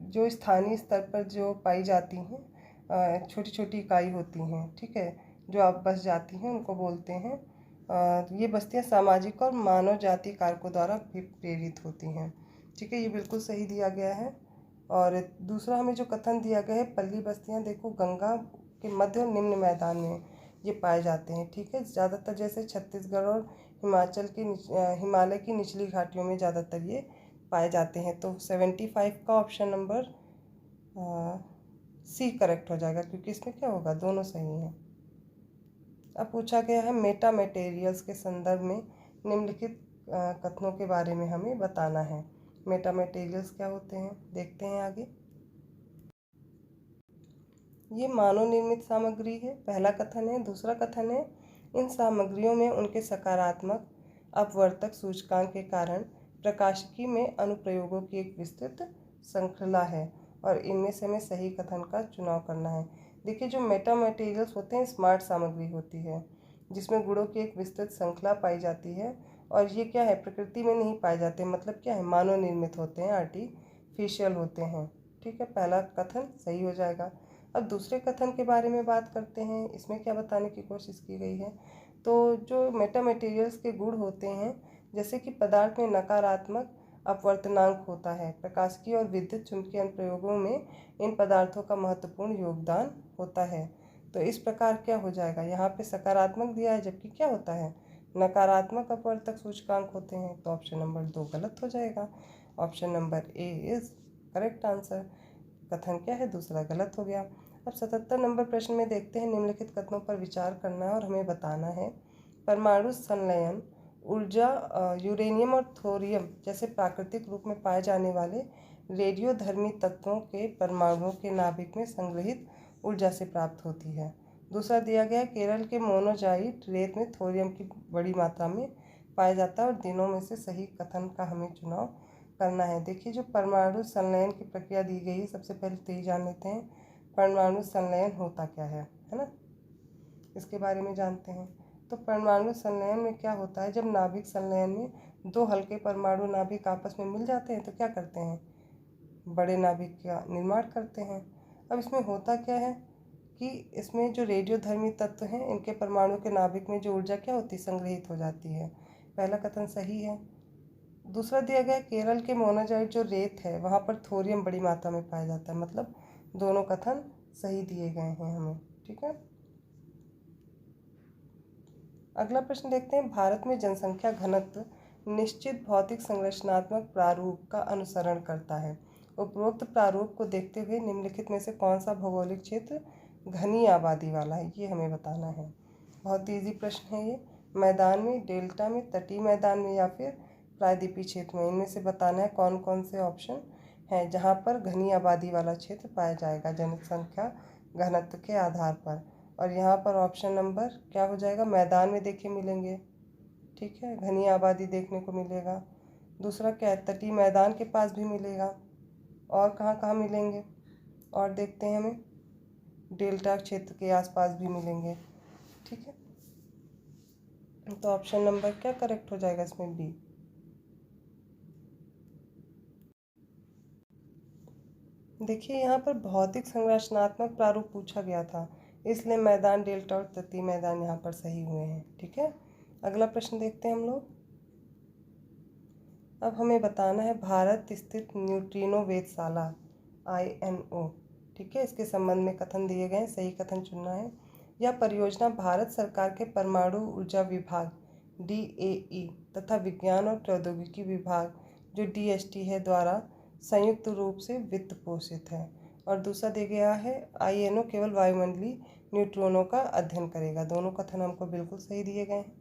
जो स्थानीय स्तर पर जो पाई जाती हैं छोटी छोटी इकाई होती हैं। ठीक है। जो आप बस जाती हैं उनको बोलते हैं। ये बस्तियां सामाजिक और मानव जाति कारकों द्वारा भी प्रेरित होती हैं। ठीक है। ये बिल्कुल सही दिया गया है। और दूसरा हमें जो कथन दिया गया है, पल्ली बस्तियां देखो गंगा के मध्य और निम्न मैदान में ये पाए जाते हैं। ठीक है। ज़्यादातर जैसे छत्तीसगढ़ और हिमाचल की हिमालय की निचली घाटियों में ज़्यादातर ये पाए जाते हैं। तो 75 का ऑप्शन नंबर सी करेक्ट हो जाएगा, क्योंकि इसमें क्या होगा? दोनों सही हैं। अब पूछा गया है मेटा मटेरियल्स के संदर्भ में निम्नलिखित कथनों के बारे में हमें बताना है। मेटा मटेरियल्स क्या होते हैं देखते हैं आगे। ये मानव निर्मित सामग्री है, पहला कथन है। दूसरा कथन है, इन सामग्रियों में उनके सकारात्मक अपवर्तक सूचकांक के कारण प्रकाशिकी में अनुप्रयोगों की एक विस्तृत श्रृंखला है और इनमें से हमें सही कथन का चुनाव करना है। देखिए, जो मेटा मटेरियल्स होते हैं स्मार्ट सामग्री होती है, जिसमें गुणों की एक विस्तृत श्रृंखला पाई जाती है। और ये क्या है? प्रकृति में नहीं पाए जाते, मतलब क्या है? मानव निर्मित होते हैं, आर्टिफिशियल होते हैं। ठीक है। पहला कथन सही हो जाएगा। अब दूसरे कथन के बारे में बात करते हैं। इसमें क्या बताने की कोशिश की गई है? तो जो मेटा मटेरियल्स के गुण होते हैं, जैसे कि पदार्थ में नकारात्मक अपवर्तनांक होता है। प्रकाशिकी और विद्युत चुम्बकीय अनुप्रयोगों में इन पदार्थों का महत्वपूर्ण योगदान होता है। तो इस प्रकार क्या हो जाएगा, यहाँ पे सकारात्मक दिया है जबकि क्या होता है, नकारात्मक अपवर्तक सूचकांक होते हैं। तो ऑप्शन नंबर 2 गलत हो जाएगा। Option number A is correct answer. कथन क्या है, दूसरा गलत हो गया। अब 77 नंबर प्रश्न में देखते हैं, निम्नलिखित कथनों पर विचार करना है और हमें बताना है। परमाणु संलयन ऊर्जा यूरेनियम और थोरियम जैसे प्राकृतिक रूप में पाए जाने वाले रेडियोधर्मी तत्वों के परमाणुओं के नाभिक में संग्रहित ऊर्जा से प्राप्त होती है। दूसरा दिया गया, केरल के मोनोजाइट रेत में थोरियम की बड़ी मात्रा में पाया जाता है और तीनों में से सही कथन का हमें चुनाव करना है। देखिए, जो परमाणु संलयन की प्रक्रिया दी गई है, सबसे पहले तो ये जान लेते हैं परमाणु संलयन होता क्या है ना, इसके बारे में जानते हैं। तो परमाणु संलयन में क्या होता है, जब नाभिक संलयन में दो हल्के परमाणु नाभिक आपस में मिल जाते हैं तो क्या करते हैं, बड़े नाभिक का निर्माण करते हैं। अब इसमें होता क्या है कि इसमें जो रेडियोधर्मी तत्व हैं, इनके परमाणु के नाभिक में जो ऊर्जा क्या होती है, संग्रहित हो जाती है। पहला कथन सही है। दूसरा दिया गया, केरल के मोनाजाइट जो रेत है वहाँ पर थोरियम बड़ी मात्रा में पाया जाता है। मतलब दोनों कथन सही दिए गए हैं हमें, ठीक है। अगला प्रश्न देखते हैं, भारत में जनसंख्या घनत्व निश्चित भौतिक संरचनात्मक प्रारूप का अनुसरण करता है। उपरोक्त प्रारूप को देखते हुए निम्नलिखित में से कौन सा भौगोलिक क्षेत्र घनी आबादी वाला है, ये हमें बताना है। बहुत ईजी प्रश्न है ये। मैदान में, डेल्टा में, तटीय मैदान में या फिर प्रायद्वीपीय क्षेत्र में, इनमें से बताना है कौन कौन से ऑप्शन हैं जहाँ पर घनी आबादी वाला क्षेत्र पाया जाएगा जनसंख्या घनत्व के आधार पर। और यहाँ पर ऑप्शन नंबर क्या हो जाएगा, मैदान में देखिए मिलेंगे, ठीक है, घनी आबादी देखने को मिलेगा। दूसरा क्या है, तटीय मैदान के पास भी मिलेगा। और कहाँ कहाँ मिलेंगे, और देखते हैं हमें डेल्टा क्षेत्र के आसपास भी मिलेंगे, ठीक है। तो ऑप्शन नंबर क्या करेक्ट हो जाएगा इसमें, बी। देखिए, यहाँ पर भौतिक संरचनात्मक प्रारूप पूछा गया था, इसलिए मैदान, डेल्टा और तटीय मैदान यहाँ पर सही हुए हैं, ठीक है। अगला प्रश्न देखते हैं हम लोग। अब हमें बताना है भारत स्थित न्यूट्रिनो वेधशाला INO, ठीक है, इसके संबंध में कथन दिए गए हैं, सही कथन चुनना है। यह परियोजना भारत सरकार के परमाणु ऊर्जा विभाग DAE तथा विज्ञान और प्रौद्योगिकी विभाग जो DST है द्वारा संयुक्त रूप से वित्त पोषित है। और दूसरा दिया गया है, INO केवल वायुमंडलीय न्यूट्रॉनों का अध्ययन करेगा। दोनों कथन हमको बिल्कुल सही दिए गए हैं।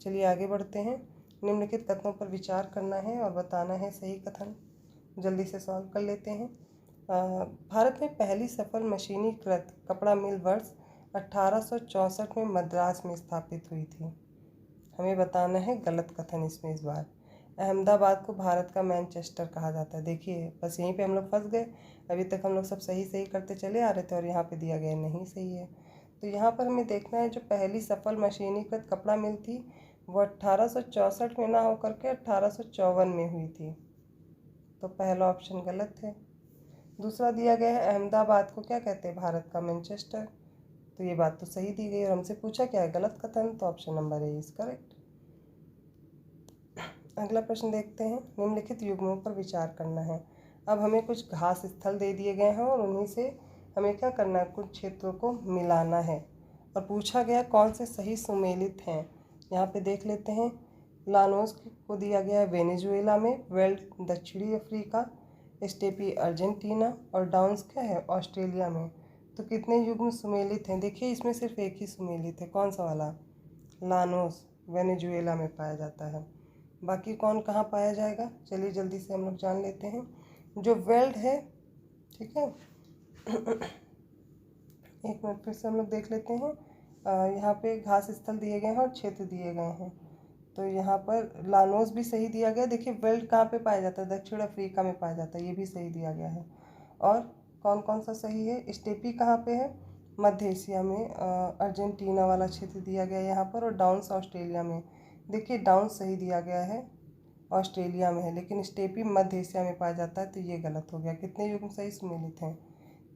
चलिए आगे बढ़ते हैं। निम्नलिखित कथनों पर विचार करना है और बताना है सही कथन। जल्दी से सॉल्व कर लेते हैं। भारत में पहली सफल मशीनीकृत कपड़ा मिल वर्ष 1864 में मद्रास में स्थापित हुई थी। हमें बताना है गलत कथन इसमें इस बार। अहमदाबाद को भारत का मैनचेस्टर कहा जाता है। देखिए, बस यहीं पे हम लोग फंस गए। अभी तक हम लोग सब सही सही करते चले आ रहे थे और यहाँ पे दिया गया नहीं सही है। तो यहाँ पर हमें देखना है, जो पहली सफल मशीनीकृत कपड़ा मिल थी वो 1864 में ना होकर के 1854 में हुई थी। तो पहला ऑप्शन गलत है। दूसरा दिया गया है, अहमदाबाद को क्या कहते हैं, भारत का मैनचेस्टर। तो ये बात तो सही दी गई और हमसे पूछा क्या है, गलत कथन। तो option number A is correct. अगला प्रश्न देखते हैं। निम्नलिखित युग्मों पर विचार करना है। अब हमें कुछ घास स्थल दे दिए गए हैं और उन्हीं से हमें क्या करना है, कुछ क्षेत्रों को मिलाना है। और पूछा गया कौन से सही सुमेलित हैं। यहाँ पे देख लेते हैं। लानोस को दिया गया है वेनेजुएला में, वेल्ड दक्षिणी अफ्रीका, स्टेपी अर्जेंटीना और डाउन्स क्या है ऑस्ट्रेलिया में। तो कितने युग्म सुमेलित हैं, देखिए इसमें सिर्फ एक ही सुमेलित है, कौन सा वाला, लानोस, वेनेजुएला में पाया जाता है। बाकी कौन कहाँ पाया जाएगा, चलिए जल्दी से हम लोग जान लेते हैं। जो वेल्ड है, ठीक है, एक मिनट फिर से हम लोग देख लेते हैं। यहाँ पे घास स्थल दिए गए हैं और क्षेत्र दिए गए हैं। तो यहाँ पर लानोस भी सही दिया गया। देखिए, वेल्ड कहाँ पे पाया जाता है, दक्षिण अफ्रीका में पाया जाता है, ये भी सही दिया गया है। और कौन कौन सा सही है, स्टेपी कहाँ पे है, मध्य एशिया में, अर्जेंटीना वाला क्षेत्र दिया गया है यहाँ पर। और डाउन्स ऑस्ट्रेलिया में, देखिए डाउन्स सही दिया गया है, ऑस्ट्रेलिया में है, लेकिन स्टेपी मध्य एशिया में पाया जाता है, तो ये गलत हो गया। कितने युग्म सही सुमेलित हैं,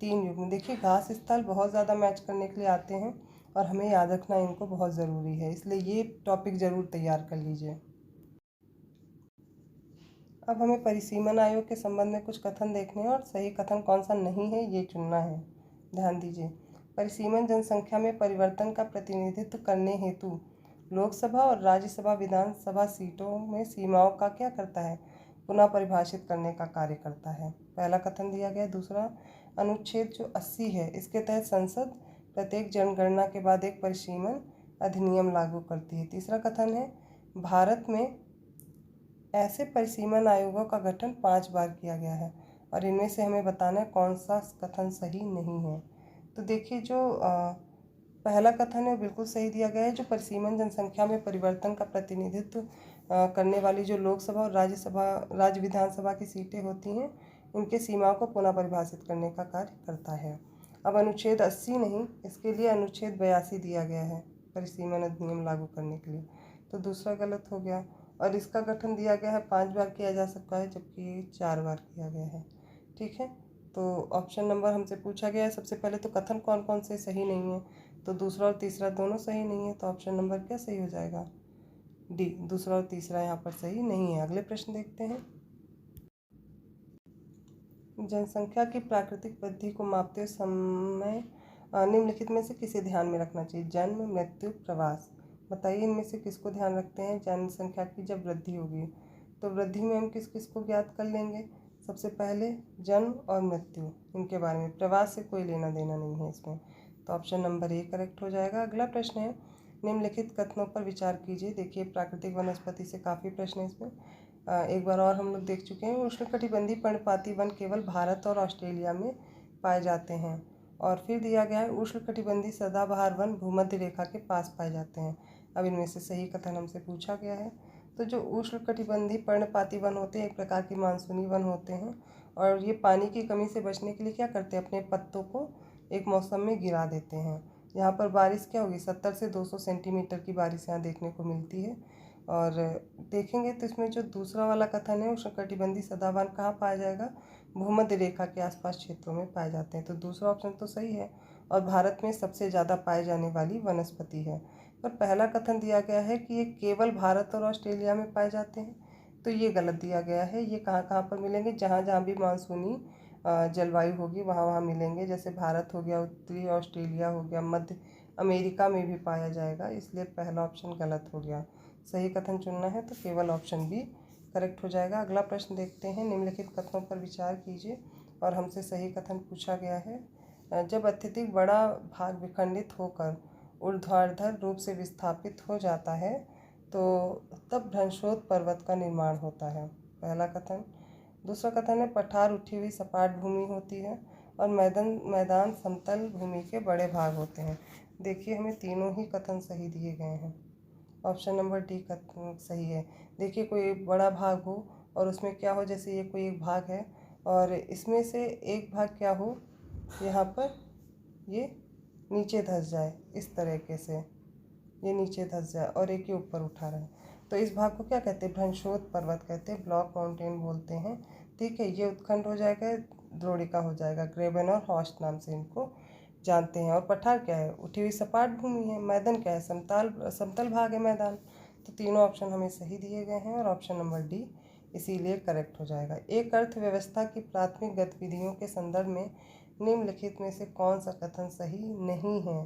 3 युग्म। देखिए, घास स्थल बहुत ज़्यादा मैच करने के लिए आते हैं और हमें याद रखना इनको बहुत ज़रूरी है, इसलिए ये टॉपिक ज़रूर तैयार कर लीजिए। अब हमें परिसीमन आयोग के संबंध में कुछ कथन देखने हैं और सही कथन कौन सा नहीं है ये चुनना है। ध्यान दीजिए, परिसीमन जनसंख्या में परिवर्तन का प्रतिनिधित्व करने हेतु लोकसभा और राज्यसभा विधानसभा सीटों में सीमाओं का क्या करता है, पुनः परिभाषित करने का कार्य करता है। पहला कथन दिया गया। दूसरा, अनुच्छेद जो 80 है इसके तहत संसद प्रत्येक जनगणना के बाद एक परिसीमन अधिनियम लागू करती है। तीसरा कथन है, भारत में ऐसे परिसीमन आयोगों का गठन 5 बार किया गया है और इनमें से हमें बताना है कौन सा कथन सही नहीं है। तो देखिए, जो पहला कथन है बिल्कुल सही दिया गया है। जो परिसीमन जनसंख्या में परिवर्तन का प्रतिनिधित्व करने वाली जो लोकसभा और राज्य विधानसभा की सीटें होती हैं, इनके सीमाओं को पुनः परिभाषित करने का कार्य करता है। अब अनुच्छेद 80 नहीं, इसके लिए अनुच्छेद 82 दिया गया है परिसीमन अधिनियम लागू करने के लिए, तो दूसरा गलत हो गया। और इसका गठन दिया गया है 5 बार किया जा सकता है, जबकि 4 बार किया गया है। ठीक है, तो ऑप्शन नंबर हमसे पूछा गया है सबसे पहले तो कथन कौन कौन से सही नहीं है, तो दूसरा और तीसरा दोनों सही नहीं है, तो ऑप्शन नंबर क्या सही हो जाएगा, डी। दूसरा और तीसरा यहाँ पर सही नहीं है। अगले प्रश्न देखते हैं। जनसंख्या की प्राकृतिक वृद्धि को मापते समय निम्नलिखित में से किसे ध्यान में रखना चाहिए, जन्म, मृत्यु, प्रवास। बताइए इनमें से किसको ध्यान रखते हैं। जनसंख्या की जब वृद्धि होगी तो वृद्धि में हम किस किस को ज्ञात कर लेंगे। सबसे पहले जन्म और मृत्यु, इनके बारे में। प्रवास से कोई लेना देना नहीं है इसमें, तो ऑप्शन नंबर ए करेक्ट हो जाएगा। अगला प्रश्न है, निम्नलिखित कथनों पर विचार कीजिए। देखिए, प्राकृतिक वनस्पति से काफ़ी प्रश्न है इसमें। एक बार और हम लोग देख चुके हैं। उष्णकटिबंधीय पर्णपाती वन केवल भारत और ऑस्ट्रेलिया में पाए जाते हैं। और फिर दिया गया है, उष्णकटिबंधीय सदाबहार वन भूमध्य रेखा के पास पाए जाते हैं। अब इनमें से सही कथन हमसे पूछा गया है। तो जो उष्णकटिबंधीय पर्णपाती वन होते हैं, एक प्रकार के मानसूनी वन होते हैं, और ये पानी की कमी से बचने के लिए क्या करते हैं, अपने पत्तों को एक मौसम में गिरा देते हैं। यहाँ पर बारिश क्या होगी, 70 से 200 सेंटीमीटर की बारिश यहाँ देखने को मिलती है। और देखेंगे तो इसमें जो दूसरा वाला कथन है, उष्णकटिबंधीय सदाबहार कहाँ पाया जाएगा, भूमध्य रेखा के आसपास क्षेत्रों में पाए जाते हैं, तो दूसरा ऑप्शन तो सही है और भारत में सबसे ज़्यादा पाए जाने वाली वनस्पति है। पर पहला कथन दिया गया है कि ये केवल भारत और ऑस्ट्रेलिया में पाए जाते हैं, तो ये गलत दिया गया है। ये कहाँ कहाँ पर मिलेंगे, जहाँ जहाँ भी मानसूनी जलवायु होगी वहाँ वहाँ मिलेंगे। जैसे भारत हो गया, उत्तरी ऑस्ट्रेलिया हो गया, मध्य अमेरिका में भी पाया जाएगा, इसलिए पहला ऑप्शन गलत हो गया। सही कथन चुनना है तो केवल ऑप्शन बी करेक्ट हो जाएगा। अगला प्रश्न देखते हैं। निम्नलिखित कथनों पर विचार कीजिए और हमसे सही कथन पूछा गया है। जब अत्यधिक बड़ा भाग विखंडित होकर ऊर्ध्वाधर रूप से विस्थापित हो जाता है तो तब भ्रंशोत पर्वत का निर्माण होता है। पहला कथन। दूसरा कथन है, पठार उठी हुई सपाट भूमि होती है और मैदान समतल भूमि के बड़े भाग होते हैं। देखिए, हमें तीनों ही कथन सही दिए गए हैं। ऑप्शन नंबर डी कथन सही है। देखिए, कोई बड़ा भाग हो और उसमें क्या हो, जैसे ये कोई एक भाग है और इसमें से एक भाग क्या हो, यहाँ पर ये नीचे धंस जाए, इस तरीके से ये नीचे धंस जाए और एक ही ऊपर उठा रहे, तो इस भाग को क्या कहते हैं, भ्रंशोत पर्वत कहते हैं, ब्लॉक माउंटेन बोलते हैं। ठीक है, ये उत्खंड हो जाएगा, द्रोणिका हो जाएगा। ग्रेबन और हॉस्ट नाम से इनको जानते हैं। और पठार क्या है, उठी हुई सपाट भूमि है। मैदान क्या है, समतल भाग है मैदान। तो तीनों ऑप्शन हमें सही दिए गए हैं और ऑप्शन नंबर डी इसीलिए करेक्ट हो जाएगा। एक अर्थव्यवस्था की प्राथमिक गतिविधियों के संदर्भ में निम्नलिखित में से कौन सा कथन सही नहीं है।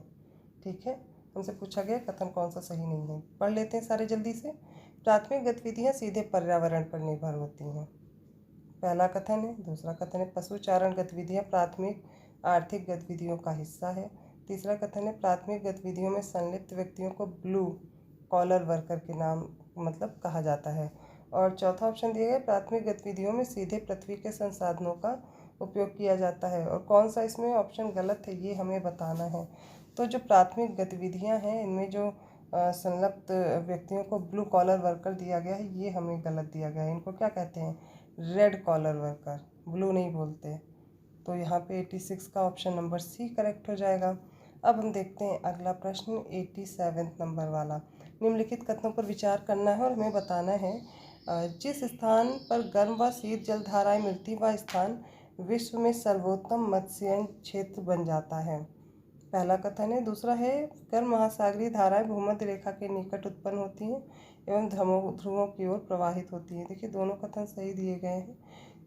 ठीक है, हमसे पूछा गया कथन कौन सा सही नहीं है। पढ़ लेते हैं सारे जल्दी से। प्राथमिक गतिविधियाँ सीधे पर्यावरण पर निर्भर होती हैं, पहला कथन है। दूसरा कथन है, पशुचारण गतिविधियाँ प्राथमिक आर्थिक गतिविधियों का हिस्सा है। तीसरा कथन है, प्राथमिक गतिविधियों में संलिप्त व्यक्तियों को ब्लू कॉलर वर्कर के नाम मतलब कहा जाता है। और चौथा ऑप्शन दिया गया, प्राथमिक गतिविधियों में सीधे पृथ्वी के संसाधनों का उपयोग किया जाता है। और कौन सा इसमें ऑप्शन गलत है ये हमें बताना है। तो जो प्राथमिक गतिविधियां हैं, इनमें जो संलिप्त व्यक्तियों को ब्लू कॉलर वर्कर दिया गया है, ये हमें गलत दिया गया है। इनको क्या कहते हैं, रेड कॉलर वर्कर, ब्लू नहीं बोलते। तो यहाँ पे 86 का ऑप्शन नंबर सी करेक्ट हो जाएगा। अब हम देखते हैं अगला प्रश्न 87 नंबर वाला। निम्नलिखित कथनों पर विचार करना है और हमें बताना है, जिस स्थान पर गर्म व शीत जल धाराएँ मिलती वह स्थान विश्व में सर्वोत्तम मत्स्यन क्षेत्र बन जाता है। पहला कथन है। दूसरा है गर्म महासागरीय धाराएं भूमध्य रेखा के निकट उत्पन्न होती हैं एवं ध्रुवों की ओर प्रवाहित होती हैं। देखिए दोनों कथन सही दिए गए हैं।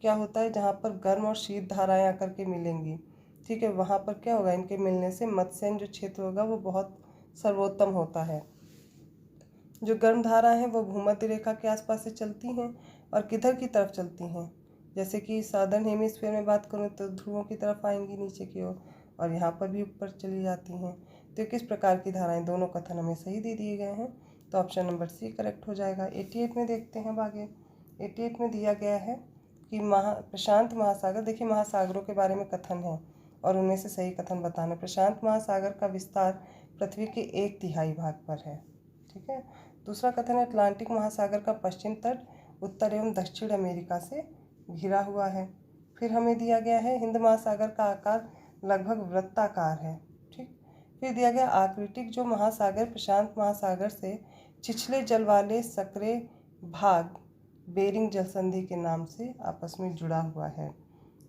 क्या होता है, जहाँ पर गर्म और शीत धाराएं आकर के मिलेंगी, ठीक है, वहाँ पर क्या होगा, इनके मिलने से मत्स्यन जो क्षेत्र होगा वो बहुत सर्वोत्तम होता है। जो गर्म धारा हैं वो भूमध्य रेखा के आसपास से चलती हैं और किधर की तरफ चलती हैं, जैसे कि सादर्न हेमिस्फीयर में बात करूँ तो ध्रुवों की तरफ आएंगी नीचे की ओर, और यहाँ पर भी ऊपर चली जाती हैं। तो किस प्रकार की धाराएं, दोनों कथन हमें सही दे दिए गए हैं, तो ऑप्शन नंबर सी करेक्ट हो जाएगा। 88 में देखते हैं आगे। 88 में दिया गया है कि प्रशांत महासागर, देखिए महासागरों के बारे में कथन है और उनमें से सही कथन बताना। प्रशांत महासागर का विस्तार पृथ्वी के 1/3 भाग पर है, ठीक है। दूसरा कथन है अटलांटिक महासागर का पश्चिम तट उत्तर एवं दक्षिण अमेरिका से घिरा हुआ है। फिर हमें दिया गया है हिंद महासागर का आकार लगभग वृत्ताकार है, ठीक। फिर दिया गया आर्कटिक जो महासागर प्रशांत महासागर से छिछले जल वाले सकरे भाग बेरिंग जलसंधि के नाम से आपस में जुड़ा हुआ है।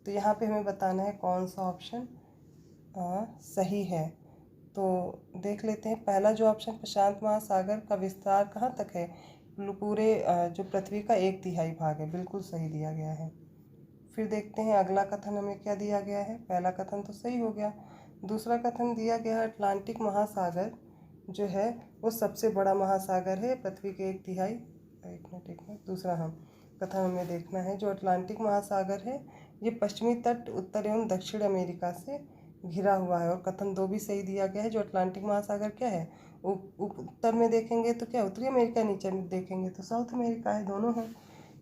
तो यहाँ पे हमें बताना है कौन सा ऑप्शन सही है। तो देख लेते हैं। पहला जो ऑप्शन प्रशांत महासागर का विस्तार कहाँ तक है, पूरे जो पृथ्वी का 1/3 भाग है, बिल्कुल सही दिया गया है। फिर देखते हैं अगला कथन हमें क्या दिया गया है। पहला कथन तो सही हो गया। दूसरा कथन दिया गया है अटलांटिक महासागर जो है वो सबसे बड़ा महासागर है पृथ्वी के 1/3। एक मिनट दूसरा कथन हमें देखना है। जो अटलांटिक महासागर है ये पश्चिमी तट उत्तर एवं दक्षिण अमेरिका से घिरा हुआ है, और कथन 2 भी सही दिया गया है। जो अटलांटिक महासागर क्या है, उत्तर में देखेंगे तो क्या उत्तरी अमेरिका, नीचे में देखेंगे तो साउथ अमेरिका है, दोनों हैं।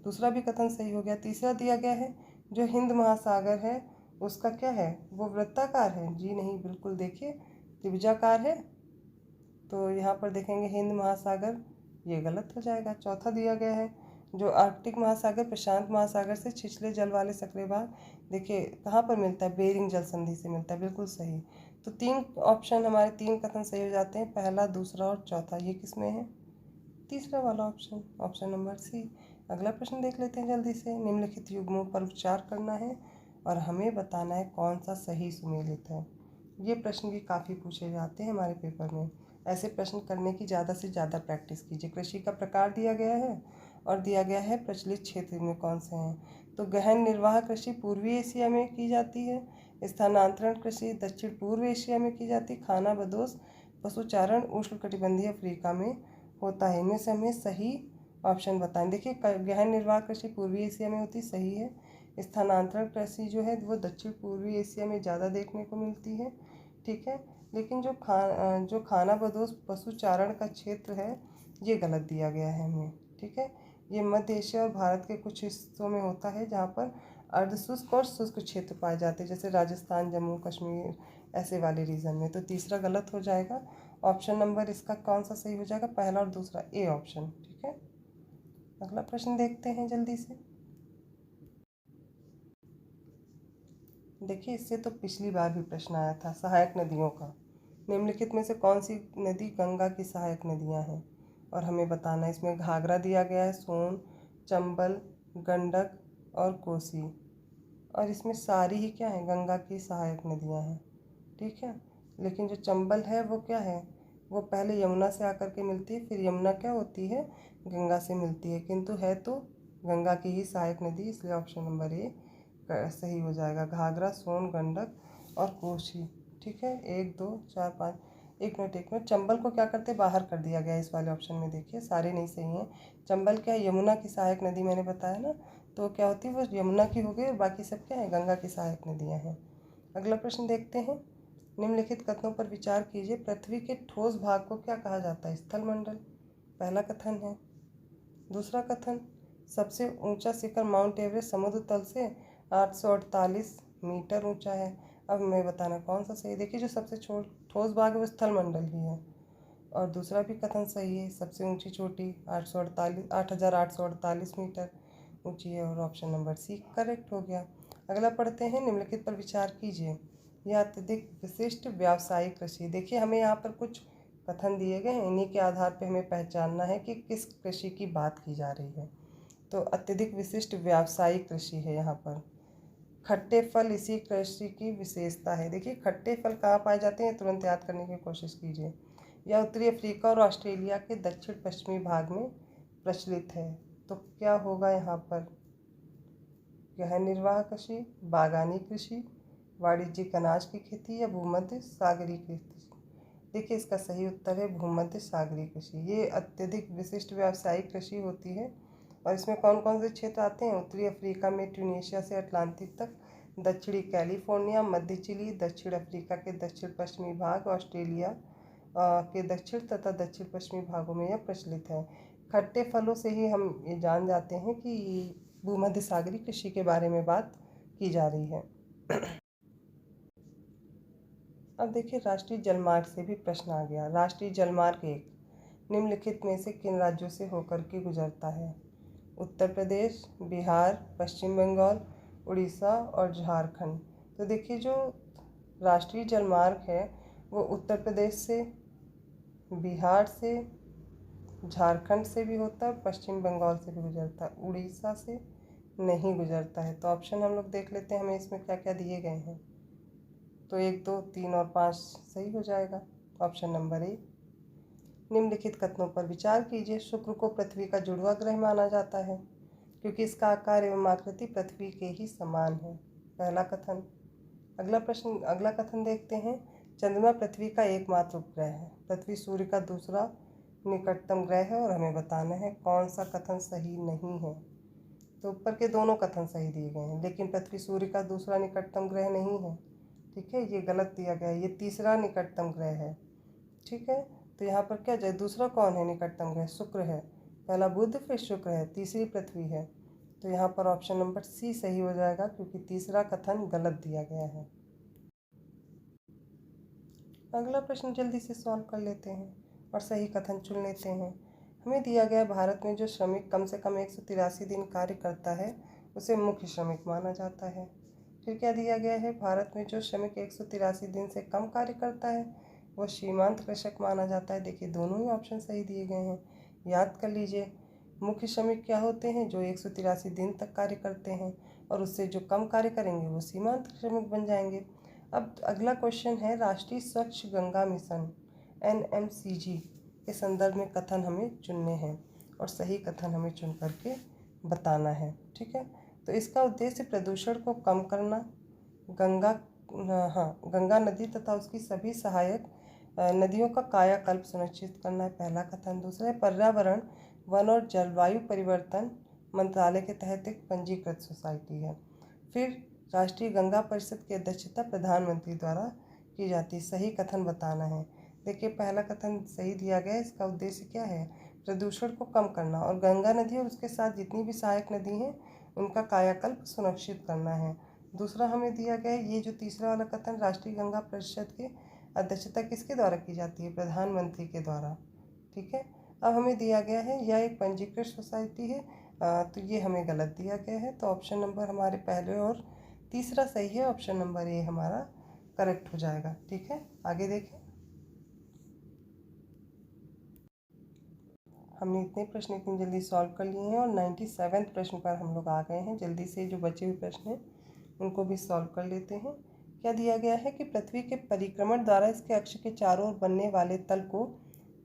दूसरा भी कथन सही हो गया। तीसरा दिया गया है जो हिंद महासागर है उसका क्या है, वो वृत्ताकार है, जी नहीं, बिल्कुल देखिए त्रिभुजाकार है। तो यहाँ पर देखेंगे हिंद महासागर, ये गलत हो जाएगा। चौथा दिया गया है जो आर्कटिक महासागर प्रशांत महासागर से छिछले जल वाले सकरे भाग, देखिए कहाँ पर मिलता है, बेरिंग जल संधि से मिलता है, बिल्कुल सही। तो 3 ऑप्शन हमारे 3 कथन सही हो जाते हैं, पहला, दूसरा और चौथा। ये किस में है, तीसरा वाला ऑप्शन, ऑप्शन नंबर सी। अगला प्रश्न देख लेते हैं जल्दी से। निम्नलिखित युग्मों पर विचार करना है और हमें बताना है कौन सा सही सुमेलित है। ये प्रश्न भी काफ़ी पूछे जाते हैं हमारे पेपर में। ऐसे प्रश्न करने की ज़्यादा से ज़्यादा प्रैक्टिस कीजिए। कृषि का प्रकार दिया गया है और दिया गया है प्रचलित क्षेत्र में कौन से हैं। तो गहन निर्वाह कृषि पूर्वी एशिया में की जाती है, स्थानांतरण कृषि दक्षिण पूर्व एशिया में की जाती है, खाना बदोश पशुचारण उष्णकटिबंधीय अफ्रीका में होता है। इनमें से हमें सही ऑप्शन बताएं। देखिए गहन निर्वाह कृषि पूर्वी एशिया में होती, सही है। स्थानांतरण कृषि जो है वो दक्षिण पूर्वी एशिया में ज़्यादा देखने को मिलती है, ठीक है। लेकिन जो खाना बदोश पशुचारण का क्षेत्र है ये गलत दिया गया है हमें, ठीक है। ये मध्य एशिया और भारत के कुछ हिस्सों में होता है जहाँ पर अर्धशुष्क और शुष्क क्षेत्र पाए जाते हैं, जैसे राजस्थान, जम्मू कश्मीर, ऐसे वाले रीजन में। तो तीसरा गलत हो जाएगा। ऑप्शन नंबर इसका कौन सा सही हो जाएगा, पहला और दूसरा, ए ऑप्शन, ठीक है। अगला प्रश्न देखते हैं जल्दी से। देखिए इससे तो पिछली बार भी प्रश्न आया था, सहायक नदियों का। निम्नलिखित में से कौन सी नदी गंगा की सहायक नदियां हैं, और हमें बताना है। इसमें घाघरा दिया गया है, सोन, चंबल, गंडक और कोसी, और इसमें सारी ही क्या है, गंगा की सहायक नदियां हैं, ठीक है। लेकिन जो चंबल है वो क्या है, वो पहले यमुना से आकर के मिलती है, फिर यमुना क्या होती है, गंगा से मिलती है, किंतु है तो गंगा की ही सहायक नदी, इसलिए ऑप्शन नंबर ए सही हो जाएगा। घाघरा, सोन, गंडक और कोसी, ठीक है। 1 2 4 5, एक मिनट, चंबल को क्या करते, बाहर कर दिया गया इस वाले ऑप्शन में। देखिए सारे नहीं सही हैं। चंबल क्या है, यमुना की सहायक नदी, मैंने बताया ना, तो क्या होती है वो यमुना की हो गई, और बाकी सब क्या है, गंगा की सहायक नदियाँ हैं। अगला प्रश्न देखते हैं। निम्नलिखित कथनों पर विचार कीजिए। पृथ्वी के ठोस भाग को क्या कहा जाता है, स्थल मंडल, पहला कथन है। दूसरा कथन, सबसे ऊंचा शिखर माउंट एवरेस्ट समुद्र तल से 848 मीटर ऊंचा है। अब हमें बताना कौन सा सही। देखिए जो सबसे ठोस भाग है वो स्थल मंडल ही है, और दूसरा भी कथन सही है, सबसे ऊंची चोटी 8848 मीटर ऊंची है, और ऑप्शन नंबर सी करेक्ट हो गया। अगला पढ़ते हैं। निम्नलिखित पर विचार कीजिए। यह अत्यधिक विशिष्ट व्यावसायिक कृषि, देखिए हमें यहाँ पर कुछ कथन दिए गए हैं, इन्हीं के आधार पर हमें पहचानना है कि किस कृषि की बात की जा रही है। तो अत्यधिक विशिष्ट व्यावसायिक कृषि है यहाँ पर। खट्टे फल इसी कृषि की विशेषता है। देखिए खट्टे फल कहाँ पाए जाते हैं, तुरंत याद करने की कोशिश कीजिए। यह उत्तरी अफ्रीका और ऑस्ट्रेलिया के दक्षिण पश्चिमी भाग में प्रचलित है। तो क्या होगा यहाँ पर, यह निर्वाह कृषि, बागानी कृषि, वाणिज्यिक अनाज की खेती या भूमध्य सागरीय कृषि। देखिए इसका सही उत्तर है भूमध्य सागरीय कृषि। ये अत्यधिक विशिष्ट व्यावसायिक कृषि होती है और इसमें कौन कौन से क्षेत्र आते हैं, उत्तरी अफ्रीका में ट्यूनीशिया से अटलांटिक तक, दक्षिणी कैलिफोर्निया, मध्य चिली, दक्षिण अफ्रीका के दक्षिण पश्चिमी भाग, ऑस्ट्रेलिया के दक्षिण तथा दक्षिण पश्चिमी भागों में यह प्रचलित है। खट्टे फलों से ही हम ये जान जाते हैं कि भूमध्य सागरीय कृषि के बारे में बात की जा रही है। अब देखिए राष्ट्रीय जलमार्ग से भी प्रश्न आ गया। राष्ट्रीय जलमार्ग एक निम्नलिखित में से किन राज्यों से होकर के गुजरता है, उत्तर प्रदेश, बिहार, पश्चिम बंगाल, उड़ीसा और झारखंड। तो देखिए जो राष्ट्रीय जलमार्ग है वो उत्तर प्रदेश से, बिहार से, झारखंड से भी होता है, पश्चिम बंगाल से भी गुजरता है, उड़ीसा से नहीं गुजरता है। तो ऑप्शन हम लोग देख लेते हैं हमें इसमें क्या क्या दिए गए हैं। तो 1, 2, 3 और 5 सही हो जाएगा। Option number A. निम्नलिखित कथनों पर विचार कीजिए। शुक्र को पृथ्वी का जुड़वा ग्रह माना जाता है क्योंकि इसका आकार एवं आकृति पृथ्वी के ही समान है, पहला कथन। अगला कथन देखते हैं। चंद्रमा पृथ्वी का एकमात्र उपग्रह है, पृथ्वी सूर्य का दूसरा निकटतम ग्रह है और हमें बताना है कौन सा कथन सही नहीं है। तो ऊपर के दोनों कथन सही दिए गए हैं लेकिन पृथ्वी सूर्य का दूसरा निकटतम ग्रह नहीं है, ठीक है, ये गलत दिया गया है, ये तीसरा निकटतम ग्रह है, ठीक है। तो यहाँ पर क्या जाए, दूसरा कौन है निकटतम ग्रह, शुक्र है, पहला बुध फिर शुक्र है, तीसरी पृथ्वी है। तो यहाँ पर ऑप्शन नंबर सी सही हो जाएगा क्योंकि तीसरा कथन गलत दिया गया है। अगला प्रश्न जल्दी से सॉल्व कर लेते हैं और सही कथन चुन लेते हैं। हमें दिया गया भारत में जो श्रमिक कम से कम 183 दिन कार्य करता है उसे मुख्य श्रमिक माना जाता है। फिर क्या दिया गया है, भारत में जो श्रमिक 183 दिन से कम कार्य करता है वो सीमांत कृषक माना जाता है। देखिए दोनों ही ऑप्शन सही दिए गए हैं, याद कर लीजिए। मुख्य श्रमिक क्या होते हैं, जो 183 दिन तक कार्य करते हैं और उससे जो कम कार्य करेंगे वो सीमांत श्रमिक बन जाएंगे। अब अगला क्वेश्चन है, राष्ट्रीय स्वच्छ गंगा मिशन NMCG के संदर्भ में कथन हमें चुनने हैं और सही कथन हमें चुन करके बताना है, ठीक है। तो इसका उद्देश्य प्रदूषण को कम करना, गंगा नदी तथा उसकी सभी सहायक नदियों का कायाकल्प सुनिश्चित करना है, पहला कथन। दूसरा है पर्यावरण, वन और जलवायु परिवर्तन मंत्रालय के तहत एक पंजीकृत सोसाइटी है। फिर राष्ट्रीय गंगा परिषद की अध्यक्षता प्रधानमंत्री द्वारा की जाती है, सही कथन बताना है। देखिए पहला कथन सही दिया गया है, इसका उद्देश्य क्या है, प्रदूषण को कम करना और गंगा नदी और उसके साथ जितनी भी सहायक नदी हैं उनका कायाकल्प सुनिश्चित करना है। दूसरा हमें दिया गया है, ये जो तीसरा वाला कथन, राष्ट्रीय गंगा परिषद की अध्यक्षता किसके द्वारा की जाती है, प्रधानमंत्री के द्वारा, ठीक है। अब हमें दिया गया है यह एक पंजीकृत सोसाइटी है, तो ये हमें गलत दिया गया है। तो ऑप्शन नंबर हमारे पहले और तीसरा सही है, ऑप्शन नंबर ए हमारा करेक्ट हो जाएगा, ठीक है। आगे देखें, हमने इतने प्रश्न इतनी जल्दी सॉल्व कर लिए हैं और 97वें प्रश्न पर हम लोग आ गए हैं। जल्दी से जो बचे हुए प्रश्न हैं उनको भी सॉल्व कर लेते हैं। क्या दिया गया है कि पृथ्वी के परिक्रमण द्वारा इसके अक्ष के चारों ओर बनने वाले तल को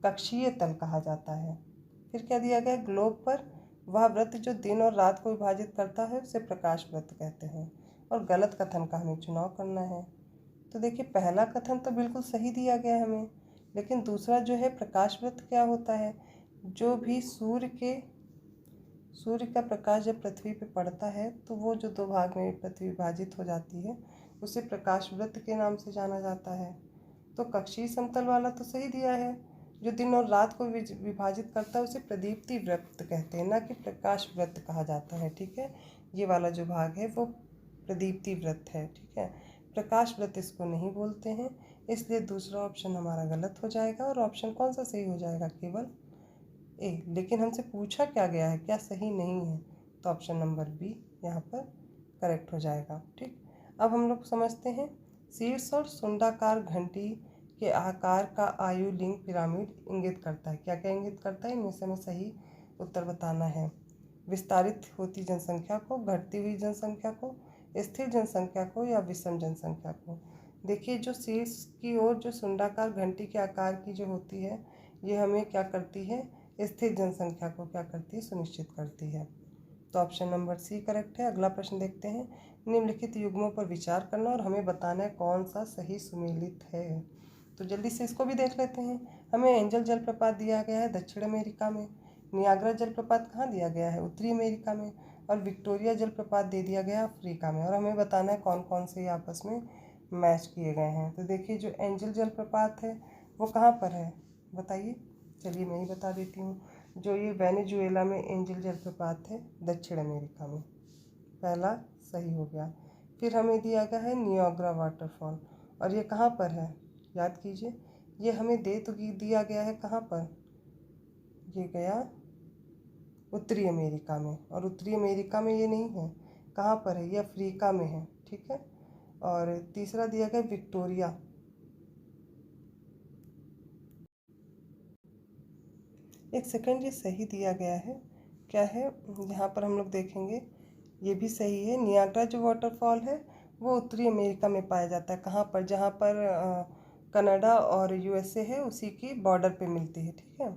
कक्षीय तल कहा जाता है। फिर क्या दिया गया, ग्लोब पर वह वृत्त जो दिन और रात को विभाजित करता है उसे प्रकाश वृत्त कहते हैं। और गलत कथन का हमें चुनाव करना है। तो देखिए पहला कथन तो बिल्कुल सही दिया गया है हमें, लेकिन दूसरा जो है प्रकाश वृत्त क्या होता है, जो भी सूर्य का प्रकाश जब पृथ्वी पे पड़ता है तो वो जो दो भाग में पृथ्वी विभाजित हो जाती है उसे प्रकाश वृत्त के नाम से जाना जाता है। तो कक्षीय समतल वाला तो सही दिया है, जो दिन और रात को विभाजित करता है उसे प्रदीप्ति वृत्त कहते हैं, ना कि प्रकाश वृत्त कहा जाता है, ठीक है। ये वाला जो भाग है वो प्रदीप्ति वृत्त है, ठीक है, प्रकाश वृत्त इसको नहीं बोलते हैं। इसलिए दूसरा ऑप्शन हमारा गलत हो जाएगा और ऑप्शन कौन सा सही हो जाएगा, केवल ए। लेकिन हमसे पूछा क्या गया है, क्या सही नहीं है, तो ऑप्शन नंबर बी यहाँ पर करेक्ट हो जाएगा, ठीक। अब हम लोग समझते हैं, शीर्ष और सुंडाकार घंटी के आकार का आयु लिंग पिरामिड इंगित करता है। क्या क्या इंगित करता है, इनमें से हमें सही उत्तर बताना है। विस्तारित होती जनसंख्या को, घटती हुई जनसंख्या को, स्थिर जनसंख्या को या विषम जनसंख्या को। देखिए जो शीर्ष की ओर जो सुंडाकार घंटी के आकार की जो होती है, ये हमें क्या करती है, स्थिर जनसंख्या को क्या करती है, सुनिश्चित करती है। तो ऑप्शन नंबर सी करेक्ट है। अगला प्रश्न देखते हैं। निम्नलिखित युग्मों पर विचार करना और हमें बताना है कौन सा सही सुमेलित है। तो जल्दी से इसको भी देख लेते हैं। हमें एंजल जलप्रपात दिया गया है दक्षिण अमेरिका में, नियाग्रा जलप्रपात कहाँ दिया गया है, उत्तरी अमेरिका में, और विक्टोरिया जलप्रपात दे दिया गया अफ्रीका में। और हमें बताना है कौन कौन से आपस में मैच किए गए हैं। तो देखिए जो एंजल जलप्रपात है वो कहाँ पर है, बताइए। चलिए मैं ही बता देती हूँ। जो ये वेनेजुएला में एंजल जलप्रपात है दक्षिण अमेरिका में, पहला सही हो गया। फिर हमें दिया गया है नियाग्रा वाटरफॉल, और ये कहाँ पर है, याद कीजिए। ये हमें दिया गया है कहाँ पर, ये गया उत्तरी अमेरिका में, और उत्तरी अमेरिका में ये नहीं है, कहाँ पर है, ये अफ्रीका में है, ठीक है। और तीसरा दिया गया विक्टोरिया, एक सेकंड, ये सही दिया गया है, क्या है, यहाँ पर हम लोग देखेंगे, ये भी सही है। नियाग्रा जो वाटरफॉल है वो उत्तरी अमेरिका में पाया जाता है, कहाँ पर, जहाँ पर कनाडा और यूएसए है उसी की बॉर्डर पे मिलती है, ठीक है।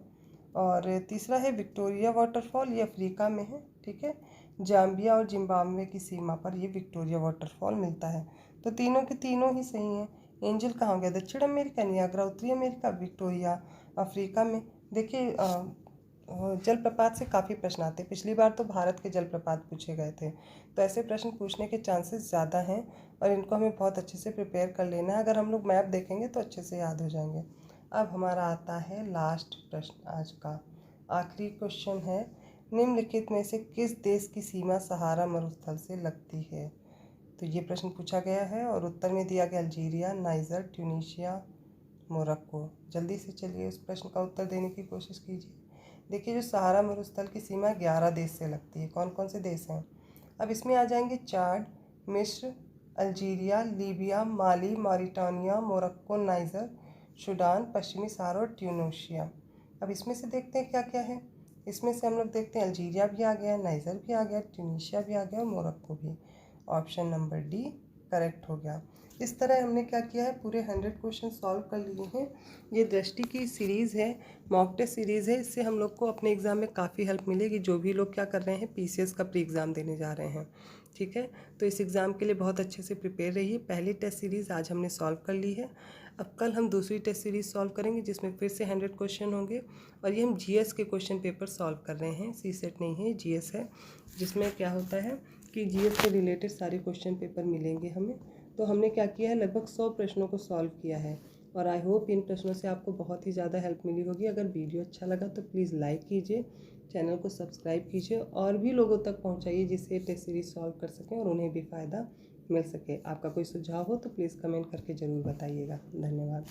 और तीसरा है विक्टोरिया वाटरफॉल, ये अफ्रीका में है, ठीक है। जाम्बिया और जिम्बाब्वे की सीमा पर ये विक्टोरिया वाटरफॉल मिलता है। तो तीनों के तीनों ही सही हैं। एंजल कहाँ हो गया, दक्षिण अमेरिका, नियाग्रा उत्तरी अमेरिका, विक्टोरिया अफ्रीका में। देखिए जलप्रपात से काफ़ी प्रश्न आते हैं। पिछली बार तो भारत के जलप्रपात पूछे गए थे, तो ऐसे प्रश्न पूछने के चांसेस ज़्यादा हैं और इनको हमें बहुत अच्छे से प्रिपेयर कर लेना है। अगर हम लोग मैप देखेंगे तो अच्छे से याद हो जाएंगे। अब हमारा आता है लास्ट प्रश्न, आज का आखिरी क्वेश्चन है। निम्नलिखित में से किस देश की सीमा सहारा मरुस्थल से लगती है। तो ये प्रश्न पूछा गया है और उत्तर में दिया गया अल्जीरिया, नाइजर, ट्यूनीशिया, मोरक्को। जल्दी से चलिए उस प्रश्न का उत्तर देने की कोशिश कीजिए। देखिए जो सहारा मरुस्थल की सीमा 11 देश से लगती है। कौन कौन से देश हैं, अब इसमें आ जाएंगे चाड, मिस्र, अल्जीरिया, लीबिया, माली, मॉरिटानिया, मोरक्को, नाइजर, सूडान, पश्चिमी सहारा और ट्यूनीशिया। अब इसमें से देखते हैं क्या क्या है। इसमें से हम लोग देखते हैं अल्जीरिया भी आ गया, नाइजर भी आ गया, ट्यूनीशिया भी आ गया और मोरक्को भी। ऑप्शन नंबर डी करेक्ट हो गया। इस तरह हमने क्या किया है, पूरे 100 क्वेश्चन सॉल्व कर लिए हैं। ये दृष्टि की सीरीज़ है, मॉक टेस्ट सीरीज़ है। इससे हम लोग को अपने एग्ज़ाम में काफ़ी हेल्प मिलेगी, जो भी लोग क्या कर रहे हैं, पीसीएस का प्री एग्ज़ाम देने जा रहे हैं, ठीक है। तो इस एग्ज़ाम के लिए बहुत अच्छे से प्रिपेयर रहिए। पहली टेस्ट सीरीज़ आज हमने सॉल्व कर ली है। अब कल हम दूसरी टेस्ट सीरीज़ सॉल्व करेंगे जिसमें फिर से 100 क्वेश्चन होंगे, और ये हम जीएस के क्वेश्चन पेपर सॉल्व कर रहे हैं। सीसेट नहीं है, जीएस है, जिसमें क्या होता है कि जीएस से रिलेटेड सारे क्वेश्चन पेपर मिलेंगे हमें। तो हमने क्या किया है, लगभग 100 प्रश्नों को सॉल्व किया है, और आई होप इन प्रश्नों से आपको बहुत ही ज़्यादा हेल्प मिली होगी। अगर वीडियो अच्छा लगा तो प्लीज़ लाइक कीजिए, चैनल को सब्सक्राइब कीजिए और भी लोगों तक पहुंचाइए जिससे टेस्ट सीरीज सॉल्व कर सकें और उन्हें भी फ़ायदा मिल सके। आपका कोई सुझाव हो तो प्लीज़ कमेंट करके ज़रूर बताइएगा। धन्यवाद।